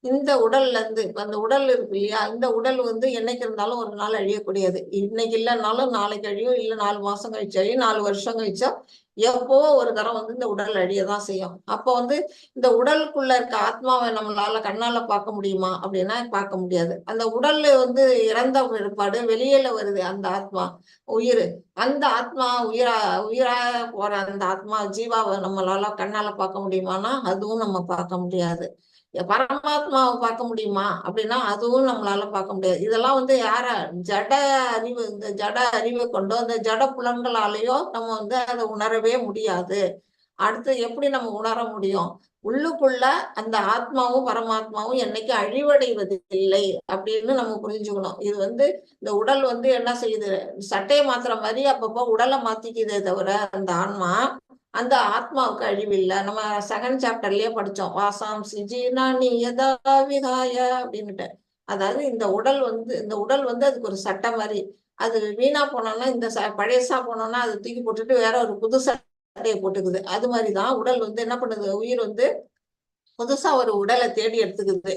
இந்த உடல்ல இருந்து, அந்த உடல் இருக்கு இல்லையா, இந்த உடல் வந்து என்னைக்கு இருந்தாலும் ஒரு நாள் அழியக்கூடியது. இன்னைக்கு இல்லைன்னாலும் நாளைக்கு அழியும், இல்ல 4 மாசம் கழிச்சு அழியும், 4 வருஷம் கழிச்சோ எப்போ ஒரு தரம் வந்து இந்த உடல் அழியதான் செய்யும். அப்போ வந்து இந்த உடலுக்குள்ள இருக்க ஆத்மாவை நம்மளால கண்ணால பார்க்க முடியுமா அப்படின்னா பார்க்க முடியாது. அந்த உடல் வந்து இறந்த பிற்பாடு வெளியில வருது அந்த ஆத்மா, உயிர். அந்த ஆத்மா உயிரா போற அந்த ஆத்மா ஜீவாவை நம்மளால கண்ணால பார்க்க முடியுமானா அதுவும் நம்ம பார்க்க முடியாது. பரமாத்மாவை பார்க்க முடியுமா அப்படின்னா அதுவும் நம்மளால பார்க்க முடியாது. இதெல்லாம் வந்து ஜட அறிவு, இந்த ஜட அறிவை கொண்டோ அந்த ஜட புலன்களாலேயோ நம்ம வந்து அதை உணரவே முடியாது. அடுத்து எப்படி நம்ம உணர முடியும்? உள்ளுக்குள்ள அந்த ஆத்மாவும் பரமாத்மாவும் என்னைக்கு அழிவடைவது இல்லை அப்படின்னு நம்ம புரிஞ்சுக்கணும். இது வந்து இந்த உடல் வந்து என்ன செய்யுது, சட்டையை மாத்துற மாதிரி அப்பப்போ உடலை மாத்திக்குதே தவிர அந்த ஆன்மா, அந்த ஆத்மாவுக்கு அழிவில்லை. நம்ம செகண்ட் சாப்டர்லயே படிச்சோம், வாசாம்சி ஜீர்ணானி யதா விகாய அப்படின்னுட்டு. அதாவது இந்த உடல் வந்து அதுக்கு ஒரு சட்டை மாதிரி. அது வீணா போனோம்னா, இந்த பழையசா போனோம்னா அது தூக்கி போட்டுட்டு வேற ஒரு புது சட்டையை போட்டுக்குது. அது மாதிரிதான் உடல் வந்து என்ன பண்ணுது, உயிர் வந்து புதுசா ஒரு உடலை தேடி எடுத்துக்குது.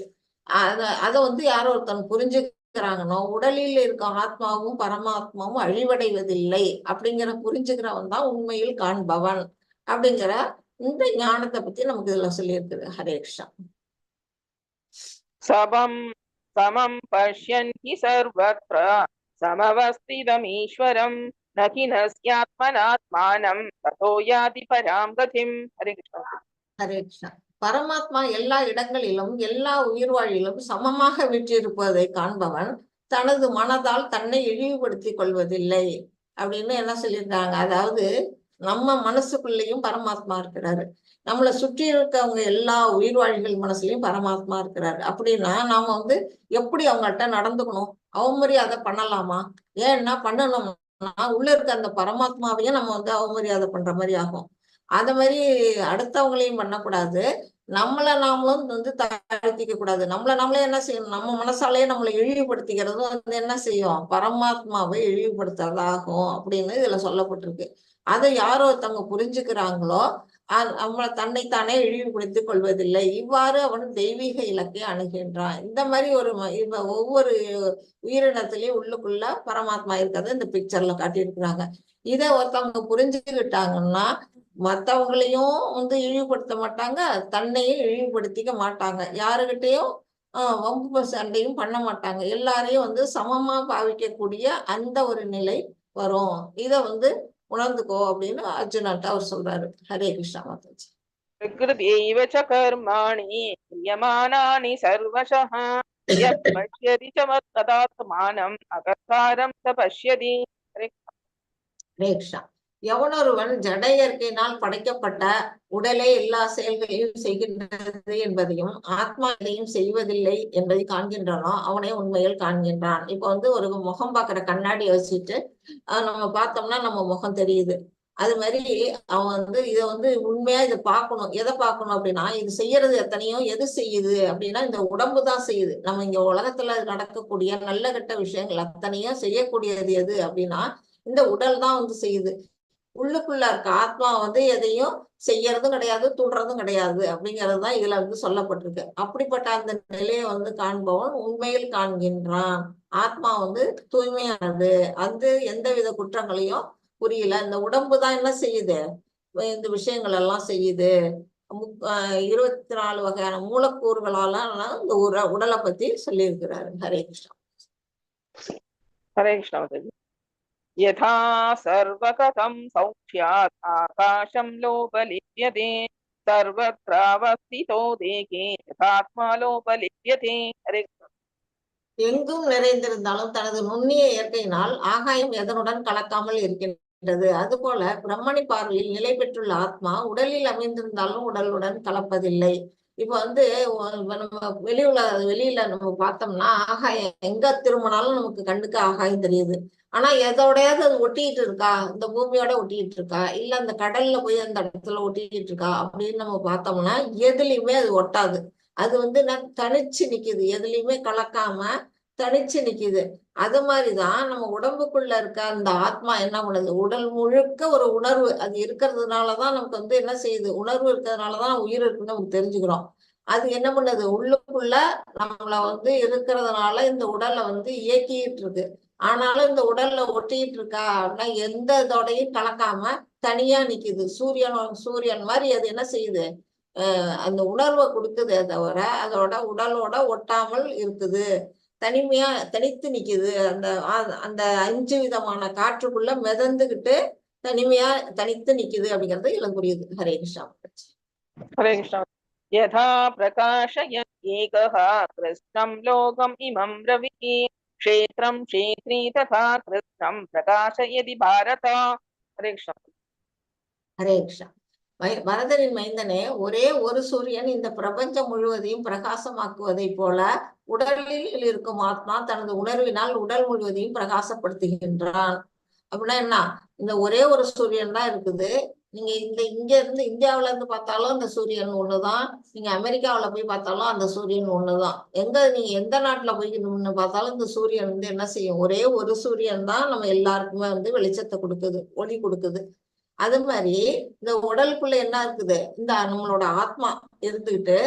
அதை வந்து யாரோ ஒருத்தன் புரிஞ்சுக்கிறாங்கன்னோ, உடலில் இருக்க ஆத்மாவும் பரமாத்மாவும் அழிவடைவதில்லை அப்படிங்கிற புரிஞ்சுக்கிறவன் தான் உண்மையில் காண்பவன் அப்படிங்கிற இந்த ஞானத்தை பத்தி நமக்கு இதுல சொல்லி இருக்குது. ஹரே கிருஷ்ணா. சபம் समं पश्यन् हि सर्वत्र समवस्थितमीश्वरं न हि नस्यात्मनात्मानं ततो याति परां गतिम्. हरे कृष्ण. ஹரே கிருஷ்ணா. பரமாத்மா எல்லா இடங்களிலும் எல்லா உயிர்வாழிலும் சமமாக விற்றிருப்பதை காண்பவன் தனது மனதால் தன்னை இழிவுபடுத்திக் கொள்வதில்லை அப்படின்னு என்ன சொல்லியிருக்காங்க. அதாவது நம்ம மனசுக்குள்ளேயும் பரமாத்மா இருக்கிறாரு, நம்மளை சுற்றி இருக்கவங்க எல்லா உயிர்வாழிகள் மனசுலயும் பரமாத்மா இருக்கிறாரு. அப்படின்னா நாம எப்படி அவங்கள்ட்ட நடந்துக்கணும், அவமரியாதை பண்ணலாமா? ஏன்னா பண்ணணும்னா உள்ள இருக்க அந்த பரமாத்மாவையும் நம்ம அவமரியாதை பண்ற மாதிரி ஆகும். அத மாதிரி அடுத்தவங்களையும் பண்ணக்கூடாது, நம்மளை நாமளும் தாழ்த்திக்க கூடாது. நம்மளை நாமளே என்ன செய்யணும், நம்ம மனசாலேயே நம்மளை இழிவுபடுத்திக்கிறதும் என்ன செய்யும், பரமாத்மாவை இழிவுபடுத்தாதாகும் அப்படின்னு இதுல சொல்லப்பட்டிருக்கு. அதை யாரோ ஒருத்தவங்க புரிஞ்சுக்கிறாங்களோ நம்மளை தன்னைத்தானே இழிவுபடுத்திக் கொள்வதில்லை. இவ்வாறு அவன் தெய்வீக இலக்கை அணுகின்றான். இந்த மாதிரி ஒவ்வொரு உயிரினத்திலயும் உள்ளுக்குள்ள பரமாத்மா இருக்கிறத இந்த பிக்சர்ல காட்டியிருக்கிறாங்க. இதை ஒருத்தவங்க புரிஞ்சுக்கிட்டாங்கன்னா மற்றவங்களையும் இழிவுபடுத்த மாட்டாங்க, தன்னையும் இழிவுபடுத்திக்க மாட்டாங்க, யாருகிட்டையும் வம்பு சண்டையும் பண்ண மாட்டாங்க, எல்லாரையும் சமமா பாவிக்கக்கூடிய அந்த ஒரு நிலை வரும். இத உணர்ந்துக்கோ அப்படின்னு அர்ஜுனன்ட்ட அவர் சொல்றாரு. ஹரே கிருஷ்ணா மாதாஜி. பிரகிருதேவ ச கர்மாணி க்ரியமானானி சர்வசஹ யத் பஷ்யதி ச மத்ததாத்மானம் அகர்த்தாரம் ச பஷ்யதி. ஹரே கிருஷ்ணா. எவனொருவன் ஜட இயற்கையினால் படைக்கப்பட்ட உடலே எல்லா செயல்களையும் செய்கின்றது என்பதையும் ஆத்மா எதையும் செய்வதில்லை என்பதை காண்கின்றானோ அவனே உண்மையில் காண்கின்றான். இப்ப ஒரு முகம் பார்க்கிற கண்ணாடி வச்சுட்டு நம்ம பார்த்தோம்னா நம்ம முகம் தெரியுது. அது மாதிரி அவன் இதை உண்மையா இதை பார்க்கணும். எதை பார்க்கணும் அப்படின்னா, இது செய்யறது எத்தனையோ எது செய்யுது அப்படின்னா இந்த உடம்பு தான் செய்யுது. நம்ம இங்க உலகத்துல நடக்கக்கூடிய நல்ல கெட்ட விஷயங்கள் அத்தனையும் செய்யக்கூடியது எது அப்படின்னா இந்த உடல் தான் செய்யுது. உள்ளுக்குள்ள இருக்க ஆத்மா எதையும் செய்யறதும் கிடையாது, தூண்டுறதும் கிடையாது அப்படிங்கறதுதான் இதுல சொல்லப்பட்டிருக்கு. அப்படிப்பட்ட அந்த நிலையை காண்பவன் உண்மையில் காண்கின்றான். ஆத்மா தூய்மையானது, எந்தவித குற்றங்களையும் புரியல. இந்த உடம்பு தான் என்ன செய்யுது, இந்த விஷயங்கள் எல்லாம் செய்யுது. 24 வகையான மூலக்கூறுகளால இந்த உடலை பத்தி சொல்லி இருக்கிறாரு. ஹரே கிருஷ்ணா. ஹரே கிருஷ்ணா. யதா சர்வகதம் சௌக்ஷ்யாத் ஆகாசம் லோபலிப்யதே சர்வத்ராவஸ்திதோ தேகே யதாத்மா லோபலிப்யதே. ஹரே கிருஷ்ணா. எங்கும் நிறைந்திருந்தாலும் தனது நுண்ணிய இயற்கையினால் ஆகாயம் எதனுடன் கலக்காமல் இருக்கின்றது. அதுபோல பிரம்மணி பார்வையில் நிலை பெற்றுள்ள ஆத்மா உடலில் அமைந்திருந்தாலும் உடலுடன் கலப்பதில்லை. இப்ப நம்ம வெளியில நம்ம பார்த்தோம்னா ஆகாயம் எங்க திரும்பினாலும் நமக்கு கண்ணுக்கு ஆகாயம் தெரியுது. ஆனா எதோடையாவது அது ஒட்டிட்டு இருக்கா, இந்த பூமியோட ஒட்டிட்டு இருக்கா, இல்ல அந்த கடல்ல போய் அந்த இடத்துல ஒட்டிட்டு இருக்கா அப்படின்னு நம்ம பார்த்தோம்னா எதுலையுமே அது ஒட்டாது. அது தனிச்சு நிக்குது, எதுலையுமே கலக்காம தனிச்சு நிக்குது. அது மாதிரிதான் நம்ம உடம்புக்குள்ள இருக்க அந்த ஆத்மா என்ன பண்ணுது, உடல் முழுக்க ஒரு உணர்வு அது இருக்கிறதுனாலதான் நமக்கு என்ன செய்யுது, உணர்வு இருக்கிறதுனாலதான் உயிர் இருக்குன்னு நமக்கு தெரிஞ்சுக்கிறோம். அது என்ன பண்ணுது, உள்ளுக்குள்ள நம்மள இருக்கிறதுனால இந்த உடலை இயக்கிட்டு இருக்கு. ஆனாலும் இந்த உடல்ல ஒட்டிட்டு இருக்கா அப்படின்னா எந்த இதோடையும் கலக்காம தனியா நிக்குது. சூரியன் மாதிரி அது என்ன செய்யுது, அந்த உணர்வை கொடுக்குதே தவிர அதோட உடலோட ஒட்டாமல் இருக்குது. தனிமையா தனித்து நிக்குது. அந்த 5 விதமான காற்றுக்குள்ள மிதந்துகிட்டு தனிமையா தனித்து நிக்குது அப்படிங்கிறது இதுல புரியுது. ஹரே கிருஷ்ணா. ஹரே கிருஷ்ணா. யதா பிரகாஷயத் ஏகஹ கிருஷ்ணம் லோகம் இமம் ரவிஹி க்ஷேத்ரம் க்ஷேத்ரி ததா கிருஷ்ணம் பிரகாஷயதி பாரத. ஹரே கிருஷ்ணா. ஹரே கிருஷ்ணா. பரதரின் மைந்தனே, ஒரே ஒரு சூரியன் இந்த பிரபஞ்சம் முழுவதையும் பிரகாசமாக்குவதை போல உடலில் இருக்கும் ஆத்மா தனது உணர்வினால் உடல் முழுவதையும் பிரகாசப்படுத்துகின்றான். அப்படின்னா என்ன, இந்த ஒரே ஒரு சூரியன் தான் இருக்குது. நீங்க இங்க இருந்து இந்தியாவில இருந்து பார்த்தாலும் அந்த சூரியன் ஒண்ணுதான், நீங்க அமெரிக்காவில போய் பார்த்தாலும் அந்த சூரியன் ஒண்ணுதான். நீங்க எந்த நாட்டுல போய் பார்த்தாலும் இந்த சூரியன் என்ன செய்யும், ஒரே ஒரு சூரியன் தான் நம்ம எல்லாருக்குமே வெளிச்சத்தை கொடுக்குது, ஒளி கொடுக்குது. அது மாதிரி இந்த உடலுக்குள்ள என்ன இருக்குது, இந்த நம்மளோட ஆத்மா இருந்துகிட்டு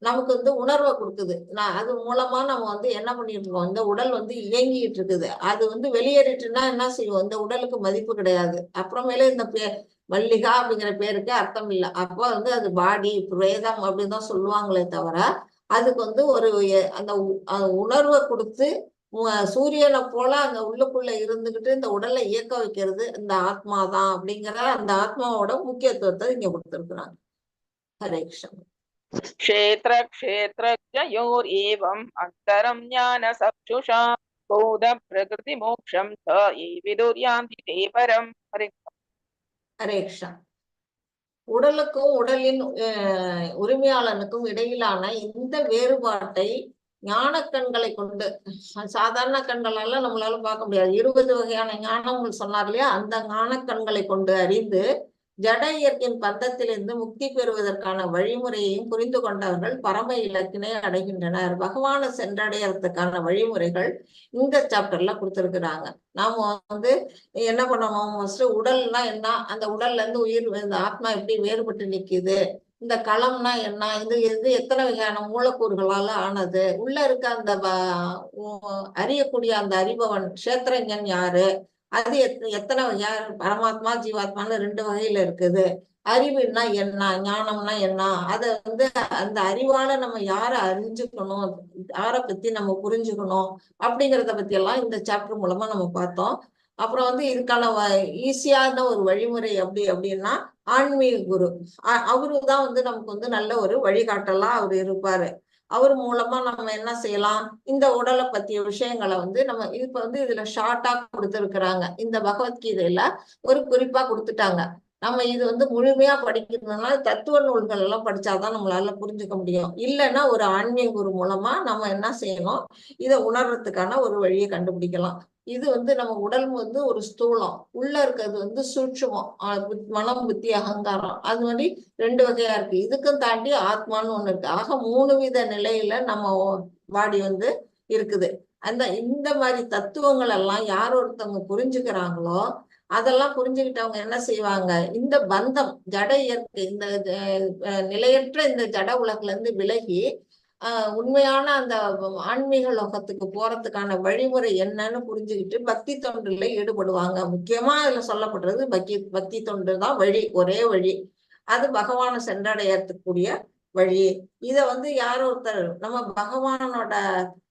நமக்கு உணர்வை கொடுக்குது. அது மூலமா நம்ம என்ன பண்ணிட்டு இருக்கோம், இந்த உடல் இயங்கிட்டு இருக்குது. அது வெளியேறிட்டுன்னா என்ன செய்யும், இந்த உடலுக்கு மதிப்பு கிடையாது. அப்புறமேல இந்த மல்லிகா அப்படிங்கிற பேருக்கு அர்த்தம் இல்லை. அப்போ அது பாடி பிரேதம் அப்படின்னு தான் சொல்லுவாங்களே தவிர அதுக்கு வந்து ஒரு அந்த உணர்வை கொடுத்து சூரியனை போல அங்க உள்ளுக்குள்ள இருந்துகிட்டு இந்த உடலை இயக்க வைக்கிறது இந்த ஆத்மா தான் அப்படிங்கிற அந்த ஆத்மாவோட முக்கியத்துவத்தை இங்க கொடுத்திருக்கிறாங்க. ஹரே கிருஷ்ணன். क्षेत्र क्षेत्रज्ञयोरेवम् अन्तरं ज्ञानचक्षुषा बोध प्रकृति मोक्षं च ये विदुर्यान्ति ते परम्. ஹரே கிருஷ்ணா. உடலுக்கும் உடலின் உரிமையாளனுக்கும் இடையிலான இந்த வேறுபாட்டை ஞான கண்களை கொண்டு, சாதாரண கண்களால நம்மளால பார்க்க முடியாது, 20 வகையான ஞானங்கள் சொன்னார் இல்லையா, அந்த ஞான கண்களை கொண்டு அறிந்து ஜட இயற்கையின் பந்தத்திலிருந்து முக்தி பெறுவதற்கான வழிமுறையையும் புரிந்து கொண்டவர்கள் பரம இலக்கினை அடைகின்றனர். பகவானை சென்றடையறதுக்கான வழிமுறைகள் இந்த சாப்டர்ல கொடுத்திருக்கிறாங்க. நாம வந்து என்ன பண்ணணும், ஃபர்ஸ்ட் உடல்னா என்ன, அந்த உடல்ல இருந்து உயிர், இந்த ஆத்மா எப்படி வேறுபட்டு நிக்குது, இந்த களம்னா என்ன, இது எத்தனை வகையான மூலக்கூறுகளால ஆனது, உள்ள இருக்க அந்த அறியக்கூடிய அந்த அறிபவன் கஷேத்திரஞன் யாரு, அது எத்தனை வகையா, பரமாத்மா ஜீவாத்மான்னு 2 வகையில இருக்குது, அறிவுன்னா என்ன, ஞானம்னா என்ன, அத வந்து அந்த அறிவால நம்ம யாரை அறிஞ்சுக்கணும், யாரை பத்தி நம்ம புரிஞ்சுக்கணும் அப்படிங்கிறத பத்தி எல்லாம் இந்த சாப்டர் மூலமா நம்ம பார்த்தோம். அப்புறம் வந்து இதுக்கான ஈஸியான ஒரு வழிமுறை அப்படின்னா ஆன்மீக குரு, அவருதான் வந்து நமக்கு வந்து நல்ல ஒரு வழிகாட்டலா அவர் இருப்பாரு. அவர் மூலமா நம்ம என்ன செய்யலாம், இந்த உடலை பத்திய விஷயங்களை வந்து நம்ம இப்ப வந்து இதுல ஷார்ட்டா கொடுத்திருக்கிறாங்க. இந்த பகவத்கீதையில ஒரு குறிப்பா கொடுத்துட்டாங்க. நம்ம இது வந்து முழுமையா படிக்கிறதுனால தத்துவ நூல்கள் எல்லாம் படிச்சாதான் நம்மளால புரிஞ்சுக்க முடியும். இல்லைன்னா ஒரு ஆன்மீக குரு மூலமா நம்ம என்ன செய்யணும், இதை உணர்றதுக்கான ஒரு வழியை கண்டுபிடிக்கலாம். இது வந்து நம்ம உடல் வந்து ஒரு ஸ்தூலம், உள்ள இருக்கிறது வந்து சூட்சுமம், மனம் புத்தி அகங்காரம், அது மாதிரி 2 வகையா இருக்கு. இதுக்கும் தாண்டி ஆத்மான்னு ஒண்ணு இருக்கு. ஆக 3 வித நிலையில நம்ம பாடி வந்து இருக்குது. இந்த மாதிரி தத்துவங்கள் எல்லாம் யார் ஒருத்தவங்க புரிஞ்சுக்கிறாங்களோ அதெல்லாம் புரிஞ்சுக்கிட்டவங்க என்ன செய்வாங்க, இந்த பந்தம் ஜட இயற்கை, இந்த நிலையற்ற இந்த ஜட உலகுல இருந்து விலகி உண்மையான அந்த ஆன்மீக லோகத்துக்கு போறதுக்கான வழிமுறை என்னன்னு புரிஞ்சுக்கிட்டு பக்தி தொண்டுல ஈடுபடுவாங்க. முக்கியமா அதுல சொல்லப்படுறது பக்தி தொண்டு தான் வழி, ஒரே வழி. அது பகவானை சென்றடையக்கூடிய வழி. இத வந்து யாரோ ஒருத்தர் நம்ம பகவானோட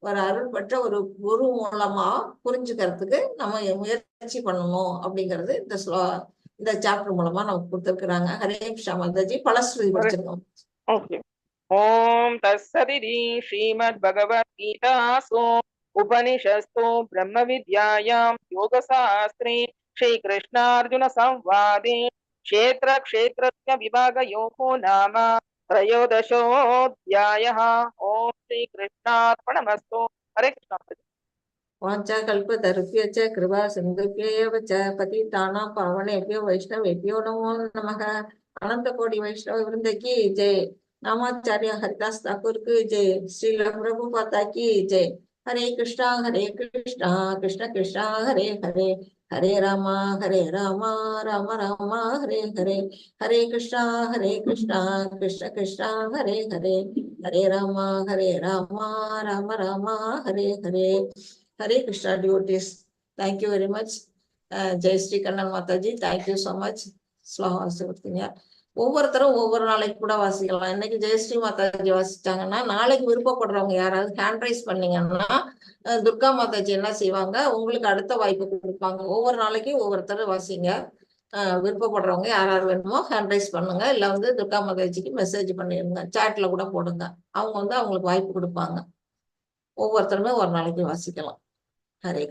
ஒரு அருள் பெற்ற ஒரு குரு மூலமா புரிஞ்சுக்கிறதுக்கு நம்ம முயற்சி பண்ணணும் அப்படிங்கிறது இந்த சாப்டர் மூலமா நமக்கு கொடுத்திருக்கிறாங்க. ஹரே கிருஷ்ணா மாதாஜி. பலஸ்ருதி படிச்சிருக்கோம். ओम तत्सदिति श्रीमद्भगवद्गीतासु उपनिषत्सु ब्रह्मविद्यायां योगशास्त्रे श्रीकृष्णार्जुन संवादे क्षेत्र क्षेत्रज्ञ विभागयोगो नाम 13 ओम श्रीकृष्णार्पणमस्तु. हरे कृष्ण. वाचा कल्पतरुभ्यश्च कृपा सिन्धुभ्यैव च पतितानां पावनेभ्यो वैष्णवेभ्यो नमो नमः. अनंत कोटि वैष्णव वृंद की जय. नामाचार्य हरिदास ठाकुर की जय. श्रील प्रभुपाद की जय. Hare Krishna Krishna Krishna Hare Hare, Hare Ram Ram Ram Hare Hare, Hare Krishna Krishna Krishna Hare Hare, Hare Ram Ram Ram Hare Hare. Hare Krishna devotees. Thank you very much. ஜெய் ஸ்ரீ கண்ணன் மாதாஜி. Thank you so much. ஸ்லோகம் வாசி கொடுத்தீங்க. ஒவ்வொருத்தரும் ஒவ்வொரு நாளைக்கு கூட வாசிக்கலாம். இன்னைக்கு ஜெயஸ்ரீ மாதாஜி வாசிச்சாங்கன்னா நாளைக்கு விருப்பப்படுறவங்க யாராவது ஹேண்ட் ரைஸ் பண்ணீங்கன்னா துர்கா மாதாஜி என்ன செய்வாங்க, உங்களுக்கு அடுத்த வாய்ப்பு கொடுப்பாங்க. ஒவ்வொரு நாளைக்கு ஒவ்வொருத்தரும் வாசிங்க. விருப்பப்படுறவங்க யாராவது வேணுமோ ஹேண்ட் ரைஸ் பண்ணுங்க, இல்ல வந்து துர்கா மாதாஜிக்கு மெசேஜ் பண்ணிடுங்க, சாட்ல கூட போடுங்க. அவங்க வந்து அவங்களுக்கு வாய்ப்பு கொடுப்பாங்க. ஒவ்வொருத்தருமே ஒரு நாளைக்கு வாசிக்கலாம். ஹரே